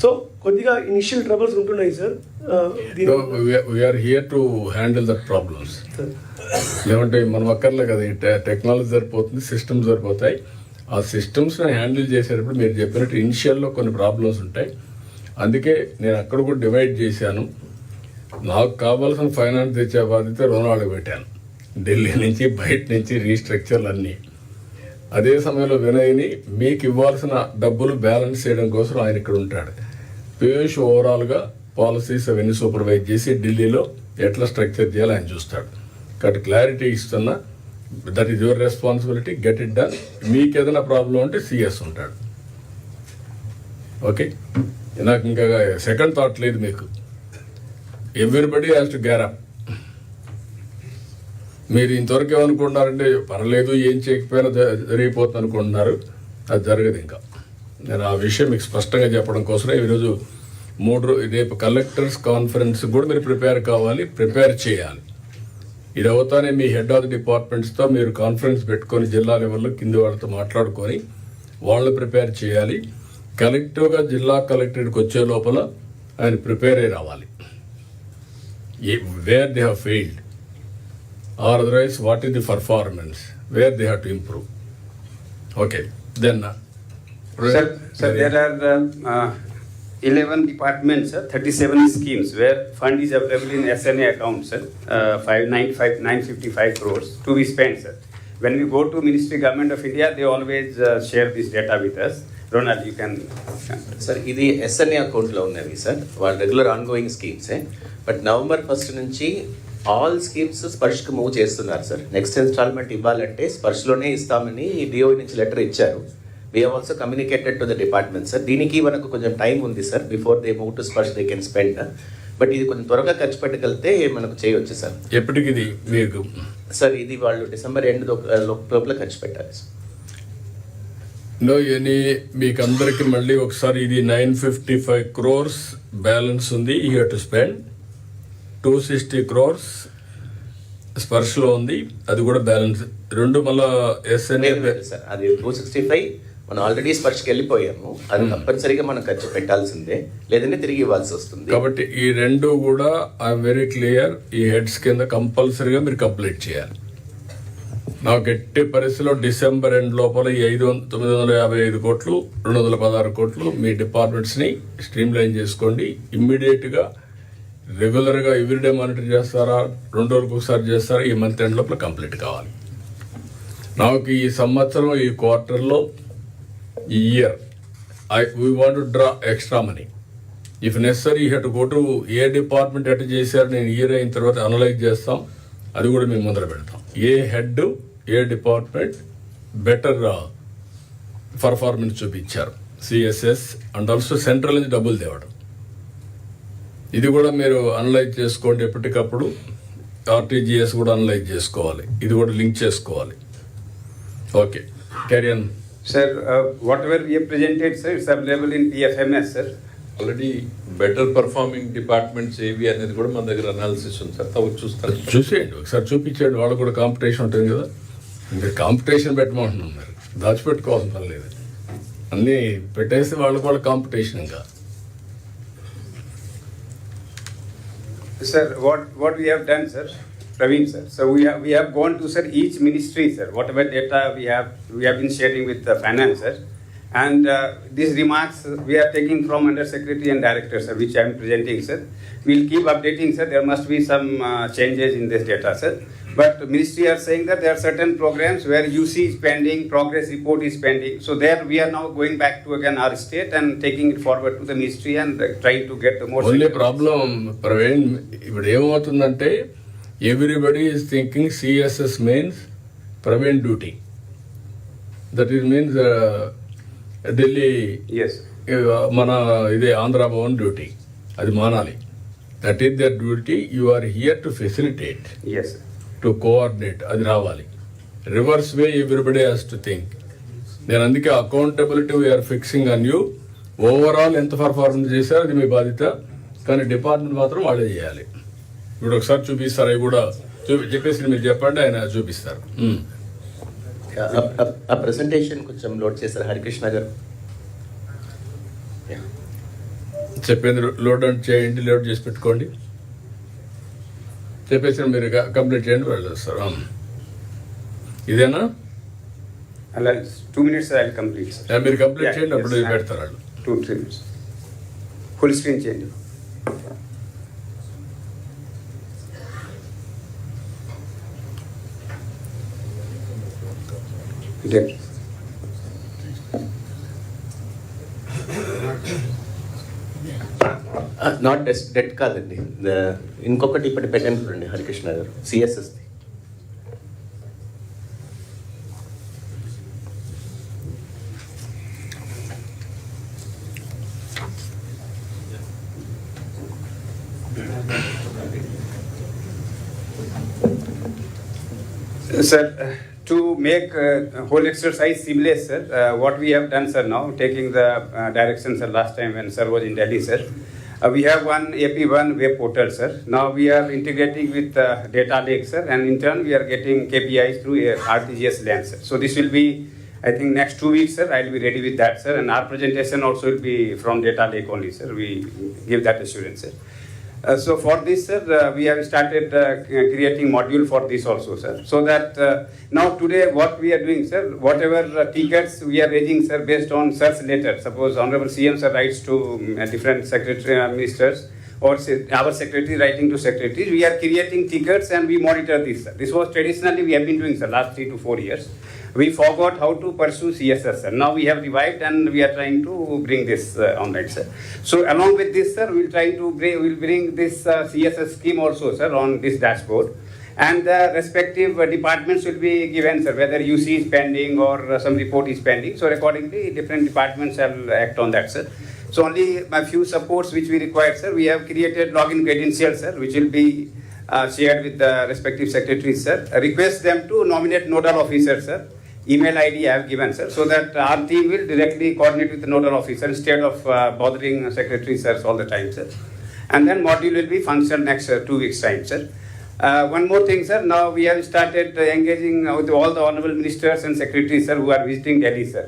సో కొద్దిగా ఇనిషియల్ ట్రబుల్స్ ఉంటున్నాయి sir. We're here to handle that problems. లేదంటే మనం అక్కర్లే కదా, టెక్నాలజీ సరిపోతుంది, సిస్టమ్స్ సరిపోతాయి. ఆ సిస్టమ్స్ని హ్యాండిల్ చేసేటప్పుడు మీరు చెప్పినట్టు ఇనిషియల్లో కొన్ని ప్రాబ్లమ్స్ ఉంటాయి. అందుకే నేను అక్కడ కూడా డివైడ్ చేశాను. నాకు కావాల్సిన ఫైనాన్స్ తెచ్చే బాధ్యత రుణాలు పెట్టాను, ఢిల్లీ నుంచి, బయట నుంచి రీస్ట్రక్చర్లు అన్నీ. అదే సమయంలో వినయ్ని మీకు ఇవ్వాల్సిన డబ్బులు బ్యాలెన్స్ చేయడం కోసం ఆయన ఇక్కడ ఉంటాడు. పీయూష్ ఓవరాల్గా పాలసీస్ అవన్నీ సూపర్వైజ్ చేసి ఢిల్లీలో ఎట్లా స్ట్రక్చర్ చేయాలో ఆయన చూస్తాడు. కాబట్టి క్లారిటీ ఇస్తున్నా, that is your responsibility, get it done. మీకు ఏదైనా ప్రాబ్లం ఉంటే సిఎస్ ఉంటాడు. ఓకే, నాకు ఇంకా సెకండ్ థాట్ లేదు మీకు. Everybody has to gear up. మీరు ఇంతవరకు ఏమనుకుంటున్నారంటే పర్లేదు, ఏం చేయకపోయినా జరిగిపోతుంది అనుకుంటున్నారు. అది జరగదు. ఇంకా నేను ఆ విషయం మీకు స్పష్టంగా చెప్పడం కోసమే ఈరోజు రేపు కలెక్టర్స్ కాన్ఫరెన్స్ కూడా మీరు ప్రిపేర్ కావాలి, ప్రిపేర్ చేయాలి. ఇది అవుతానే మీ హెడ్ ఆఫ్ ది డిపార్ట్మెంట్స్తో మీరు కాన్ఫరెన్స్ పెట్టుకొని జిల్లా లెవెల్లో కింది వాళ్ళతో మాట్లాడుకొని వాళ్ళు ప్రిపేర్ చేయాలి. కలెక్టివ్గా జిల్లా కలెక్టరేట్కి వచ్చే లోపల ఆయన ప్రిపేర్ అయి రావాలి. Where they have failed or otherwise what is the performance, where they have to improve. Okay, then Sir, there are 11 departments, sir, 37 schemes where fund is available in SNA account, sir, 955 crores to be spent, sir. When we go to Ministry Government of India, they always share this data with us. Ronald, you can. Sir ఇది SNA అకౌంట్లో ఉన్నవి sir, వాళ్ళ regular ongoing స్కీమ్సే. But November 1st నుంచి all schemes స్పర్శ్కి move చేస్తున్నారు sir. Next installment ఇవ్వాలంటే స్పర్శ్లోనే ఇస్తామని డిఓ నుంచి లెటర్ ఇచ్చారు. We have also communicated to the department, sir. దీనికి మనకు కొంచెం టైం ఉంది sir, before they move to Sparsh they can spend. But ఇది కొంచెం త్వరగా ఖర్చు పెట్టగలిగితే మనకు చేయవచ్చు సార్. ఎప్పటికి ఇది మీకు సార్ ఇది వాళ్ళు December end లోపల ఖర్చు పెట్టాలి సార్. నో ఎనీ మీకు అందరికి మళ్ళీ ఒకసారి ఇది 955 crores బ్యాలెన్స్ ఉంది, you have to spend. 260 crores స్పర్శ్లో ఉంది, అది కూడా బ్యాలెన్స్. రెండు మళ్ళీ ఎస్ఎన్ఏ సార్ అది 265 మనం ఆల్రెడీ స్పర్శ్కి వెళ్ళిపోయాము, అది తప్పనిసరిగా మనం ఖర్చు పెట్టాల్సిందే, లేదంటే తిరిగి ఇవ్వాల్సి వస్తుంది. కాబట్టి ఈ రెండు కూడా ఐఎమ్ వెరీ క్లియర్, ఈ హెడ్స్ కింద కంపల్సరీగా మీరు కంప్లీట్ చేయాలి. నాకు ఎట్టి పరిస్థితిలో డిసెంబర్ ఎండ్ లోపల ఈ 955 కోట్లు 216 కోట్లు మీ డిపార్ట్మెంట్స్ని స్ట్రీమ్ లైన్ చేసుకోండి. ఇమ్మీడియట్గా రెగ్యులర్గా ఎవ్రీడే మానిటర్ చేస్తారా, 2 రోజులకు ఒకసారి చేస్తారా, ఈ మంత్ ఎండ్ లోపల కంప్లీట్ కావాలి. నాకు ఈ సంవత్సరం ఈ క్వార్టర్లో ఈ year we want to draw extra money. If necessary you have to go to A department at చేశారు, నేను ఇయర్ అయిన తర్వాత అనలైజ్ చేస్తాం, అది కూడా మేము ముందర పెడతాం. ఏ హెడ్ ఏ డిపార్ట్మెంట్ బెటర్ పర్ఫార్మెన్స్ చూపించారు, సిఎస్ఎస్ అండ్ ఆల్సో సెంట్రల్ నుంచి డబ్బులు తేవడం, ఇది కూడా మీరు అనలైజ్ చేసుకోండి. ఎప్పటికప్పుడు ఆర్టీజీఎస్ కూడా అనలైజ్ చేసుకోవాలి, ఇది కూడా లింక్ చేసుకోవాలి. Okay, carry on. Sir, whatever we have presented, sir, it's available in PFMS, sir. Already better performing departments ఏవి అనేది కూడా మన దగ్గర అనాలిసిస్ ఉంది సార్, తవ్వు చూస్తారు. చూసేయండి ఒకసారి, చూపించండి. వాళ్ళు కూడా కాంపిటీషన్ ఉంటుంది కదా, మీరు కాంపిటీషన్ పెట్టమంటున్నాం, మీరు దాచిపెట్టుకోవాల్సిన పని లేదు, అన్నీ పెట్టేసి వాళ్ళు కూడా కాంపిటీషన్. ఇంకా Sir, what we have done, sir, Praveen, sir. So we have gone to, sir, each ministry, sir. Whatever data we have been sharing with the finance, sir. And these remarks we are taking from Under Secretary and Director, sir, which I am presenting, sir. We'll keep updating, sir. There must be some changes in this data, sir. But ministry are saying that there are certain programs where UC is pending, progress report is pending. So there we are now going back to again our state and taking it forward to the ministry and trying to get the more. Only problem Praveen, ఇప్పుడు ఏమవుతుందంటే everybody is thinking CSS means Praveen duty, that is means Delhi, Yes. మన ఇదే Andhra Bhavan duty, అది మానాలి. That is their duty. You are here to facilitate, Yes, sir. To coordinate, అది రావాలి. Reverse way everybody has to think. నేను అందుకే accountability we're fixing on you. Overall ఎంత performance చేశారో అది మీ బాధ్యత, కానీ డిపార్ట్మెంట్ మాత్రం వాళ్ళే చేయాలి. ఇప్పుడు ఒకసారి చూపిస్తారు, అవి కూడా చెప్పేసి మీరు చెప్పండి, ఆయన చూపిస్తారు. ఆ ప్రెసెంటేషన్ కొంచెం లోడ్ చేస్తారు హరికృష్ణ గారు. చెప్పింది లోడ్ అంటే చేయండి, లోడ్ చేసి పెట్టుకోండి, చెప్పేసి మీరు కంప్లీట్ చేయండి, వాళ్ళు చేస్తారు. ఇదేనా? I'll 2 minutes I'll complete, sir. మీరు కంప్లీట్ Yeah, చేయండి, అప్పుడు yes, పెడతారు వాళ్ళు. 2-3 minutes. Full screen change. There. Not debt కాదండి, ఇంకొకటి ఇప్పుడు పెట్టాను చూడండి హరికృష్ణ గారు, సిఎస్ఎస్ది. Sir, to make whole exercise seamless, sir, what we have done, sir, now taking the directions, sir, last time when sir was in Delhi, sir, We have one AP1 web portal, sir. Now we are integrating with data lake, sir, and in turn we are getting KPIs through RTGS lens, sir. So this will be, I think, next 2 weeks, sir. I'll be ready with that, sir. And our presentation also will be from data lake only, sir. We give that assurance, sir. So for this, sir, we have started creating module for this also, sir. So that now today what we are doing, sir, whatever tickets we are raising, sir, based on search letter. Suppose Honorable CM, sir, writes to different secretary ministers, or our secretary writing to secretaries, we are creating tickets and we monitor this, sir. This was traditionally we have been doing, sir, last 3 to 4 years. We forgot how to pursue CSS, sir. Now we have revived and we are trying to bring this online, sir. So along with this, sir, we'll bring this CSS scheme also, sir, on this dashboard. And the respective departments will be given, sir, whether UC is pending or some report is pending. So accordingly, different departments shall act on that, sir. So only a few supports which we require, sir. We have created login credentials, sir, which will be shared with the respective secretaries, sir. Request them to nominate nodal officers, sir. Email ID I have given, sir, so that our team will directly coordinate with the nodal officer instead of bothering secretary sirs all the time, sir. And then module will be functional next 2 weeks time, sir. One more thing, sir. Now we have started engaging with all the honorable ministers and secretaries, sir, who are visiting Delhi, sir.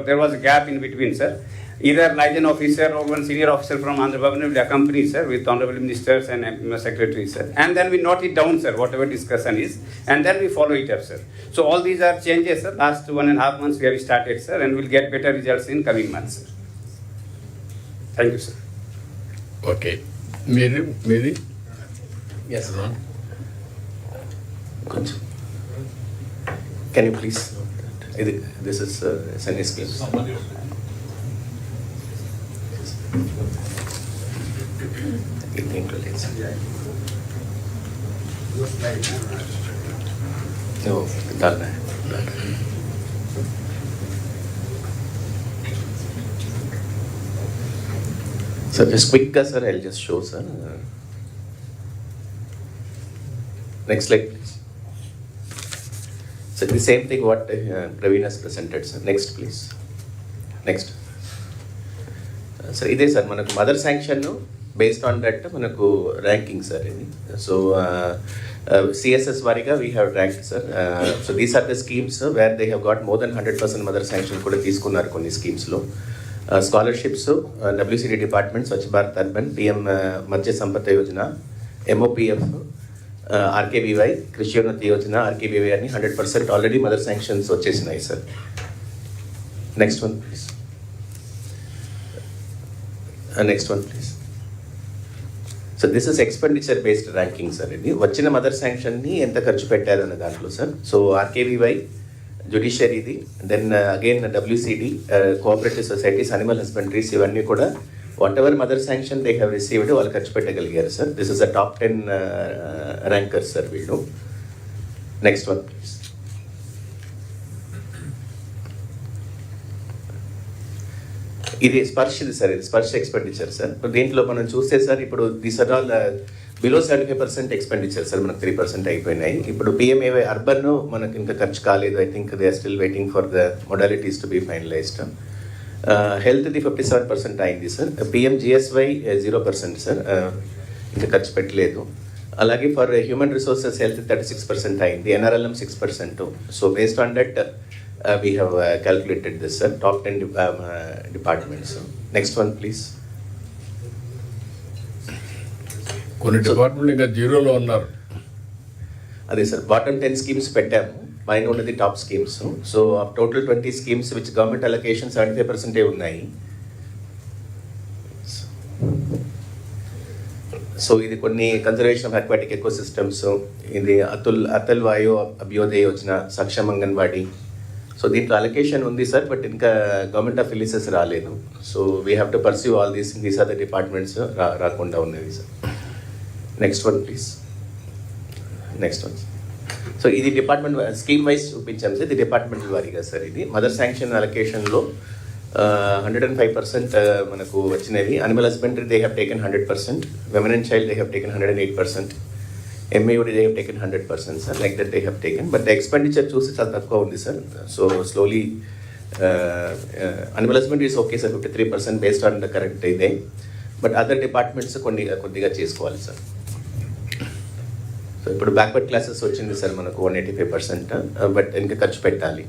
There was a gap in between, sir. Either liaison officer or one senior officer from Chandrababu will accompany, sir, with honorable ministers and secretaries, sir. And then we note it down, sir, whatever discussion is, and then we follow it up, sir. So all these are changes, sir. Last 1.5 months we have started, sir, and we'll get better results in coming months, sir. Thank you, sir. Okay. Mary? Yes. Kunju. Can you please? This is Sunny scheme. No, डालना है. Sir, just quick, sir. I'll just show, sir. Next slide, please. So the same thing what Praveen has presented, sir. Next, please. Next. Sir, ఇదే sir మనకు mother sanction based on that మనకు ranking sir ఇది. So CSS వారీగా we have ranked sir. So these are the schemes where they have got more than 100% mother sanction కూడా తీసుకున్నారు కొన్ని స్కీమ్స్లో. Scholarships WCD department, Swachh Bharat urban, PM Matsya Sampada Yojana, MOPF, RKBY, కృష్యోన్నతి Yojana, RKBY అని 100% already mother sanctions వచ్చేసినాయి sir. Next one please. Next one please. So this is expenditure based ranking sir. ఇది వచ్చిన mother శాంక్షన్ని ఎంత ఖర్చు పెట్టారు అన్న దాంట్లో సార్. సో RKBY జ్యుడిషియరీది, then again WCD, cooperative societies, animal husbandries, ఇవన్నీ కూడా whatever mother sanction they have received వాళ్ళు ఖర్చు పెట్టగలిగారు sir. This is the top 10 rankers sir వీళ్ళు. Next one please. ఇది స్పర్శ్, ఇది సార్, ఇది స్పర్శ్ ఎక్స్పెండిచర్ సార్. దీంట్లో మనం చూస్తే సార్ ఇప్పుడు these are all below 75% expenditure sir. మనకు 3% అయిపోయినాయి. ఇప్పుడు PMAY అర్బన్ మనకు ఇంకా ఖర్చు కాలేదు. I think they are still waiting for the modalities to be finalized. హెల్త్ది 57% అయింది సార్. PMGSY 0% సార్, ఇంకా ఖర్చు పెట్టలేదు. అలాగే ఫర్ హ్యూమన్ రిసోర్సెస్ హెల్త్ 36% అయింది. NRLM 6%. So based on that we have calculated this, sir. Top 10 departments. Next one, please. కొన్ని department ఇంకా జీరోలో ఉన్నారు. అదే సార్, బాటమ్ 10 స్కీమ్స్ పెట్టాము, పైన ఉన్నది top schemes. So total 20 schemes which government allocation 75% ఉన్నాయి. సో ఇది కొన్ని conservation of aquatic ecosystems, ఇది అతుల్ వాయు అభ్యోదయ యోజన, సక్షమ్ అంగన్వాడీ. సో దీంట్లో అలొకేషన్ ఉంది సార్, బట్ ఇంకా గవర్నమెంట్ ఆఫ్ రిలీజెస్ రాలేదు. So we have to pursue all these are the departments రాకుండా ఉన్నవి sir. Next one please. Next one. So ఇది డిపార్ట్మెంట్ స్కీమ్ వైజ్ చూపించాం sir. ఇది డిపార్ట్మెంట్ వారీగా సార్. ఇది మదర్ శాంక్షన్ అలొకేషన్లో 105% మనకు వచ్చినవి. Animal husbandry they have taken 100%, women and child they have taken 108%, MAUD they have taken 100%, sir. Like that they have taken, but the expenditure చూసి చాలా తక్కువ ఉంది sir. So slowly animal husbandry is okay, sir, 53% based on the current day. But other departments కొద్దిగా చేసుకోవాలి sir. So ఇప్పుడు backward classes వచ్చింది sir మనకు 185%, but ఇంకా ఖర్చు పెట్టాలి.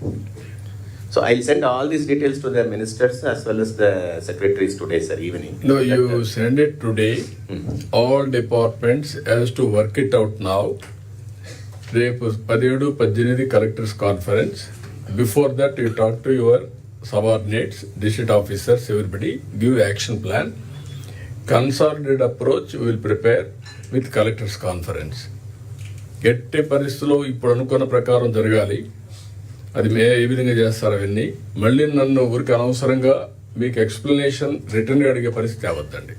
So I will send all these details to the ministers as well as the secretaries today, sir, evening. No, you send it today. All departments has to work it out now. రేపు 17-18 collectors conference. Before that you talk to your subordinates, district officers, everybody, give action plan. Consolidated approach we will prepare with collectors conference. ఎట్టి పరిస్థితుల్లో ఇప్పుడు అనుకున్న ప్రకారం జరగాలి. అది ఏ విధంగా చేస్తారు అవన్నీ. మళ్ళీ నన్ను ఊరికి అనవసరంగా మీకు ఎక్స్ప్లెనేషన్ రిటర్న్గా అడిగే పరిస్థితి అవద్దండి.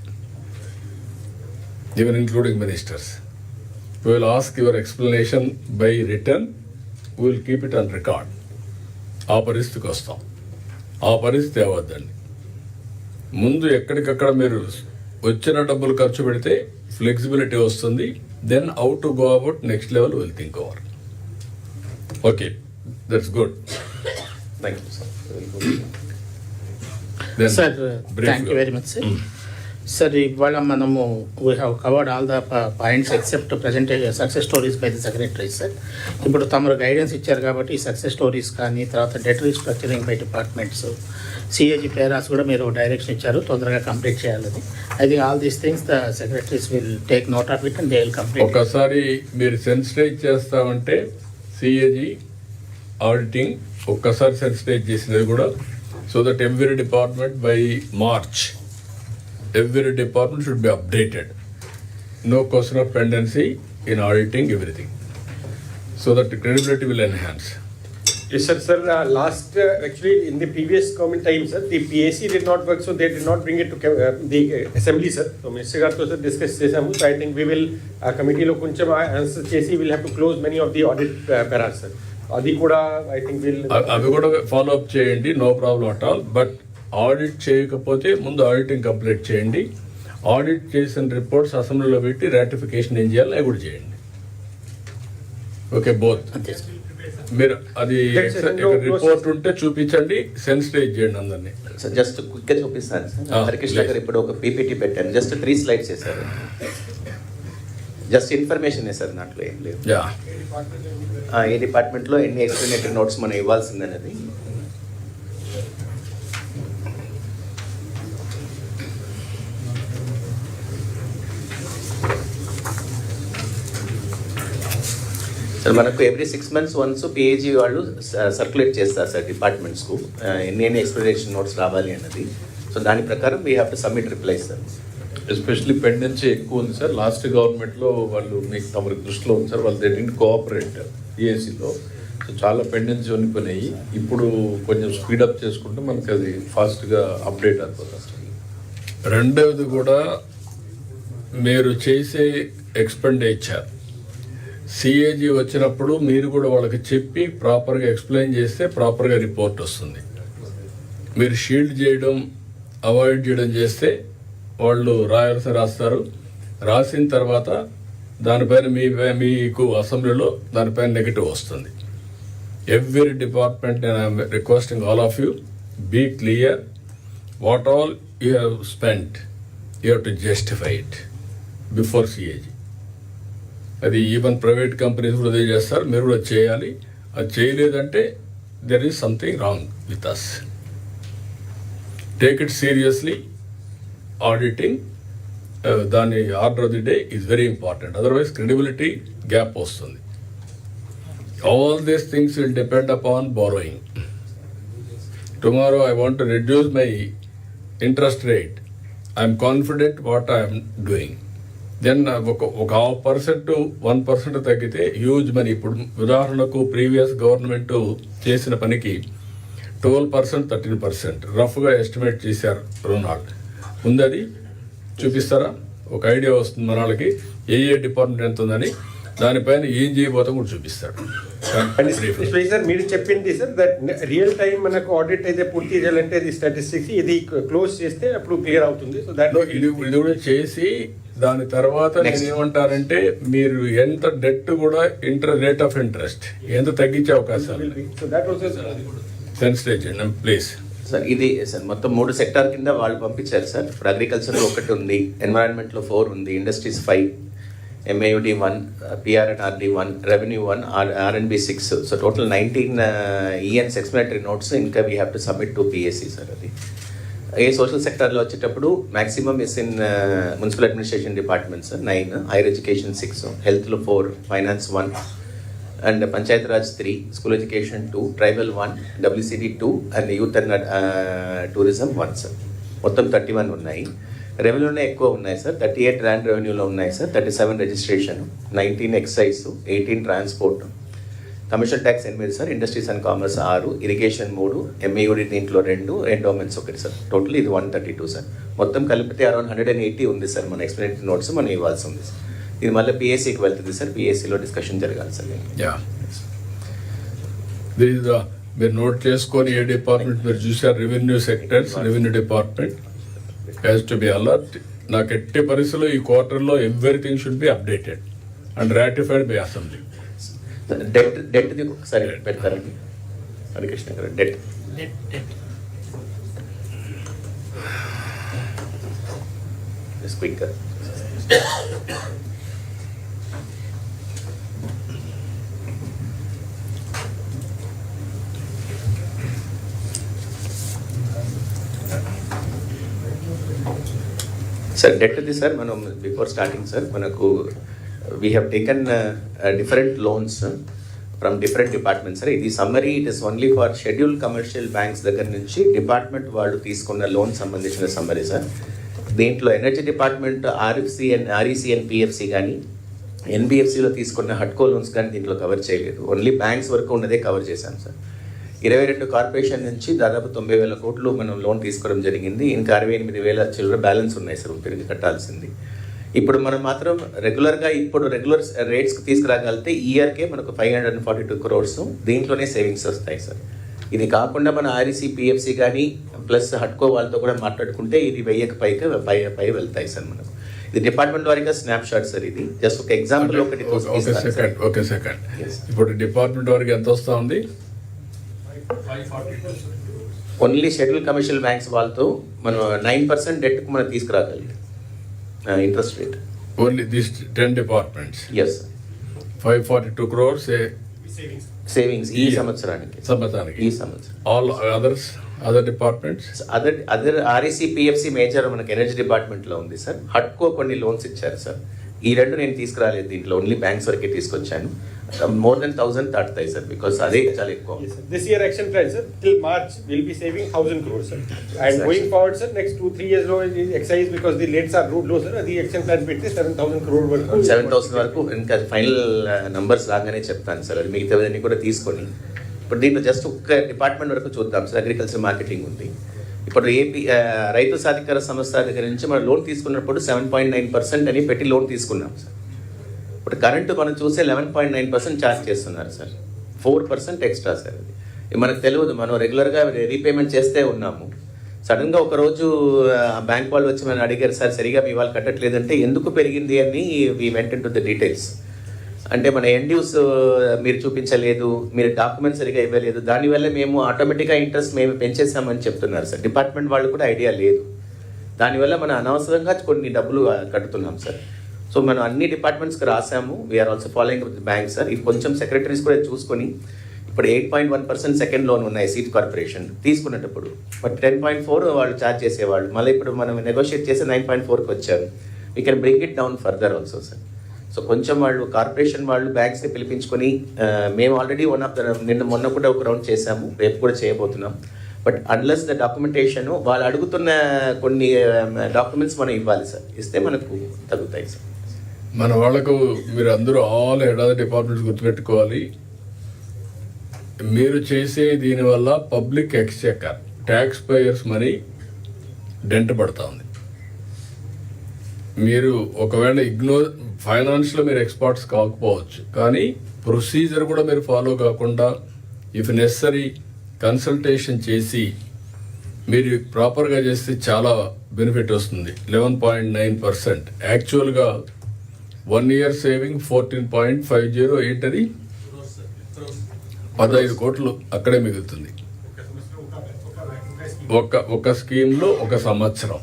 Even including ministers, we will ask your explanation by written, we will keep it on record. ఆ పరిస్థితికి వస్తాం. ఆ పరిస్థితి అవద్దండి. ముందు ఎక్కడికక్కడ మీరు వచ్చిన డబ్బులు ఖర్చు పెడితే ఫ్లెక్సిబిలిటీ వస్తుంది. Then how to go about next level will think over. Okay, that's good. Thank you sir. Sir, thank you very much, sir. Sir, ఇవాళ మనము we have covered all the points except presentation success stories by the secretary, sir. ఇప్పుడు తమరు guidance ఇచ్చారు కాబట్టి ఈ success stories కానీ తర్వాత debt restructuring by departments, CAG paras కూడా మీరు డైరెక్షన్ ఇచ్చారు తొందరగా కంప్లీట్ చేయాలని. I think all these things the secretaries will take note of it and they will complete. ఒకసారి మీరు సెన్సిటైజ్ చేస్తామంటే సిఏజీ ఆడిటింగ్ ఒక్కసారి సెన్సిటైజ్ చేసినది కూడా, so that every department by March every department should be updated. No question of pendency in auditing everything, so that the credibility will enhance. Yes, sir. Sir, actually in the previous government time, sir, the PAC did not work, so they did not bring it to the assembly, sir. So Minister Gartho sir discuss chesamu. So I think we will committee lo koncham answer chesi will have to close many of the audit paras, sir. Adi kuda I think will అవి కూడా follow up చేయండి, no problem at all. But audit చేయకపోతే ముందు auditing complete చేయండి. Audit చేసిన reports అసెంబ్లీలో పెట్టి ratification ఏం చేయాలి అవి కూడా చేయండి. Okay, both. మీరు అది రిపోర్ట్ ఉంటే చూపించండి, సెన్సిటైజ్ చేయండి అందరినీ. సార్ జస్ట్ క్విక్గా చూపిస్తాను సార్. హరికృష్ణ గారు ఇప్పుడు ఒక పీపీటీ పెట్టాను, జస్ట్ 3 slides వేశారు. జస్ట్ ఇన్ఫర్మేషన్ వేశారు, దాంట్లో ఏం లేదు. ఏ డిపార్ట్మెంట్లో ఎన్ని ఎక్స్ప్లెనేటరీ నోట్స్ మనం ఇవ్వాల్సిందనేది. సార్ మనకు ఎవ్రీ 6 months వన్స్ పిఏజీ వాళ్ళు సర్క్యులేట్ చేస్తారు సార్ డిపార్ట్మెంట్స్కు ఎన్ని ఎక్స్ప్లెనేషన్ నోట్స్ రావాలి అన్నది. సో దాని ప్రకారం we have to submit replies sir. Especially pendency ఎక్కువ ఉంది సార్. లాస్ట్ గవర్నమెంట్లో వాళ్ళు మీకు తమరికి దృష్టిలో ఉంది సార్, వాళ్ళు దే డిడ్ంట్ కోఆపరేట్ ఈఏసీలో. సో చాలా పెండెన్సీ ఉండిపోయినాయి. ఇప్పుడు కొంచెం స్పీడప్ చేసుకుంటే మనకి అది ఫాస్ట్గా అప్డేట్ అయిపోతుంది. రెండవది కూడా మీరు చేసే ఎక్స్పెండిచర్ సిఏజీ వచ్చినప్పుడు మీరు కూడా వాళ్ళకి చెప్పి ప్రాపర్గా ఎక్స్ప్లెయిన్ చేస్తే ప్రాపర్గా రిపోర్ట్ వస్తుంది. మీరు షీల్డ్ చేయడం అవాయిడ్ చేయడం చేస్తే వాళ్ళు రాస్తారు. రాసిన తర్వాత దానిపైన మీకు అసెంబ్లీలో దానిపైన నెగిటివ్ వస్తుంది. ఎవ్రీ డిపార్ట్మెంట్ నేను I'm requesting all of you, be clear what all you have spent, you have to justify it before CAG. అది ఈవెన్ ప్రైవేట్ కంపెనీస్ కూడా అదే చేస్తారు, మీరు కూడా చేయాలి. అది చేయలేదంటే there is something wrong with us. Take it seriously. Auditing దాని order of the day is very important, otherwise credibility gap వస్తుంది. All these things will depend upon borrowing. Tomorrow I want to reduce my interest rate, I'm confident what I'm doing. Then ఒక 0.5% 1% తగ్గితే huge money. ఇప్పుడు ఉదాహరణకు previous government చేసిన పనికి 12% 13% రఫ్గా estimate చేశారు రుణాలు. ఉందది చూపిస్తారా? ఒక ఐడియా వస్తుంది మన వాళ్ళకి ఏ డిపార్ట్మెంట్ ఎంత ఉందని, దానిపైన ఏం చేయబోతాం కూడా చూపిస్తాడు. సార్ మీరు చెప్పింది సార్ దట్ రియల్ టైం మనకు ఆడిట్ అయితే పూర్తి చేయాలంటే ఇది స్టాటిస్టిక్స్ ఇది క్లోజ్ చేస్తే అప్పుడు క్లియర్ అవుతుంది. సో దాంట్లో ఇది కూడా చేసి దాని తర్వాత నేను ఏమంటానంటే మీరు ఎంత డెట్ కూడా రేట్ ఆఫ్ ఇంట్రెస్ట్ ఎంత తగ్గించే అవకాశాలు సెన్సిటైజ్ చేయండి ప్లీజ్. సార్ ఇది సార్ మొత్తం 3 సెక్టార్ కింద వాళ్ళు పంపించారు సార్. ఇప్పుడు అగ్రికల్చర్లో 1 ఉంది, ఎన్వైరాన్మెంట్లో 4 ఉంది, industries 5, MAUD 1, PRNRD 1, revenue 1, R&B 6. So total 19 ENs explanatory notes ఇంకా we have to submit to PSC sir. అది ఏ సోషల్ సెక్టార్లో వచ్చేటప్పుడు maximum is in municipal administration department sir 9, higher education 6, హెల్త్లో 4, finance 1, and Panchayat Raj 3, school education 2, tribal 1, WCD 2, and youth and tourism 1 sir. మొత్తం 31 ఉన్నాయి. రెవెన్యూనే ఎక్కువ ఉన్నాయి సార్. 38 ల్యాండ్ రెవెన్యూలో ఉన్నాయి sir, 37 registration, 19 excise, 18 transport, commercial tax 8 sir, industries and commerce 6, irrigation 3, MAUD దీంట్లో 2, endowments 1 sir. Total ఇది 132 sir. మొత్తం కలిపితే అరౌండ్ 180 ఉంది సార్. మన ఎక్స్ప్లెనేటరీ నోట్స్ మనం ఇవ్వాల్సి ఉంది సార్. ఇది మళ్ళీ PSCకి వెళ్తుంది సార్. PSCలో డిస్కషన్ జరగాలి సార్. మీరు నోట్ చేసుకొని ఏ డిపార్ట్మెంట్ మీరు చూసారు, revenue sectors, revenue department has to be alert. నాకు ఎట్టి పరిస్థితుల్లో ఈ క్వార్టర్లో everything should be updated and ratified by assembly. Debt ఒకసారి పెడతారండి హరికృష్ణ గారు. డెట్ క్విక్గా సార్. డెట్ ఇది సార్ మనం బిఫోర్ స్టార్టింగ్ సార్ మనకు we have taken different loans from different departments sir. ఇది summary, it is only for schedule commercial banks దగ్గర నుంచి డిపార్ట్మెంట్ వాళ్ళు తీసుకున్న లోన్ సంబంధించిన సమ్మరీ సార్. దీంట్లో energy department REC and PFC కానీ, NBFCలో తీసుకున్న హట్కో లోన్స్ కానీ దీంట్లో కవర్ చేయలేదు. ఓన్లీ బ్యాంక్స్ వరకు ఉన్నదే కవర్ చేశాం సార్. 22 కార్పొరేషన్ నుంచి దాదాపు 90,000 కోట్లు మనం లోన్ తీసుకోవడం జరిగింది. ఇంకా 68,000 చిల్లర బ్యాలెన్స్ ఉన్నాయి సార్ తిరిగి కట్టాల్సింది. ఇప్పుడు మనం మాత్రం రెగ్యులర్ రేట్స్కి తీసుకురాగలిగితే ఇయర్కే మనకు 542 crores దీంట్లోనే సేవింగ్స్ వస్తాయి సార్. ఇది కాకుండా మన REC PFC కానీ ప్లస్ హట్కో వాళ్ళతో కూడా మాట్లాడుకుంటే ఇది 1000కి పై వెళ్తాయి సార్ మనకు. ఇది డిపార్ట్మెంట్ వారిగా స్నాప్ షాట్ సార్. ఇది జస్ట్ ఒక ఎగ్జాంపుల్ ఒకటి. సెకండ్ ఇప్పుడు డిపార్ట్మెంట్ వారికి ఎంత వస్తూ ఉంది? ఓన్లీ షెడ్యూల్ కమర్షియల్ బ్యాంక్స్ వాళ్ళతో మనం 9% డెట్కు మనం తీసుకురాగలిగాం interest rate. Only this 10 departments. Yes 542 crores savings ఈ సంవత్సరానికి. ఈ సంవత్సరం all other departments, other REC PFC major మనకి ఎనర్జీ డిపార్ట్మెంట్లో ఉంది సార్. హట్కో కొన్ని లోన్స్ ఇచ్చారు సార్. ఈ 2 నేను తీసుకురాలేదు దీంట్లో, ఓన్లీ బ్యాంక్స్ వరకే తీసుకొచ్చాను. మోర్ దెన్ 1,000 దాటుతాయి సార్, బికాస్ అదే చాలా ఎక్కువ. This year action plan sir, till March we'll be saving 1,000 crores sir. And going forward sir, next 2-3 years low exercise because the rates are low sir. The action plan పెడితే 7,000 crore వరకు 7,000 వరకు ఇంకా final numbers లాగానే చెప్తాను sir. అది మిగతావన్నీ కూడా తీసుకొని ఇప్పుడు దీంట్లో జస్ట్ ఒక్క డిపార్ట్మెంట్ వరకు చూద్దాం సార్. అగ్రికల్చర్ మార్కెటింగ్ ఉంది. ఇప్పుడు AP రైతు సాధికార సంస్థ దగ్గర నుంచి మనం లోన్ తీసుకున్నప్పుడు 7.9% అని పెట్టి లోన్ తీసుకున్నాం సార్. ఇప్పుడు కరెంటు మనం చూసే 11.9% ఛార్జ్ చేస్తున్నారు సార్. 4% extra sir. అది మనకు తెలియదు, మనం రెగ్యులర్గా రీపేమెంట్ చేస్తే ఉన్నాము. సడన్గా ఒకరోజు బ్యాంక్ వాళ్ళు వచ్చి మనం అడిగారు సార్ సరిగా మీ వాళ్ళు కట్టట్లేదంటే ఎందుకు పెరిగింది అని we went in to the details. అంటే మన ఎండ్యూస్ మీరు చూపించలేదు, మీరు డాక్యుమెంట్స్ సరిగా ఇవ్వలేదు, దానివల్ల మేము ఆటోమేటిక్గా ఇంట్రెస్ట్ మేము పెంచేసామని చెప్తున్నారు సార్. డిపార్ట్మెంట్ వాళ్ళు కూడా ఐడియా లేదు, దానివల్ల మనం అనవసరంగా కొన్ని డబ్బులు కట్టుతున్నాం సార్. సో మనం అన్ని డిపార్ట్మెంట్స్కి రాసాము. We're also following with bank sir. ఇది కొంచెం సెక్రటరీస్ కూడా చూసుకొని ఇప్పుడు 8.1% సెకండ్ లోన్ ఉన్నాయి సీట్ కార్పొరేషన్ తీసుకునేటప్పుడు, బట్ 10.4 వాళ్ళు ఛార్జ్ చేసేవాళ్ళు. మళ్ళీ ఇప్పుడు మనం నెగోషియేట్ చేసి 9.4కి వచ్చారు. We can bring it down further also sir. So కొంచెం వాళ్ళు కార్పొరేషన్ వాళ్ళు బ్యాంక్స్ని పిలిపించుకొని మేము ఆల్రెడీ మొన్న కూడా ఒక రౌండ్ చేసాము, రేపు కూడా చేయబోతున్నాం. బట్ అన్లెస్ ద డాక్యుమెంటేషన్ వాళ్ళు అడుగుతున్న కొన్ని డాక్యుమెంట్స్ మనం ఇవ్వాలి సార్. ఇస్తే మనకు తగ్గుతాయి సార్. మన వాళ్ళకు మీరు అందరూ all head of the departments గుర్తుపెట్టుకోవాలి. మీరు చేసే దీనివల్ల public exchequer tax payers money dent పడుతూ ఉంది. మీరు ఒకవేళ ఫైనాన్స్లో మీరు ఎక్స్పర్ట్స్ కాకపోవచ్చు, కానీ ప్రొసీజర్ కూడా మీరు ఫాలో కాకుండా ఇఫ్ నెసరీ కన్సల్టేషన్ చేసి మీరు ప్రాపర్గా చేస్తే చాలా బెనిఫిట్ వస్తుంది. 11.9% యాక్చువల్గా 1 year సేవింగ్ 14.50 ఏంటది 15 కోట్లు అక్కడే మిగులుతుంది. ఒక స్కీమ్లో 1 సంవత్సరం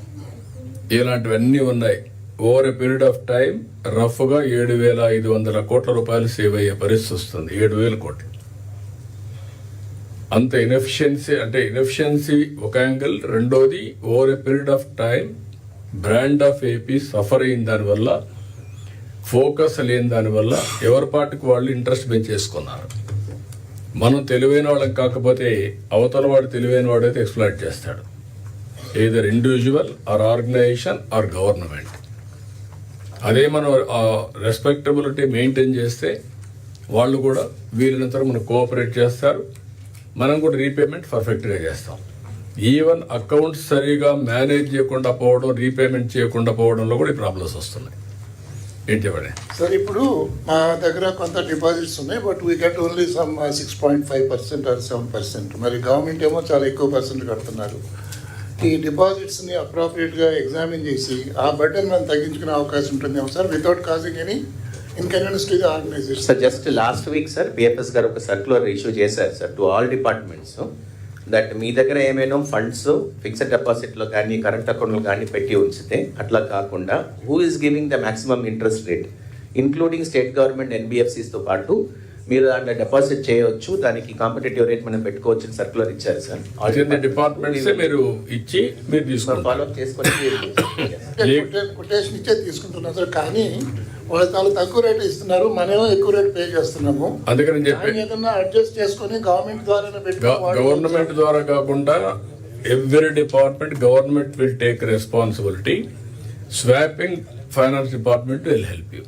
ఇలాంటివన్నీ ఉన్నాయి. Over a period of time రఫ్గా 7,500 కోట్ల రూపాయలు సేవ్ అయ్యే పరిస్థితి వస్తుంది. 7,000 కోట్లు. అంత ఇన్ఎఫిషియన్సీ ఒక యాంగిల్. రెండోది over a period of time brand of AP suffer అయిన దానివల్ల, ఫోకస్ లేని దానివల్ల ఎవరి పార్టీకి వాళ్ళు ఇంట్రెస్ట్ పెంచేసుకున్నారు. మనం తెలివైన వాళ్ళకి కాకపోతే అవతల వాడు తెలివైన వాడైతే ఎక్స్ప్లాయిట్ చేస్తాడు. either individual or organization or government. అదే మనం రెస్పెక్టబిలిటీ మెయింటైన్ చేస్తే వాళ్ళు కూడా వీలైనంత మనకు కోఆపరేట్ చేస్తారు. మనం కూడా రీపేమెంట్ పర్ఫెక్ట్గా చేస్తాం. ఈవెన్ అకౌంట్స్ సరిగా మేనేజ్ చేయకుండా పోవడం, రీపేమెంట్ చేయకుండా పోవడంలో కూడా ఈ ప్రాబ్లమ్స్ వస్తున్నాయి. ఏంటి చెప్పండి సార్? ఇప్పుడు మా దగ్గర కొంత డిపాజిట్స్ ఉన్నాయి, but we get only some 6.5% or 7%. మరి గవర్నమెంట్ ఏమో చాలా ఎక్కువ పర్సెంట్ కడుతున్నారు. ఈ డిపాజిట్స్ని అప్రోప్రియేట్గా ఎగ్జామిన్ చేసి ఆ బర్డెన్ మనం తగ్గించుకునే అవకాశం ఉంటుందేమో sir, without causing any inconvenience to the organization. Sir just last week sir PFS గారు ఒక సర్క్యులర్ ఇష్యూ చేశారు sir to all departments that మీ దగ్గర ఏమైనా ఫండ్స్ ఫిక్స్డ్ డిపాజిట్లో కానీ కరెంట్ అకౌంట్లో కానీ పెట్టి ఉంచితే అట్లా కాకుండా who is giving the maximum interest rate including state government ఎన్బిఎఫ్సిస్తో పాటు మీరు దాంట్లో డిపాజిట్ చేయవచ్చు, దానికి కాంపిటేటివ్ రేట్ మనం పెట్టుకోవచ్చు అని సర్క్యులర్ ఇచ్చారు సార్. డిపార్ట్మెంట్స్ మీరు ఇచ్చి మీరు తీసుకొని ఫాలో అప్ చేసుకొని కొటేషన్ ఇచ్చే తీసుకుంటున్నాం సార్, కానీ వాళ్ళు చాలా తక్కువ రేట్ ఇస్తున్నారు, మనమేమో ఎక్కువ రేట్ పే చేస్తున్నాము. అందుకని చెప్పి ఏదన్నా అడ్జస్ట్ చేసుకొని గవర్నమెంట్ ద్వారా గవర్నమెంట్ ద్వారా కాకుండా every department government will take responsibility. Swapping finance department will help you.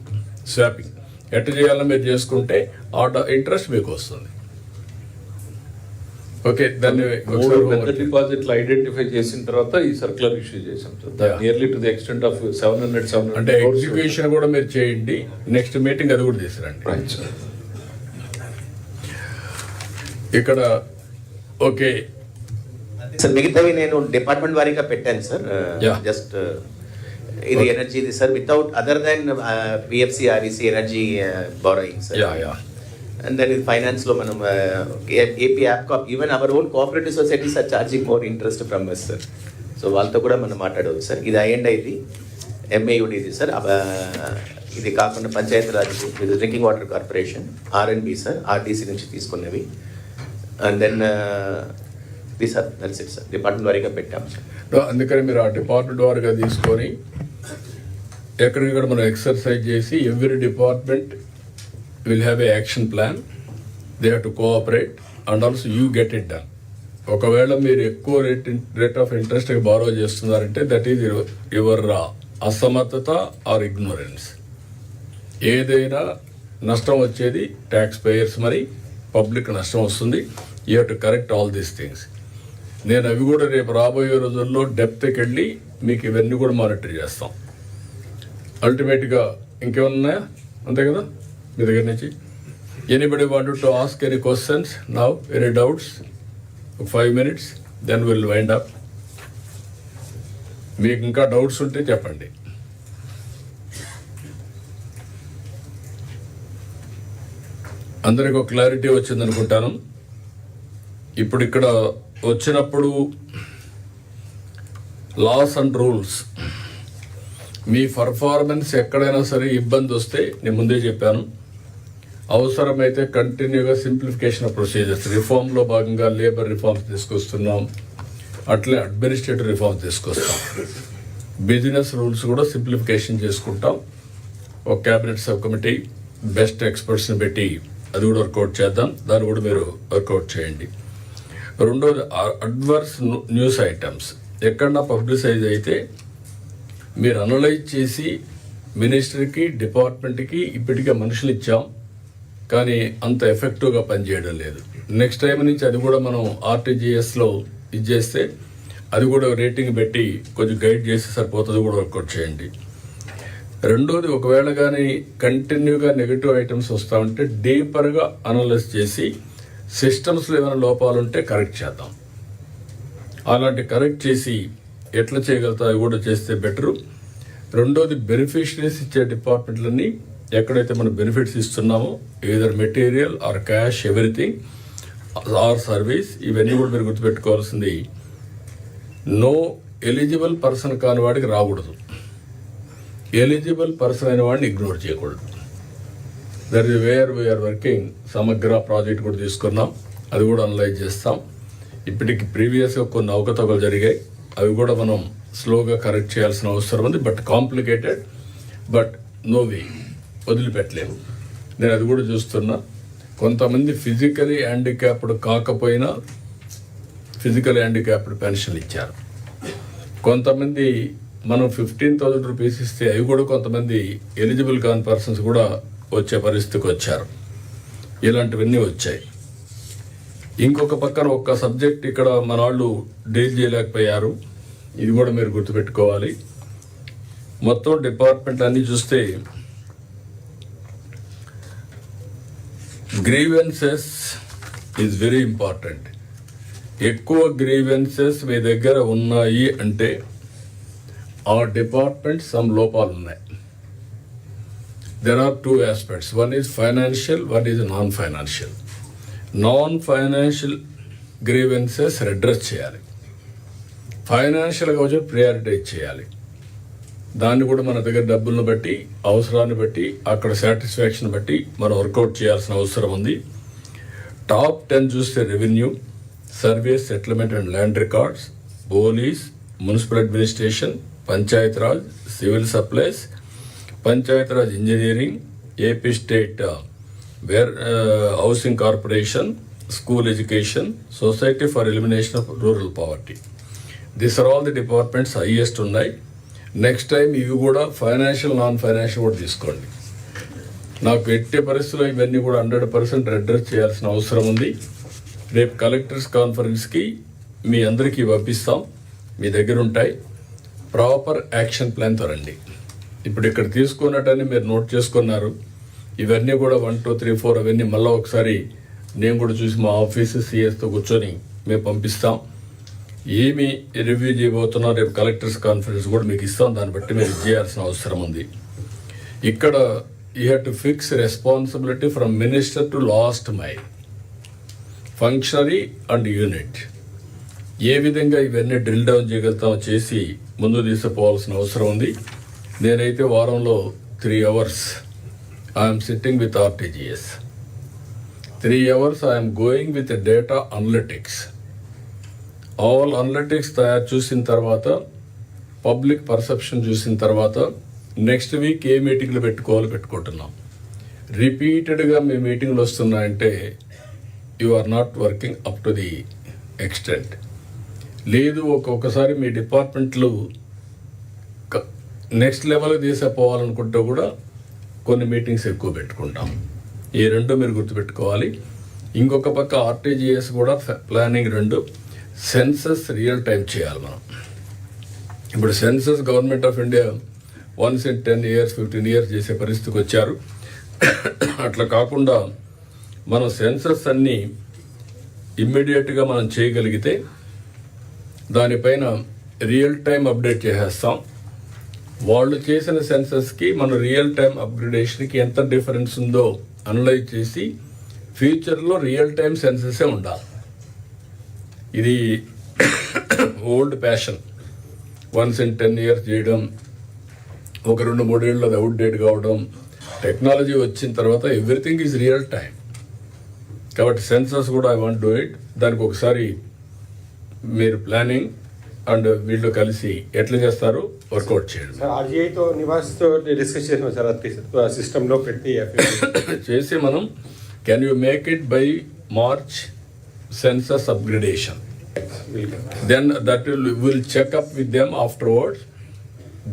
Swapping ఎట్లా చేయాలో మీరు చేసుకుంటే ఆ ఇంట్రెస్ట్ మీకు వస్తుంది. ఓకే, దాన్ని పెద్ద డిపాజిట్లు ఐడెంటిఫై చేసిన తర్వాత ఈ సర్క్యులర్ ఇష్యూ చేశాం sir. Nearly to the extent of 700 అంటే ఎగ్జిక్యూషన్ కూడా మీరు చేయండి. నెక్స్ట్ మీటింగ్ అది కూడా తీసుకురండి. ఇక్కడ ఓకే సార్, మిగతావి నేను డిపార్ట్మెంట్ వారీగా పెట్టాను సార్. జస్ట్ ఇది ఎనర్జీది sir, without other then PFC REC energy borrowing sir. And then ఇది ఫైనాన్స్లో మనం AP app even our own cooperative societies are charging more interest from us sir. So వాళ్ళతో కూడా మనం మాట్లాడవచ్చు సార్. ఇది అయ్యండి, ఇది ఎంఏయుడి ఇది సార్. ఇది కాకుండా పంచాయతీరాజ్, ఇది drinking water corporation, RNB sir, RTC నుంచి తీసుకున్నవి. అండ్ దెన్ ఇది sir that's it sir, department వారీగా పెట్టాం సార్. అందుకని మీరు ఆ డిపార్ట్మెంట్ వారీగా తీసుకొని ఎక్కడికక్కడ మనం ఎక్సర్సైజ్ చేసి every department will have a action plan. They have to cooperate and also you get it done. ఒకవేళ మీరు ఎక్కువ రేట్ ఆఫ్ ఇంట్రెస్ట్ బారో చేస్తున్నారంటే దట్ ఈజ్ యువర్ అసమర్థత ఆర్ ఇగ్నోరెన్స్. ఏదైనా నష్టం వచ్చేది ట్యాక్స్ పేయర్స్, మరి పబ్లిక్ నష్టం వస్తుంది. You have to correct all these things. నేను అవి కూడా రేపు రాబోయే రోజుల్లో డెప్త్కి వెళ్ళి మీకు ఇవన్నీ కూడా మానిటర్ చేస్తాం. అల్టిమేట్గా ఇంకేమన్నాయా? అంతే కదా మీ దగ్గర నుంచి. Anybody wanted to ask any questions now, any doubts? 5 minutes, then will wind up. మీకు ఇంకా డౌట్స్ ఉంటే చెప్పండి. అందరికి ఒక క్లారిటీ వచ్చిందనుకుంటాను. ఇప్పుడు ఇక్కడ వచ్చినప్పుడు లాస్ అండ్ రూల్స్, మీ పర్ఫార్మెన్స్ ఎక్కడైనా సరే ఇబ్బంది వస్తే నేను ముందే చెప్పాను, అవసరమైతే కంటిన్యూగా సింప్లిఫికేషన్ ఆఫ్ ప్రొసీజర్స్, రిఫార్మ్లో భాగంగా లేబర్ రిఫార్మ్స్ తీసుకొస్తున్నాం, అట్లే అడ్మినిస్ట్రేటివ్ రిఫార్మ్స్ తీసుకొస్తాం, బిజినెస్ రూల్స్ కూడా సింప్లిఫికేషన్ చేసుకుంటాం. ఒక క్యాబినెట్ సబ్ కమిటీ బెస్ట్ ఎక్స్పర్ట్స్ని పెట్టి అది కూడా వర్కౌట్ చేద్దాం. దాన్ని కూడా మీరు వర్కౌట్ చేయండి. రెండోది అడ్వర్స్ న్యూస్ ఐటమ్స్ ఎక్కడన్నా పబ్లిసైజ్ అయితే మీరు అనలైజ్ చేసి మినిస్టర్కి, డిపార్ట్మెంట్కి ఇప్పటికే మనుషులు ఇచ్చాం, కానీ అంత ఎఫెక్టివ్గా పనిచేయడం లేదు. నెక్స్ట్ టైం నుంచి అది కూడా మనం ఆర్టీజీఎస్లో ఇది చేస్తే అది కూడా రేటింగ్ పెట్టి కొంచెం గైడ్ చేసి సరిపోతుంది, కూడా వర్కౌట్ చేయండి. రెండోది, ఒకవేళ కానీ కంటిన్యూగా నెగిటివ్ ఐటమ్స్ వస్తూ ఉంటే డీపర్గా అనలైజ్ చేసి సిస్టమ్స్లో ఏమైనా లోపాలు ఉంటే కరెక్ట్ చేద్దాం. అలాంటి కరెక్ట్ చేసి ఎట్లా చేయగలుగుతా అవి కూడా చేస్తే బెటరు. రెండోది, బెనిఫిషరీస్ ఇచ్చే డిపార్ట్మెంట్లన్నీ ఎక్కడైతే మనం బెనిఫిట్స్ ఇస్తున్నామో, either material or cash, everything or service, ఇవన్నీ కూడా మీరు గుర్తుపెట్టుకోవాల్సింది నో ఎలిజిబుల్ పర్సన్ కాని వాడికి రాకూడదు, ఎలిజిబుల్ పర్సన్ అయిన వాడిని ఇగ్నోర్ చేయకూడదు. That is where we're working. Samagra project కూడా తీసుకున్నాం, అది కూడా అనలైజ్ చేస్తాం. ఇప్పటికి ప్రీవియస్గా కొన్ని అవకతవకలు జరిగాయి, అవి కూడా మనం స్లోగా కరెక్ట్ చేయాల్సిన అవసరం ఉంది. But complicated, but no way, వదిలిపెట్టలేము. నేను అది కూడా చూస్తున్నా. కొంతమంది ఫిజికలీ హ్యాండిక్యాప్డ్ కాకపోయినా ఫిజికల్ హ్యాండిక్యాప్డ్ పెన్షన్లు ఇచ్చారు. కొంతమంది మనం 15,000 రూపీస్ ఇస్తే అవి కూడా కొంతమంది ఎలిజిబుల్ కాని పర్సన్స్ కూడా వచ్చే పరిస్థితికి వచ్చారు. ఇలాంటివన్నీ వచ్చాయి. ఇంకొక పక్కన ఒక్క సబ్జెక్ట్ ఇక్కడ మన వాళ్ళు డీల్ చేయలేకపోయారు, ఇది కూడా మీరు గుర్తుపెట్టుకోవాలి. మొత్తం డిపార్ట్మెంట్ అన్నీ చూస్తే గ్రీవెన్సెస్ ఈజ్ వెరీ ఇంపార్టెంట్. ఎక్కువ గ్రీవెన్సెస్ మీ దగ్గర ఉన్నాయి అంటే ఆ డిపార్ట్మెంట్ సమ్ లోపాలు ఉన్నాయి. There are two aspects, one is financial, one is non financial. Non financial grievances address చేయాలి, ఫైనాన్షియల్గా వచ్చి ప్రియారిటైజ్ చేయాలి. దాన్ని కూడా మన దగ్గర డబ్బులను బట్టి, అవసరాన్ని బట్టి, అక్కడ సాటిస్ఫాక్షన్ బట్టి మనం వర్కౌట్ చేయాల్సిన అవసరం ఉంది. టాప్ 10 చూస్తే revenue, service, settlement and land records, police, municipal administration, Panchayat Raj, civil supplies, Panchayat Raj engineering, AP state housing corporation, school education, society for elimination of rural poverty. This are all the departments highest ఉన్నాయి. Next time ఇవి కూడా financial, non financial కూడా తీసుకోండి. నాకు ఎట్టి పరిస్థితుల్లో ఇవన్నీ కూడా 100% అడ్రస్ చేయాల్సిన అవసరం ఉంది. రేపు కలెక్టర్స్ కాన్ఫరెన్స్కి మీ అందరికీ పంపిస్తాం, మీ దగ్గర ఉంటాయి. ప్రాపర్ యాక్షన్ ప్లాన్తో రండి. ఇప్పుడు ఇక్కడ తీసుకున్నట్టని మీరు నోట్ చేసుకున్నారు. ఇవన్నీ కూడా 1, 2, 3, 4 అవన్నీ మళ్ళీ ఒకసారి నేను కూడా చూసి మా ఆఫీసు సిఎస్తో కూర్చొని మేము పంపిస్తాం. ఏమి రివ్యూ చేయబోతున్నారు రేపు కలెక్టర్స్ కాన్ఫరెన్స్ కూడా మీకు ఇస్తాం. దాన్ని బట్టి మీరు చేయాల్సిన అవసరం ఉంది. ఇక్కడ you have to fix responsibility from minister to last mile, functionary and unit. ఏ విధంగా ఇవన్నీ డ్రిల్ డౌన్ చేయగలుగుతామో చేసి ముందు తీసుకుపోవాల్సిన అవసరం ఉంది. నేనైతే వారంలో 3 hours I'm sitting with RTGS, 3 hours I'm going with data analytics. All analytics తయారు చూసిన తర్వాత, పబ్లిక్ పర్సెప్షన్ చూసిన తర్వాత నెక్స్ట్ వీక్ ఏ మీటింగ్లు పెట్టుకుంటున్నాం. రిపీటెడ్గా మీ మీటింగ్లు వస్తున్నాయంటే you are not working up to the extent. లేదు ఒక్కొక్కసారి మీ డిపార్ట్మెంట్లు నెక్స్ట్ లెవెల్కి తీసుకుపోవాలనుకుంటే కూడా కొన్ని మీటింగ్స్ ఎక్కువ పెట్టుకుంటాం. ఈ రెండు మీరు గుర్తుపెట్టుకోవాలి. ఇంకొక పక్క ఆర్టీజీఎస్ కూడా ప్లానింగ్ 2, సెన్సస్ రియల్ టైం చేయాలి మనం. ఇప్పుడు census government of India once in 10 years, 15 years చేసే పరిస్థితికి వచ్చారు. అట్లా కాకుండా మనం సెన్సస్ అన్నీ ఇమ్మీడియట్గా మనం చేయగలిగితే దానిపైన రియల్ టైం అప్డేట్ చేసేస్తాం. వాళ్ళు చేసిన సెన్సస్కి మన రియల్ టైం అప్గ్రేడేషన్కి ఎంత డిఫరెన్స్ ఉందో అనలైజ్ చేసి ఫ్యూచర్లో రియల్ టైం సెన్ససే ఉండాలి. ఇది old passion. Once in 10 years చేయడం, ఒక 2-3 ఏళ్ళు అది అవుట్డేట్ కావడం. టెక్నాలజీ వచ్చిన తర్వాత ఎవ్రీథింగ్ ఈజ్ రియల్ టైం. కాబట్టి సెన్సస్ కూడా ఐ వాంట్ డూ ఇట్. దానికి ఒకసారి మీరు ప్లానింగ్ అండ్ వీళ్ళు కలిసి ఎట్లా చేస్తారు వర్కౌట్ చేయండి. సార్ ఆర్జీఐతో నివాస్తో డిస్కస్ చేసాం సార్, సిస్టంలో పెట్టి చేసి మనం can you make it by March census upgradation. Then that will check up with them afterwards.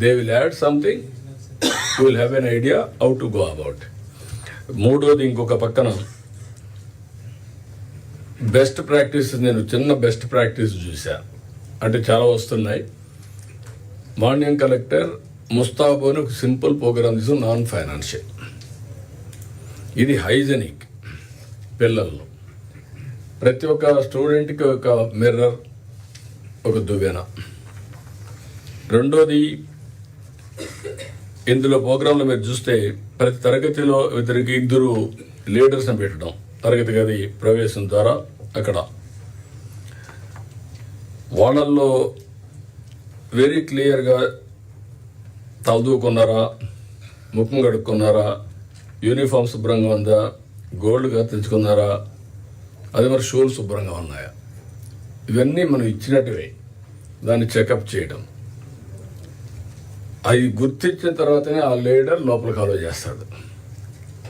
They will add something. You will have an idea how to go about. మూడోది ఇంకొక పక్కన best practice. నేను చిన్న best practice చూసా, అంటే చాలా వస్తున్నాయి. మాన్యం collector ముస్తాబు అని ఒక సింపుల్ ప్రోగ్రామ్ తీసు, నాన్ ఫైనాన్షియల్. ఇది హైజెనిక్. పిల్లల్లో ప్రతి ఒక్క స్టూడెంట్కి ఒక మిర్రర్, ఒక దువ్వెన. రెండోది ఇందులో ప్రోగ్రాంలో మీరు చూస్తే ప్రతి తరగతిలో ఇద్దరు లీడర్స్ని పెట్టడం, తరగతి గది ప్రవేశం ద్వారా అక్కడ వాళ్ళల్లో వెరీ క్లియర్గా చదువుకున్నారా, ముఖం కడుక్కున్నారా, యూనిఫామ్ శుభ్రంగా ఉందా, గోల్డ్గా తెచ్చుకున్నారా, అదే మరి షూలు శుభ్రంగా ఉన్నాయా, ఇవన్నీ మనం ఇచ్చినట్టువే. దాన్ని చెకప్ చేయడం, అవి గుర్తించిన తర్వాతనే ఆ లీడర్ లోపలికి అలో చేస్తాడు.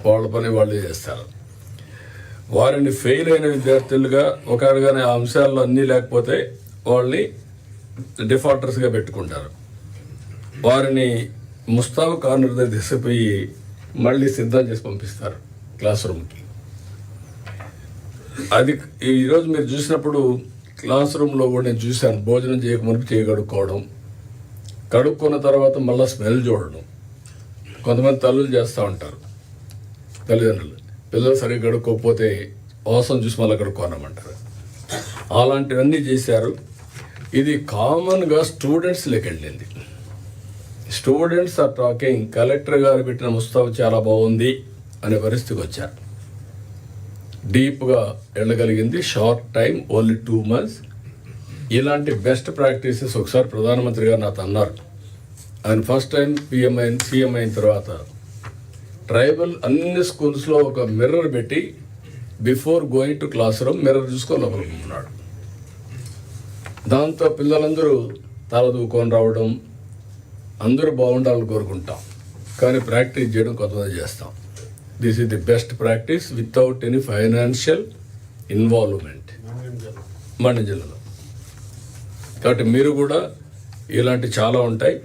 వాళ్ళ పని వాళ్ళే చేస్తారు. వారిని ఫెయిల్ అయిన విద్యార్థులుగా ఒకవేళగానే ఆ అంశాల్లో అన్నీ లేకపోతే వాళ్ళని డిఫాల్టర్స్గా పెట్టుకుంటారు. వారిని ముస్తాబు కార్నర్ దగ్గర తీసుకుపోయి మళ్ళీ సిద్ధం చేసి పంపిస్తారు క్లాస్ రూమ్కి. అది ఈరోజు మీరు చూసినప్పుడు క్లాస్ రూమ్లో కూడా నేను చూశాను, భోజనం చేయకముందు చేయి కడుక్కోవడం, కడుక్కున్న తర్వాత మళ్ళీ స్మెల్ చూడడం. కొంతమంది తల్లులు చేస్తూ ఉంటారు, తల్లిదండ్రులు పిల్లలు సరిగ్గా కడుక్కోకపోతే వాసన చూసి మళ్ళీ కడుక్కోనమంటారు. అలాంటివన్నీ చేశారు. ఇది కామన్గా స్టూడెంట్స్లోకి వెళ్ళింది. స్టూడెంట్స్ ఆర్ టాకింగ్, కలెక్టర్ గారు పెట్టిన ముస్తాబు చాలా బాగుంది అనే పరిస్థితికి వచ్చారు. డీప్గా వెళ్ళగలిగింది. Short time, only 2 months. ఇలాంటి బెస్ట్ ప్రాక్టీసెస్ ఒకసారి ప్రధానమంత్రి గారు నాతో అన్నారు. ఆయన ఫస్ట్ టైం సీఎం అయిన తర్వాత ట్రైబల్ అన్ని స్కూల్స్లో ఒక మిర్రర్ పెట్టి before going to class room mirror చూసుకొని లోపలుకున్నాడు. దాంతో పిల్లలందరూ తల దూకొని రావడం, అందరూ బాగుండాలని కోరుకుంటాం, కానీ ప్రాక్టీస్ చేయడం కొంతమంది చేస్తాం. This is the best practice without any financial involvement మన జిల్లాలో. కాబట్టి మీరు కూడా ఇలాంటి చాలా ఉంటాయి,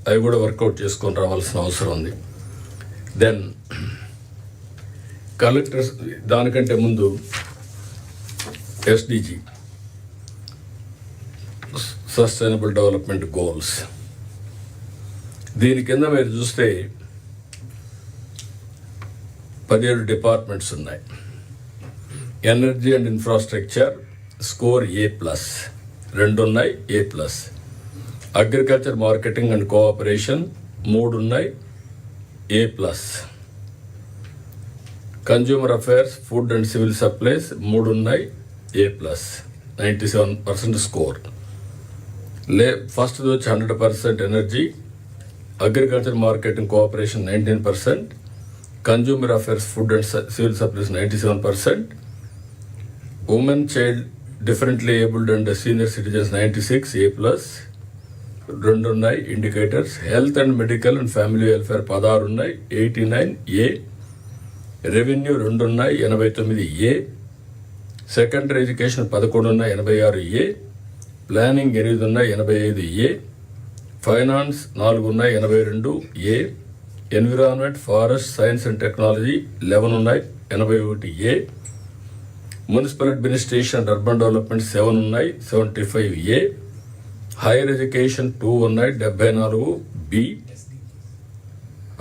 అవి కూడా వర్కౌట్ చేసుకొని రావాల్సిన అవసరం ఉంది. దెన్ కలెక్టర్స్, దానికంటే ముందు ఎస్డిజి, సస్టైనబుల్ డెవలప్మెంట్ గోల్స్. దీని కింద మీరు చూస్తే 17 డిపార్ట్మెంట్స్ ఉన్నాయి. Energy and infrastructure score A+, 2 ఉన్నాయి A+. Agriculture marketing and cooperation 3 ఉన్నాయి A+. Consumer affairs, food and civil supplies 3 ఉన్నాయి A+, 97% స్కోర్. ఫస్ట్ వచ్చి 100% energy, agriculture marketing cooperation 19%, consumer affairs, food and civil supplies 97%, women, child, differently abled and senior citizens 96 A+, 2 ఉన్నాయి indicators. Health and medical and family welfare 16 ఉన్నాయి 89 A. Revenue 2 ఉన్నాయి 89 A. Secondary education 11 ఉన్నాయి 86 A. Planning 8 ఉన్నాయి 85 A. Finance 4 ఉన్నాయి 82 A. Environment, forest, science and technology 11 ఉన్నాయి 81 A. Municipal administration and urban development 7 ఉన్నాయి 75 A. Higher education 2 ఉన్నాయి 74 B.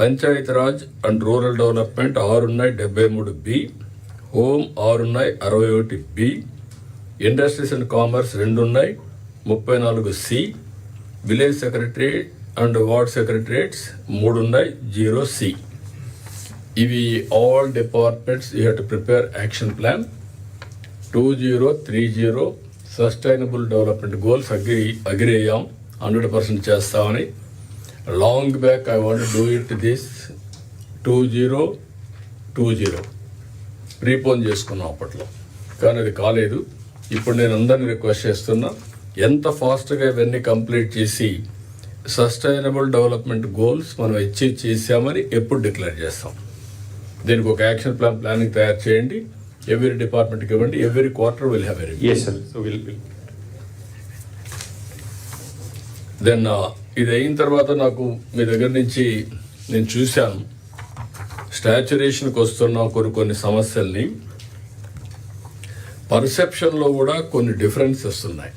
Panchayati Raj and rural development 6 ఉన్నాయి 73 B. Home 6 ఉన్నాయి 61 B. ఇండస్ట్రీస్ అండ్ కామర్స్ 2 ఉన్నాయి 34 C. Village secretary and ward secretariats 3 ఉన్నాయి 0 C. ఇవి all departments you have to prepare action plan 2030 sustainable development goals agri అయ్యాం 100% చేస్తామని. Long back I want do it this 2020 prepone చేసుకున్నాం అప్పట్లో, కానీ అది కాలేదు. ఇప్పుడు నేను అందరినీ రిక్వెస్ట్ చేస్తున్నా, ఎంత ఫాస్ట్గా ఇవన్నీ కంప్లీట్ చేసి సస్టైనబుల్ డెవలప్మెంట్ గోల్స్ మనం అచీవ్ చేసామని ఎప్పుడు డిక్లేర్ చేస్తాం. దీనికి ఒక యాక్షన్ ప్లానింగ్ తయారు చేయండి, ఎవ్రీ డిపార్ట్మెంట్కి ఇవ్వండి. Every quarter will have a review. Yes, sir. So we'll. Then ఇది అయిన తర్వాత నాకు మీ దగ్గర నుంచి నేను చూశాను, స్టాచ్యురేషన్కి వస్తున్న కొన్ని సమస్యల్ని, పర్సెప్షన్లో కూడా కొన్ని డిఫరెన్సెస్ ఉన్నాయి.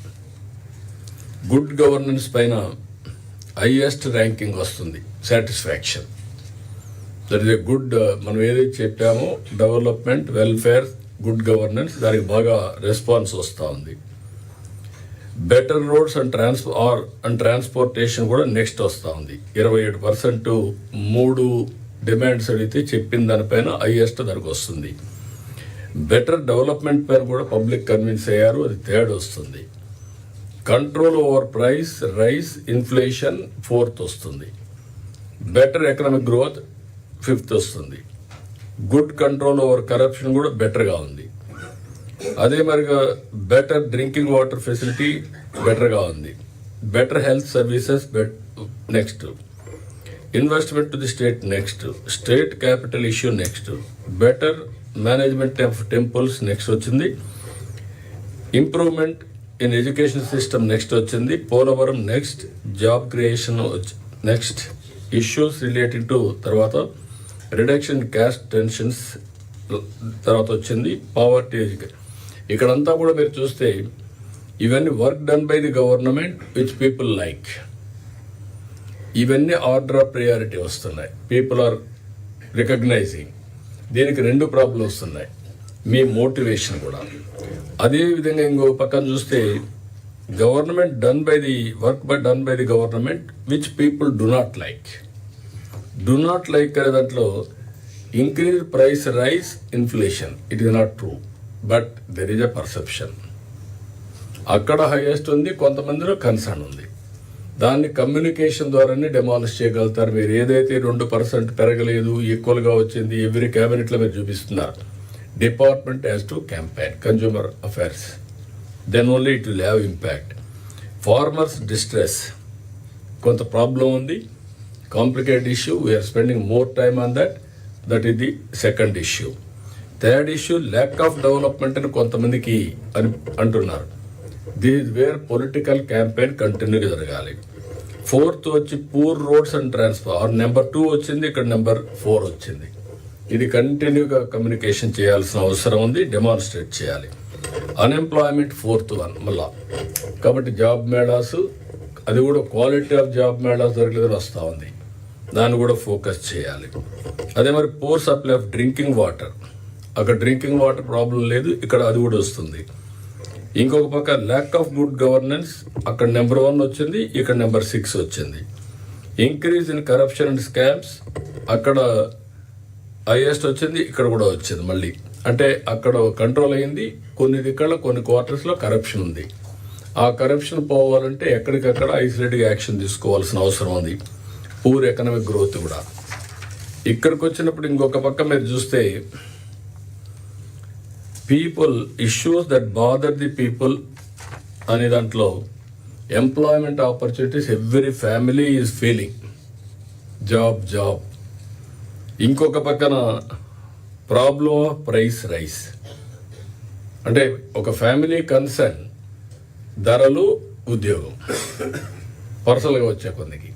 గుడ్ గవర్నెన్స్ పైన హైయెస్ట్ ర్యాంకింగ్ వస్తుంది, satisfaction. That is a good, మనం ఏదైతే చెప్పామో డెవలప్మెంట్, వెల్ఫేర్, గుడ్ గవర్నెన్స్, దానికి బాగా రెస్పాన్స్ వస్తూ ఉంది. బెటర్ రోడ్స్ అండ్ ట్రాన్స్పోర్టేషన్ కూడా నెక్స్ట్ వస్తూ ఉంది. 27% 3 డిమాండ్స్ అడిగితే చెప్పిన దానిపైన హైయెస్ట్ దానికి వస్తుంది. బెటర్ డెవలప్మెంట్ పైన కూడా పబ్లిక్ కన్విన్స్ అయ్యారు, అది థర్డ్ వస్తుంది. Control over price rice inflation 4th వస్తుంది. బెటర్ ఎకనామిక్ గ్రోత్ 5th వస్తుంది. గుడ్ కంట్రోల్ ఓవర్ కరప్షన్ కూడా బెటర్గా ఉంది. అదే మరిగా బెటర్ డ్రింకింగ్ వాటర్ ఫెసిలిటీ బెటర్గా ఉంది. Better health services next. Investment to the state next. State capital issue next. Better management of temples next వచ్చింది. Improvement in education system next వచ్చింది. Polavaram next. Job creation next. Issues related to తర్వాత reduction caste tensions తర్వాత వచ్చింది. Poverty ఇక్కడంతా కూడా మీరు చూస్తే ఇవన్నీ work done by the government which people like. ఇవన్నీ ఆర్డర్ ఆఫ్ ప్రయారిటీ వస్తున్నాయి. People are recognizing. దీనికి 2 ప్రాబ్లమ్స్ వస్తున్నాయి. మీ మోటివేషన్ కూడా. అదేవిధంగా ఇంకో పక్కన చూస్తే government done by the work by done by the government which people do not like. Do not like అనే దాంట్లో increase price rice inflation it is not true but there is a perception. అక్కడ highest ఉంది, కొంతమందిలో concern ఉంది. దాన్ని communication ద్వారానే demolish చేయగలుగుతారు. మీరు ఏదైతే 2% పెరగలేదు, ఈక్వల్గా వచ్చింది ఎవ్రీ క్యాబినెట్లో మీరు చూపిస్తున్నారు. Department has to campaign consumer affairs, then only it will have impact. Farmers distress కొంత ప్రాబ్లం ఉంది, complicated issue. We're spending more time on that is the second issue. Third issue lack of development అని కొంతమందికి అని అంటున్నారు. This is where political campaign కంటిన్యూగా జరగాలి. 4th వచ్చి poor roads and transport. Number 2 వచ్చింది, ఇక్కడ నెంబర్ 4 వచ్చింది. ఇది కంటిన్యూగా కమ్యూనికేషన్ చేయాల్సిన అవసరం ఉంది, డెమాన్స్ట్రేట్ చేయాలి. అన్ఎంప్లాయ్మెంట్ 4th వన్ మళ్ళా. కాబట్టి జాబ్ మేళాస్, అది కూడా క్వాలిటీ ఆఫ్ జాబ్ మేళాస్ జరగలేదని వస్తూ ఉంది, దాన్ని కూడా ఫోకస్ చేయాలి. అదే మరి poor supply of drinking water, అక్కడ డ్రింకింగ్ వాటర్ ప్రాబ్లం లేదు, ఇక్కడ అది కూడా వస్తుంది. ఇంకొక పక్క ల్యాక్ ఆఫ్ గుడ్ గవర్నెన్స్, అక్కడ నెంబర్ 1 వచ్చింది, ఇక్కడ నెంబర్ 6 వచ్చింది. Increase in corruption and scams, అక్కడ హైయెస్ట్ వచ్చింది, ఇక్కడ కూడా వచ్చింది మళ్ళీ. అంటే అక్కడ కంట్రోల్ అయింది, కొన్ని క్వార్టర్స్లో కరప్షన్ ఉంది. ఆ కరప్షన్ పోవాలంటే ఎక్కడికక్కడ ఐసోలేట్గా యాక్షన్ తీసుకోవాల్సిన అవసరం ఉంది. పూర్ ఎకనామిక్ గ్రోత్ కూడా. ఇక్కడికి వచ్చినప్పుడు ఇంకొక పక్క మీరు చూస్తే people issues that bother the people అనే దాంట్లో employment opportunities every family is feeling job. ఇంకొక పక్కన ప్రాబ్లమ్ ఆఫ్ ప్రైస్ రైస్, అంటే ఒక ఫ్యామిలీ కన్సర్న్ ధరలు, ఉద్యోగం పర్సనల్గా వచ్చే కొందికి,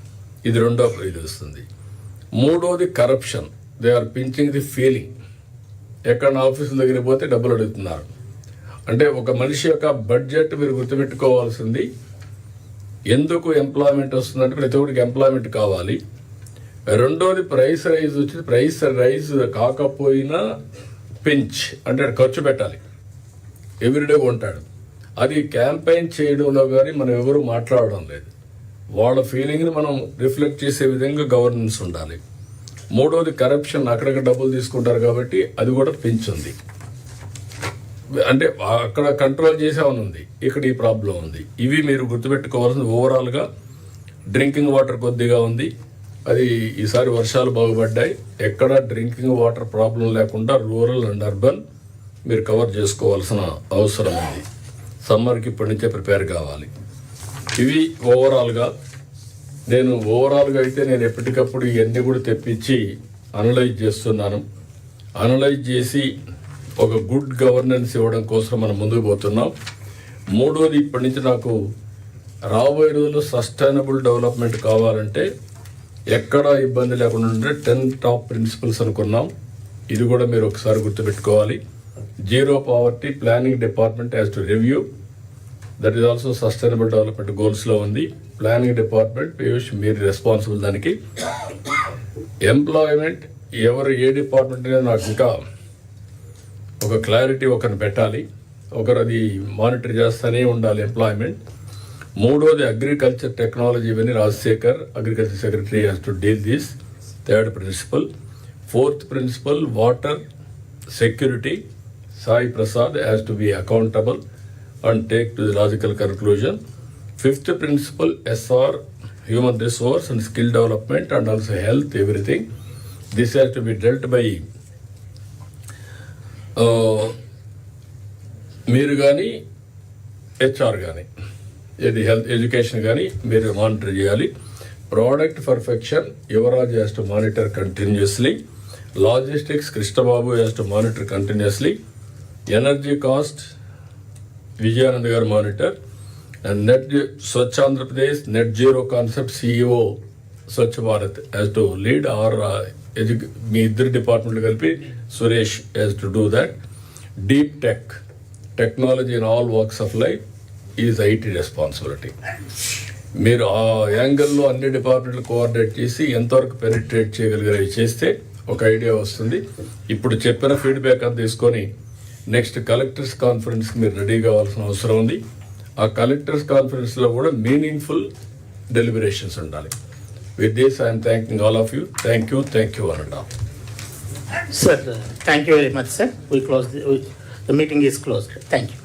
ఇది రెండో ఇది వస్తుంది. మూడోది corruption, they are pinching the feeling. ఎక్కడ ఆఫీసుల దగ్గరికి పోతే డబ్బులు అడుగుతున్నారు. అంటే ఒక మనిషి యొక్క బడ్జెట్ మీరు గుర్తుపెట్టుకోవాల్సింది. ఎందుకు ఎంప్లాయ్మెంట్ వస్తుందంటే ప్రతి ఒక్కరికి ఎంప్లాయ్మెంట్ కావాలి. రెండోది ప్రైస్ రైజ్ వచ్చింది. ప్రైస్ రైజ్ కాకపోయినా పెంచ్ అంటే ఖర్చు పెట్టాలి, ఎవ్రీడే కొంటాడు. అది క్యాంపెయిన్ చేయడంలో కానీ మనం ఎవరు మాట్లాడడం లేదు. వాళ్ళ ఫీలింగ్ని మనం రిఫ్లెక్ట్ చేసే విధంగా గవర్నెన్స్ ఉండాలి. మూడోది కరప్షన్, అక్కడక్కడ డబ్బులు తీసుకుంటారు కాబట్టి అది కూడా పెంచుంది. అంటే అక్కడ కంట్రోల్ చేసామని ఉంది, ఇక్కడ ఈ ప్రాబ్లం ఉంది. ఇవి మీరు గుర్తుపెట్టుకోవాల్సింది. ఓవరాల్గా డ్రింకింగ్ వాటర్ కొద్దిగా ఉంది, అది ఈసారి వర్షాలు బాగుపడ్డాయి. ఎక్కడ డ్రింకింగ్ వాటర్ ప్రాబ్లం లేకుండా రూరల్ అండ్ అర్బన్ మీరు కవర్ చేసుకోవాల్సిన అవసరం ఉంది. సమ్మర్కి ఇప్పటి నుంచే ప్రిపేర్ కావాలి. ఇవి ఓవరాల్గా అయితే నేను ఎప్పటికప్పుడు ఇవన్నీ కూడా తెప్పించి అనలైజ్ చేస్తున్నాను. అనలైజ్ చేసి ఒక గుడ్ గవర్నెన్స్ ఇవ్వడం కోసం మనం ముందుకు పోతున్నాం. మూడోది, ఇప్పటి నుంచి నాకు రాబోయే రోజుల్లో సస్టైనబుల్ డెవలప్మెంట్ కావాలంటే ఎక్కడా ఇబ్బంది లేకుండా ఉండే 10 టాప్ ప్రిన్సిపల్స్ అనుకున్నాం. ఇది కూడా మీరు ఒకసారి గుర్తుపెట్టుకోవాలి. Zero poverty planning department has to review, that is also sustainable development గోల్స్లో ఉంది. ప్లానింగ్ డిపార్ట్మెంట్ పీయూష్ మీరు రెస్పాన్సిబుల్ దానికి. ఎంప్లాయ్మెంట్ ఎవరు ఏ డిపార్ట్మెంట్ అనేది నాకు ఇంకా ఒక క్లారిటీ ఒకరిని పెట్టాలి, ఒకరు అది మానిటర్ చేస్తూనే ఉండాలి ఎంప్లాయ్మెంట్. మూడోది అగ్రికల్చర్ టెక్నాలజీ, ఇవన్నీ Rajasekhar agriculture secretary has to deal this. Third principal. Fourth principal water security, Sai Prasad has to be accountable and take to the logical conclusion. Fifth principle, SR, human resource and skill development and also health, everything. This has to be dealt by మీరు కానీ HR కానీ ఇది health education కానీ మీరు monitor చేయాలి. Product perfection Yuvaraj has to monitor continuously. Logistics Krishnababu has to monitor continuously. Energy cost Vijayanand గారు monitor. And net Swachh Andhra Pradesh net zero concept CEO Swachh Bharat has to lead or మీ ఇద్దరు డిపార్ట్మెంట్లు కలిపి Suresh has to do that. Deep tech technology in all works of life is IT responsibility. మీరు ఆ యాంగిల్లో అన్ని డిపార్ట్మెంట్లు కోఆర్డినేట్ చేసి ఎంతవరకు పెనిట్రేట్ చేయగలిగారో చేస్తే ఒక ఐడియా వస్తుంది. ఇప్పుడు చెప్పిన ఫీడ్బ్యాక్ అంతా తీసుకొని నెక్స్ట్ కలెక్టర్స్ కాన్ఫరెన్స్కి మీరు రెడీ కావాల్సిన అవసరం ఉంది. ఆ కలెక్టర్స్ కాన్ఫరెన్స్లో కూడా మీనింగ్ఫుల్ డెలిబరేషన్స్ ఉండాలి. With this I'm thanking all of you. Thank you అనండి. Sir, thank you very much, sir. We close the meeting is closed. Thank you.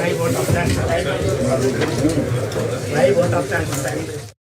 My vote of thanks. My vote of thanks.